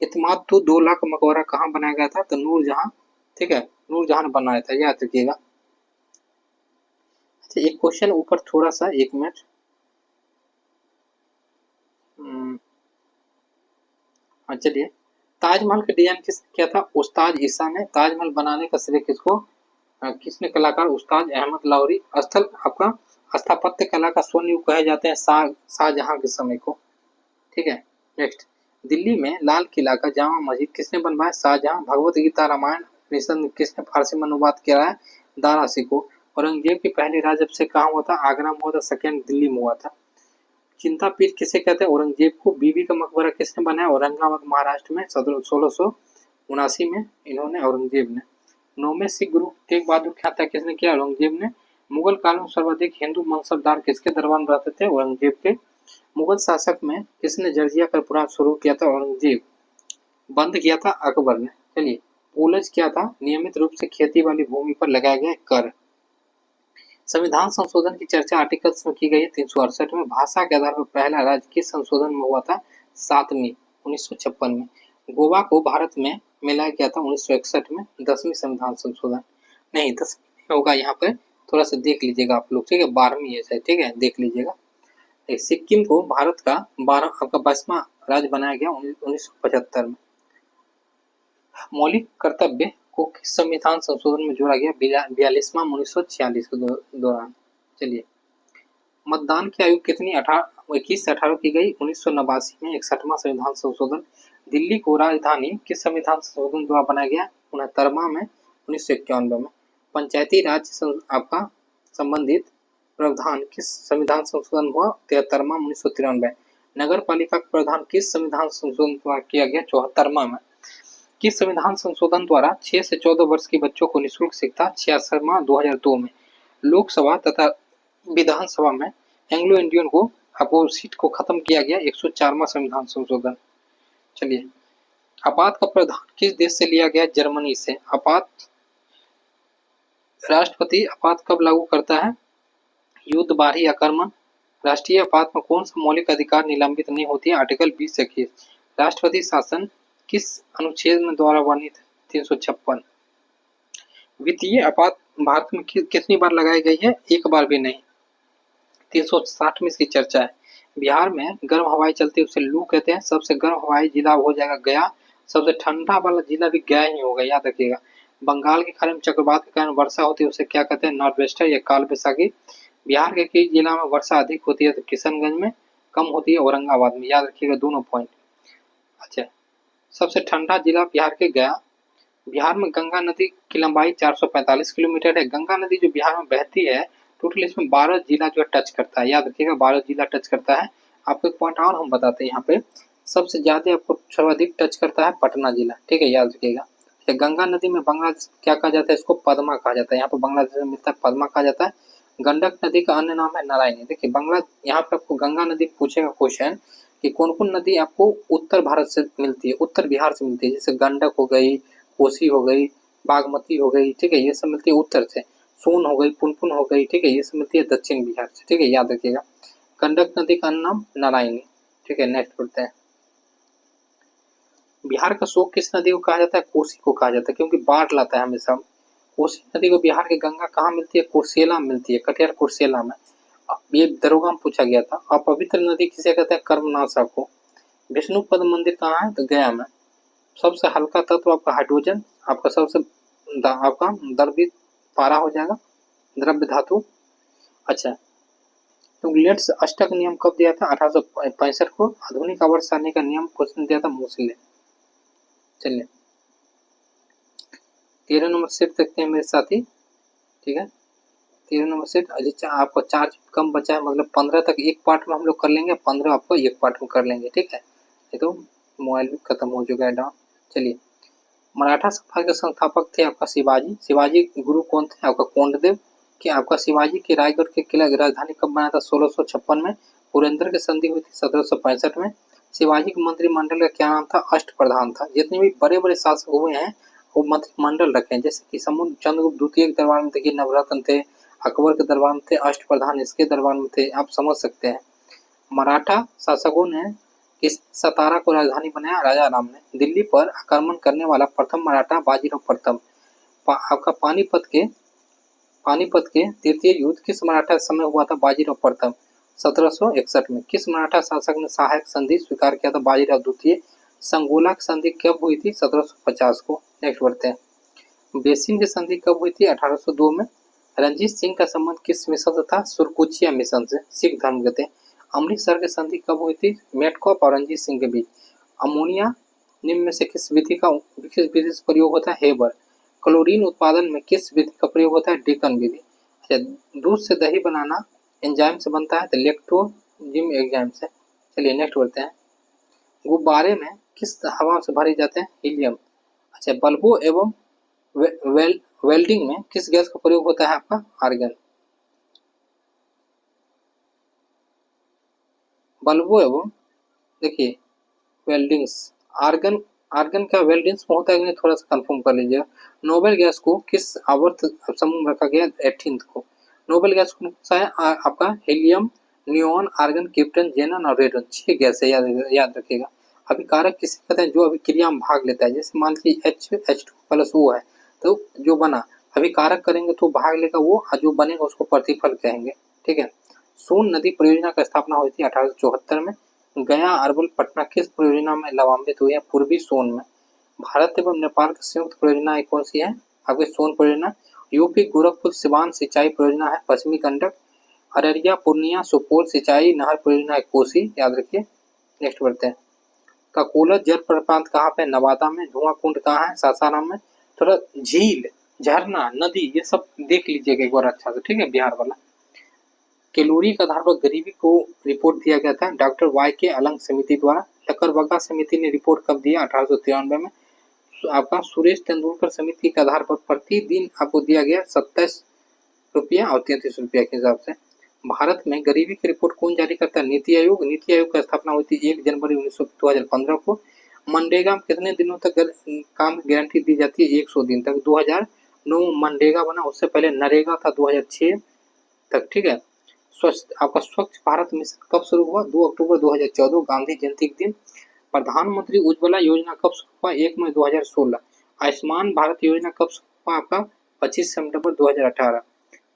इत्माद दौला का मकबरा कहाँ बनाया गया था? तो नूरजहां, ठीक है, नूरजहां ने बनाया था, याद रखिएगा। अच्छा एक क्वेश्चन ऊपर थोड़ा सा, 1 मिनट। हाँ चलिए, ताजमहल का डिजाइन किसने किया था? उस्ताद ईसा ने। ताजमहल बनाने का श्रेय किसको किसने? कलाकार उस्ताद अहमद लाहौरी। स्थल आपका स्थापत्य कला का स्वर्ण युग कहे जाते हैं शाहजहां के समय को, ठीक है। नेक्स्ट, दिल्ली में लाल किला का जामा मस्जिद किसने बनवाया? शाहजहां। भगवत गीता रामायण निषद किसने फारसी में अनुवाद किया है? दारा सिकोह। औरंगजेब की पहली राजअभिषेक कहाँ हुआ था? आगरा में हुआ था। सेकेंड दिल्ली में हुआ था। चिंता पीठ किसे कहते हैं? औरंगजेब को। बीबी का मकबरा किसने बनाया? औरंगाबाद महाराष्ट्र में 1679 में इन्होंने, औरंगजेब ने। 9वें सिख गुरु तेग बहादुर की हत्या किसने किया? औरंगजेब ने। मुगल काल में सर्वाधिक हिंदू मनसबदार किसके दरबार में रहते थे? औरंगजेब के। मुगल शासक में किसने जर्जिया का पुराण शुरू किया था? औरंगजेब। बंद किया था अकबर ने। चलिए, ओलज क्या था? नियमित रूप से खेती वाली भूमि पर लगाए गए कर। संविधान संशोधन की चर्चा आर्टिकल्स में की गई है 368 में। भाषा के आधार पर पहला राज्य किस संशोधन में हुआ था? 7वीं 1956 में। गोवा को भारत में मिलाया गया था 1961 में। 10वीं संविधान संशोधन नहीं, 10वीं होगा यहाँ पर, थोड़ा सा देख लीजिएगा आप लोग, ठीक है, 12वीं है, ठीक है, देख लीजिएगा। सिक्किम को भारत का 22वां राज्य बनाया गया 1975 में। मौलिक कर्तव्य को किस संविधान संशोधन में जोड़ा गया? 42वां 1946 के दौरान। चलिए, मतदान की आयु कितनी? 21 से 18 की गई 1989 में। 61वां संविधान संशोधन। दिल्ली को राजधानी किस संविधान संशोधन द्वारा बनाया गया? 69वां में 1991 में। पंचायती राज आपका संबंधित प्रावधान किस संविधान संशोधन हुआ? 73वां 1993। नगर पालिका का प्रावधान किस संविधान संशोधन द्वारा किया गया? 74वां में। किस संविधान संशोधन द्वारा 6 से 14 वर्ष के बच्चों को निःशुल्क शिक्षा? 66वां 2002 में। लोकसभा तथा विधानसभा में एंग्लो इंडियन को आपको सीट को खत्म किया गया 104वां संविधान संशोधन। चलिए, आपात का प्रावधान किस देश से लिया गया? जर्मनी से। आपात राष्ट्रपति आपात कब लागू करता है? युद्ध, बाहरी आक्रमण। राष्ट्रीय आपात में कौन सा मौलिक अधिकार निलंबित नहीं होती है? आर्टिकल 20 राष्ट्रपति शासन किस अनुच्छेद में द्वारा वर्णित? 356। वित्तीय आपात भारत में कितनी बार लगाई गई है? एक बार भी नहीं। 360 में इसकी चर्चा है। बिहार में गर्म हवाएं चलती है, उसे लू कहते हैं। सबसे गर्म हवाई जिला हो जाएगा गया। सबसे ठंडा वाला जिला भी गया ही होगा, याद रखिएगा। बंगाल के खाड़ी में चक्रवात के कारण वर्षा होती है, उसे क्या कहते हैं? नॉर्थ वेस्टर या काल बैसाखी। बिहार के कई जिला में वर्षा अधिक होती है, तो किशनगंज में, कम होती है औरंगाबाद में, याद रखिएगा दोनों पॉइंट। अच्छा, सबसे ठंडा जिला बिहार के गया। बिहार में गंगा नदी की लंबाई 445 किलोमीटर है। गंगा नदी जो बिहार में बहती है, टोटल इसमें 12 जिला जो टच करता है, याद रखिएगा 12 जिला टच करता है। आपको एक पॉइंट और हम बताते हैं यहाँ पे, सबसे ज्यादा आपको सर्वाधिक टच करता है पटना जिला, ठीक है, याद रखिएगा। गंगा नदी में बांग्लादेश क्या कहा जाता है? इसको पद्मा कहा जाता है। यहाँ पे बांग्लादेश में मिलता है, पद्मा कहा जाता है। गंडक नदी का अन्य नाम है नारायणी। देखिए यहाँ पे आपको गंगा नदी पूछेगा क्वेश्चन कि कौन कौन नदी आपको उत्तर भारत से मिलती है, उत्तर बिहार से मिलती है, जैसे गंडक हो गई, कोसी हो गई, बागमती हो गई, ठीक है, ये सब मिलती है उत्तर से। सोन हो गई, पुनपुन हो गई, ठीक है, ये सब मिलती है दक्षिण बिहार से, ठीक है, याद रखिएगा। गंडक नदी का नाम नारायणी। ठीक है, नेक्स्ट पढ़ते हैं। बिहार का शोक किस नदी को कहा जाता है? कोसी को कहा जाता है, क्योंकि बाढ़ लाता है हमेशा। कोसी नदी को बिहार की गंगा कहाँ मिलती है? कुर्सेला में मिलती है, कटिहार कुर्सेला में। ये दरोगा में पूछा गया था। और पवित्र नदी किसे कहते हैं? कर्मनाशा को। विष्णुपद मंदिर कहाँ है? तो गया में। सबसे हल्का तत्व आपका हाइड्रोजन, आपका सबसे आपका द्रवित पारा हो जाएगा, द्रव्य धातु। अच्छा, तो लेट्स अष्टक नियम कब दिया था? 1865 को। आधुनिक आवर्त सारणी का नियम क्वेश्चन दिया था मोसले। चलिए 13 नंबर सेट देखते हैं मेरे साथी। ठीक है, 13 नंबर सेट। अच्छा, आपका चार्ज कम बचा है, मतलब 15 तक एक पार्ट में हम लोग कर लेंगे, 15 आपको एक पार्ट में कर लेंगे। ठीक है, ये तो मोबाइल भी खत्म हो चुका है डाउन। चलिए, मराठा सभा के संस्थापक थे आपका शिवाजी। शिवाजी गुरु कौन थे? आपका कोंडदेव। कि आपका शिवाजी की रायगढ़ के किला की राजधानी कब बना था? 1656 में। पुरंदर की संधि हुई थी 1765 में। शिवाजी के मंत्रिमंडल का क्या नाम था? अष्टप्रधान था। जितने भी बड़े बड़े शासक हुए हैं वो मंत्रिमंडल रखे हैं, जैसे कि समुद्र चंद्रगुप्त द्वितीय के दरबार में देखिए नवरत्न थे, अकबर के दरबार में थे अष्टप्रधान, इसके दरबार में थे, आप समझ सकते हैं। मराठा शासकों ने किस सतारा को राजधानी बनाया? राजा राम ने। दिल्ली पर आक्रमण करने वाला प्रथम मराठा बाजीराव प्रथम। आपका पानीपत के तृतीय युद्ध किस मराठा समय हुआ था? बाजीराव प्रथम। 1761 में। किस मराठा शासक ने सहायक संधि स्वीकार किया था? बाजीराव द्वितीय। संगोला की संधि कब हुई थी? 1750 को। नेक्स्ट बढ़ते हैं। बेसिन की संधि कब हुई थी? 1802 में। रंजीत सिंह का संबंध किस मिशन से था? सुरकुचिया मिशन से, सिख धर्म के थे। अमृतसर की संधि कब हुई थी? मेटकॉप और रंजीत सिंह के बीच। अमोनिया निम्न में से किस विधि से प्रयोग होता है? हेबर। क्लोरीन उत्पादन में किस विधि का प्रयोग होता है? डेकन विधि। अच्छा, दूध से दही बनाना एंजाइम से बनता है, तो लैक्टोजिम एंजाइम से। चलिए नेक्स्ट बढ़ते हैं। गुब्बारे में किस हवा से भरे जाते हैं? हीलियम। अच्छा, बल्बों एवं वेल्डिंग में किस गैस का प्रयोग होता है? आपका आर्गन। बल्बों एवं देखिए वेल्डिंग्स, आर्गन, आर्गन का वेल्डिंग्स में होता है कि नहीं, थोड़ा सा कंफर्म कर लीजिएगा। नोबेल गैस को किस आवर्त समूह में रखा गया? 18th को। नोबेल गैस कौन सा है? आपका हीलियम, नियोन, आर्गन, क्रिप्टन, जेनन और रेडन। 6 गैस है, याद रखिएगा। अभिकारक किसे कहते हैं? जो अभिक्रिया में भाग लेता है, जैसे मान लीजिए H2+ O है, तो जो बना अभिकारक करेंगे तो भाग लेगा वो, और जो बनेगा उसको प्रतिफल कहेंगे। ठीक है। सोन नदी परियोजना की स्थापना हुई थी 1874 में। गया, अरवल, पटना किस परियोजना में लाभान्वित हुए हैं? पूर्वी सोन में। भारत एवं नेपाल की संयुक्त परियोजना कौन सी है? आपकी सोन परियोजना। यूपी गोरखपुर सिवान सिंचाई परियोजना है पश्चिमी गंडक। अररिया पूर्णिया सुपौल सिंचाई नहर परियोजना है कोसी, याद रखिए। नेक्स्ट बढ़ते हैं। ककोलत जलप्रपात कहाँ पे? नवादा में। धुआं कुंड कहाँ है? सासाराम में। थोड़ा झील, झरना, नदी, ये सब देख लीजिएगा एक बार अच्छा से। ठीक है, बिहार वाला। कैलोरी के आधार पर गरीबी को रिपोर्ट दिया गया था डॉक्टर वाई के अलंग समिति द्वारा। लकरबगा समिति ने रिपोर्ट कब दिया? 1893 में। आपका सुरेश तेंदुलकर समिति के आधार पर प्रतिदिन आपको दिया गया 27 रुपया और 33 रुपया के हिसाब से। भारत में गरीबी की रिपोर्ट कौन जारी करता है? नीति आयोग। नीति आयोग की स्थापना हुई थी 1 जनवरी 2015 को। मनरेगा में कितने दिनों तक काम की गारंटी दी जाती है? 100 दिन तक। 2009 मनरेगा बना, उससे पहले नरेगा था 2006 तक। ठीक है। आपका स्वच्छ भारत मिशन कब शुरू हुआ? 2 अक्टूबर 2014, गांधी जयंती के दिन। प्रधानमंत्री उज्ज्वला योजना कब शुरू हुआ? 1 मई 2016। आयुष्मान भारत योजना कब शुरू हुआ? आपका 25 सितंबर 2018।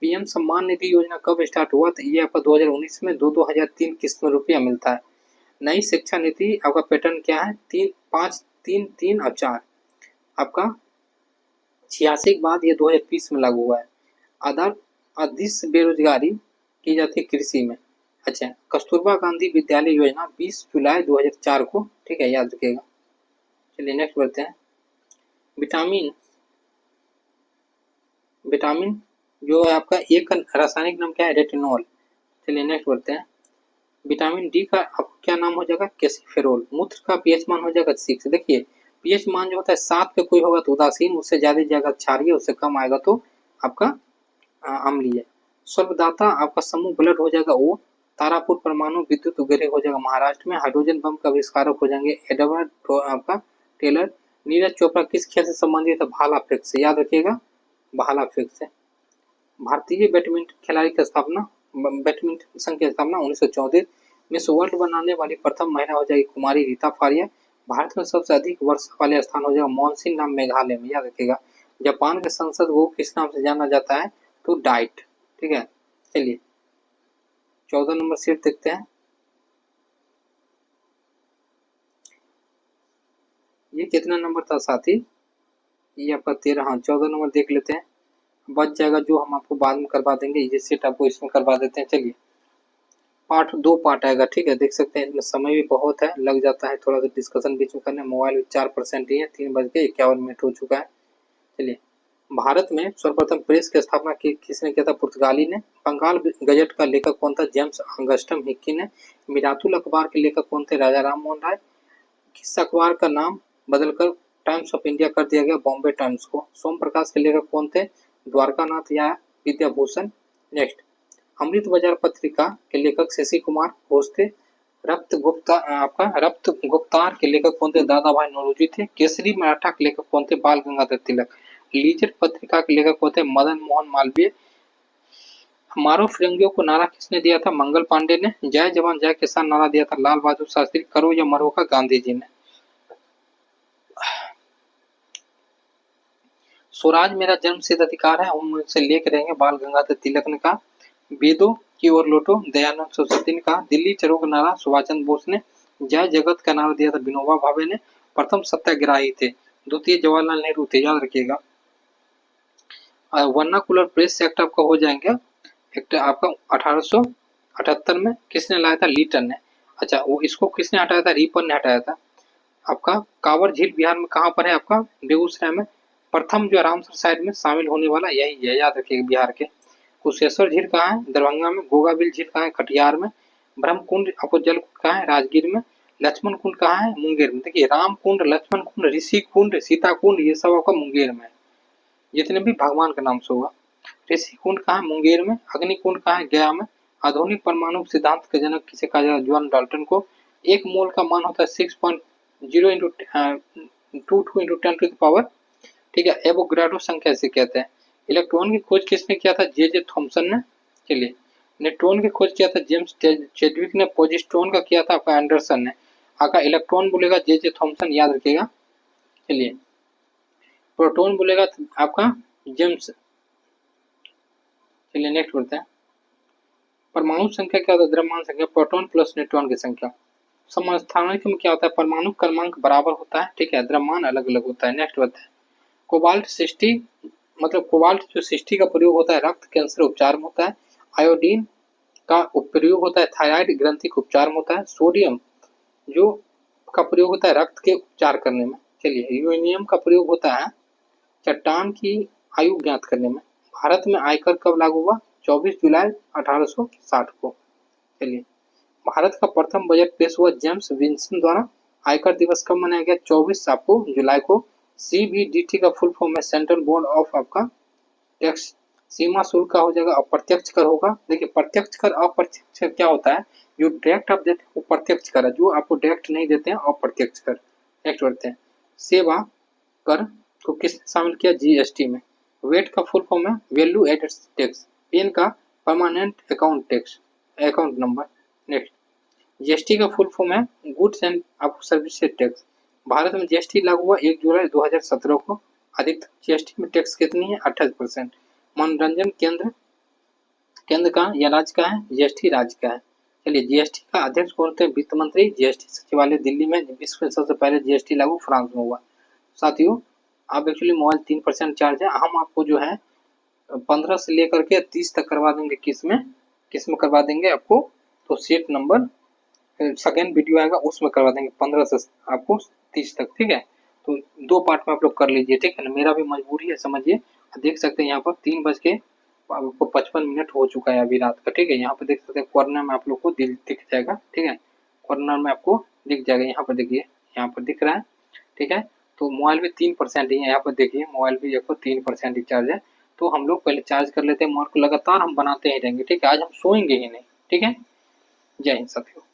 पीएम सम्मान निधि योजना कब स्टार्ट हुआ? तो ये आपका 2019 में 2-2003 किस्त में रुपया मिलता है। नई शिक्षा नीति आपका पैटर्न क्या है? 3, 5, 3, 3 और 4। आपका 86 के बाद ये 2020 में लागू हुआ है। अधिक बेरोजगारी की जाती है कृषि में। अच्छा, कस्तूरबा गांधी विद्यालय योजना 20 जुलाई 2004 को। ठीक है, याद रखिएगा। चलिए नेक्स्ट बढ़ते हैं। विटामिन विटामिन जो है आपका एक रासायनिक नाम क्या है? रेटिनॉल। चलिए नेक्स्ट बढ़ते हैं। विटामिन डी का आपको क्या नाम हो जाएगा? कैल्सिफेरोल। मूत्र का पीएच मान हो जाएगा 6। देखिए पीएच मान जो होता है 7 पे कोई होगा तो उदासीन, उससे ज्यादा जाएगा क्षारीय, उससे कम आएगा तो आपका अम्लीय। स्वर्गदाता आपका समूह ब्लड हो जाएगा O। तारापुर परमाणु विद्युत गृह हो जाएगा महाराष्ट्र में। हाइड्रोजन बम का आविष्कारक हो जाएंगे एडवर्ड आपका टेलर। नीरज चोपड़ा किस खेल से संबंधित है? भाला फेंक से, याद रखिएगा, भाला फेंक से। भारतीय बैडमिंटन खिलाड़ी की स्थापना बैडमिंटन संघ की स्थापना 1934। मिस वर्ल्ड बनाने वाली प्रथम महिला हो जाएगी कुमारी रीता फारिया। भारत में सबसे अधिक वर्षा वाले स्थान हो जाएगा मॉनसिन नाम मेघालय में, याद रखिएगा। जापान के संसद को किस नाम से जाना जाता है, तो डाइट। ठीक है, चलिए 14 नंबर सीट देखते हैं। ये कितना नंबर था साथी, ये आपका 13। हाँ 14 नंबर देख लेते हैं, बच जाएगा जो हम आपको बाद में करवा देंगे, ये सीट आपको इसमें करवा देते हैं। चलिए दो पार्ट आएगा, ठीक है, देख सकते हैं इसमें समय भी बहुत है, लग जाता है थोड़ा सा डिस्कशन बीच में करने। मोबाइल भी 4% ही है, 3:51 हो चुका है। चलिए, भारत में सर्वप्रथम प्रेस की स्थापना किसने किया था, पुर्तगाली ने। बंगाल गजट का लेखक कौन था, जेम्स अगस्टम हिक्की ने। मिरातुल अखबार के लेखक कौन थे, राजा राम मोहन राय। किस अखबार का नाम बदलकर टाइम्स ऑफ इंडिया कर दिया गया, बॉम्बे टाइम्स को। सोम प्रकाश के लेखक कौन थे, द्वारकानाथ या विद्याभूषण। नेक्स्ट, अमृत बाजार पत्रिका के लेखक शशि कुमार घोष थे। रक्त गुप्तार के लेखक कौन थे, दादा भाई नौरोजी थे। केसरी मराठा के लेखक कौन थे, बाल गंगाधर तिलक। लीजर पत्रिका के लेखक कौन थे, मदन मोहन मालवीय। मारो फिरंगियों को नारा किसने दिया था, मंगल पांडे ने। जय जवान जय किसान नारा दिया था लाल बहादुर शास्त्री। करो या मरो का गांधी जी ने। स्वराज मेरा जन्मसिद्ध अधिकार है, हम उनसे लेकर रहेंगे, बाल गंगाधर तिलक ने कहा। वेदों की ओर लौटो, दयानंद सरस्वती ने कहा। दिल्ली चलो का नारा सुभाष चंद्र बोस ने। जय जगत का नारा दिया था विनोबा भावे ने। प्रथम सत्याग्रही थे, द्वितीय जवाहरलाल नेहरू थे, याद रखिएगा। वर्नाकुलर प्रेस एक्ट आपका हो जाएंगे, एक्ट आपका 1878 में किसने लाया था, लीटन ने। अच्छा, वो इसको किसने हटाया था, रिपन ने हटाया था। आपका कांवर झील बिहार में कहाँ पर है, आपका बेगूसराय में। प्रथम जो रामसर साइड में शामिल होने वाला यही है, याद रखिएगा, बिहार के। कुशेश्वर झील कहाँ है, दरभंगा में। गोगाबिल झील कहाँ है, कटिहार में। ब्रह्मकुंड आपको जल कहाँ है, राजगीर में। लक्ष्मण कुंड कहाँ है, मुंगेर में। देखिए राम कुंड, लक्ष्मण कुंड, ऋषि कुंड, सीता कुंड, ये सब आपका मुंगेर में, जितने भी भगवान का नाम से होगा। ऋषि कुंड कहाँ है, मुंगेर में। अग्नि कुंड कहाँ है, गया में। आधुनिक परमाणु सिद्धांत के जनक किसे कहा जाता है, जॉन डाल्टन को। एक मोल का मान होता है 6.0 इंटू 22 इंटू 10⁻, ठीक है। एवोगाड्रो संख्या से कहते हैं। इलेक्ट्रॉन की खोज किसने किया था, जे थॉमसन ने। चलिए, न्यूट्रॉन की खोज किया था जेम्स चेडविक ने। पोजिट्रॉन का किया था आपका एंडरसन ने। आपका इलेक्ट्रॉन बोलेगा जे थॉमसन, याद रखिएगा। चलिए, प्रोटॉन बोलेगा आपका जेम्स। चलिए नेक्स्ट बढ़ते हैं। परमाणु संख्या क्या होता है, द्रव्यमान संख्या, प्रोटॉन प्लस न्यूट्रॉन की संख्या। समस्थानिक में क्या होता है, परमाणु क्रमांक बराबर होता है, ठीक है, द्रव्यमान अलग अलग होता है। नेक्स्ट बढ़ते हैं। कोबाल्ट 60 मतलब कोबाल्ट जो 60 का प्रयोग होता है रक्त कैंसर उपचार में होता है। आयोडीन का प्रयोग होता है थायराइड ग्रंथि के उपचार में होता है। सोडियम जो का प्रयोग होता है रक्त के उपचार करने में। चलिए, यूरेनियम का प्रयोग होता है चट्टान की आयु ज्ञात करने में। भारत में आयकर कब लागू हुआ, 24 जुलाई 1860 को। चलिए, भारत का प्रथम बजट पेश हुआ जेम्स विल्सन द्वारा। आयकर दिवस कब मनाया गया, 24 आपको जुलाई को। CBDT का फुल फॉर्म है सेंट्रल बोर्ड ऑफ आपका टैक्स। सीमा शुल्क का हो जाएगा अप्रत्यक्ष कर होगा। देखिए, प्रत्यक्ष कर अप्रत्यक्ष कर क्या होता है, जो डायरेक्ट आप देते हैं वो प्रत्यक्ष कर है, जो आपको डायरेक्ट नहीं देते हैं अप्रत्यक्ष कर। नेक्स्ट बढ़ते हैं। सेवा कर को किसने शामिल किया, GST में। वेट का फुल फॉर्म है वैल्यू एडेड टैक्स। पेन का permanent account tax, account number. Next, GST का फुल फॉर्म है गुड्स एंड आपको सर्विसेज टैक्स। भारत में GST लागू हुआ 1 जुलाई 2017 को। अधिकतम GST में टैक्स कितनी है, 28%। मनोरंजन केंद्र का या राज्य का है, GST राज्य का है। चलिए, GST का अध्यक्ष कौन थे, वित्त मंत्री। GST सचिवालय दिल्ली में। विश्व में सबसे पहले GST लागू फ्रांस में हुआ। साथियों, आप एक्चुअली मोबाइल 3% चार्ज है, हम आपको जो है 15 से लेकर के 30 तक करवा देंगे। किस में करवा देंगे आपको, तो सीट नंबर सेकेंड वीडियो आएगा उसमें करवा देंगे 15 से आपको 30 तक, ठीक है। तो 2 पार्ट में आप लोग कर लीजिए, ठीक है ना, मेरा भी मजबूरी है, समझिए। देख सकते हैं यहाँ पर 3:55 हो चुका है अभी रात का, ठीक है। यहाँ पर देख सकते हैं कॉर्नर में आप लोग को दिख जाएगा, ठीक है, कॉर्नर में आपको दिख जाएगा। यहाँ पर देखिए, यहाँ पर दिख रहा है, ठीक है। तो मोबाइल भी 3% ही है, यहाँ पर देखिए मोबाइल भी आपको 3% ही चार्ज है। तो हम लोग पहले चार्ज कर लेते हैं मोबाइल को, लगातार हम बनाते ही रहेंगे, ठीक है। आज हम सोएंगे ही नहीं, ठीक है। जय हिंद साथियों।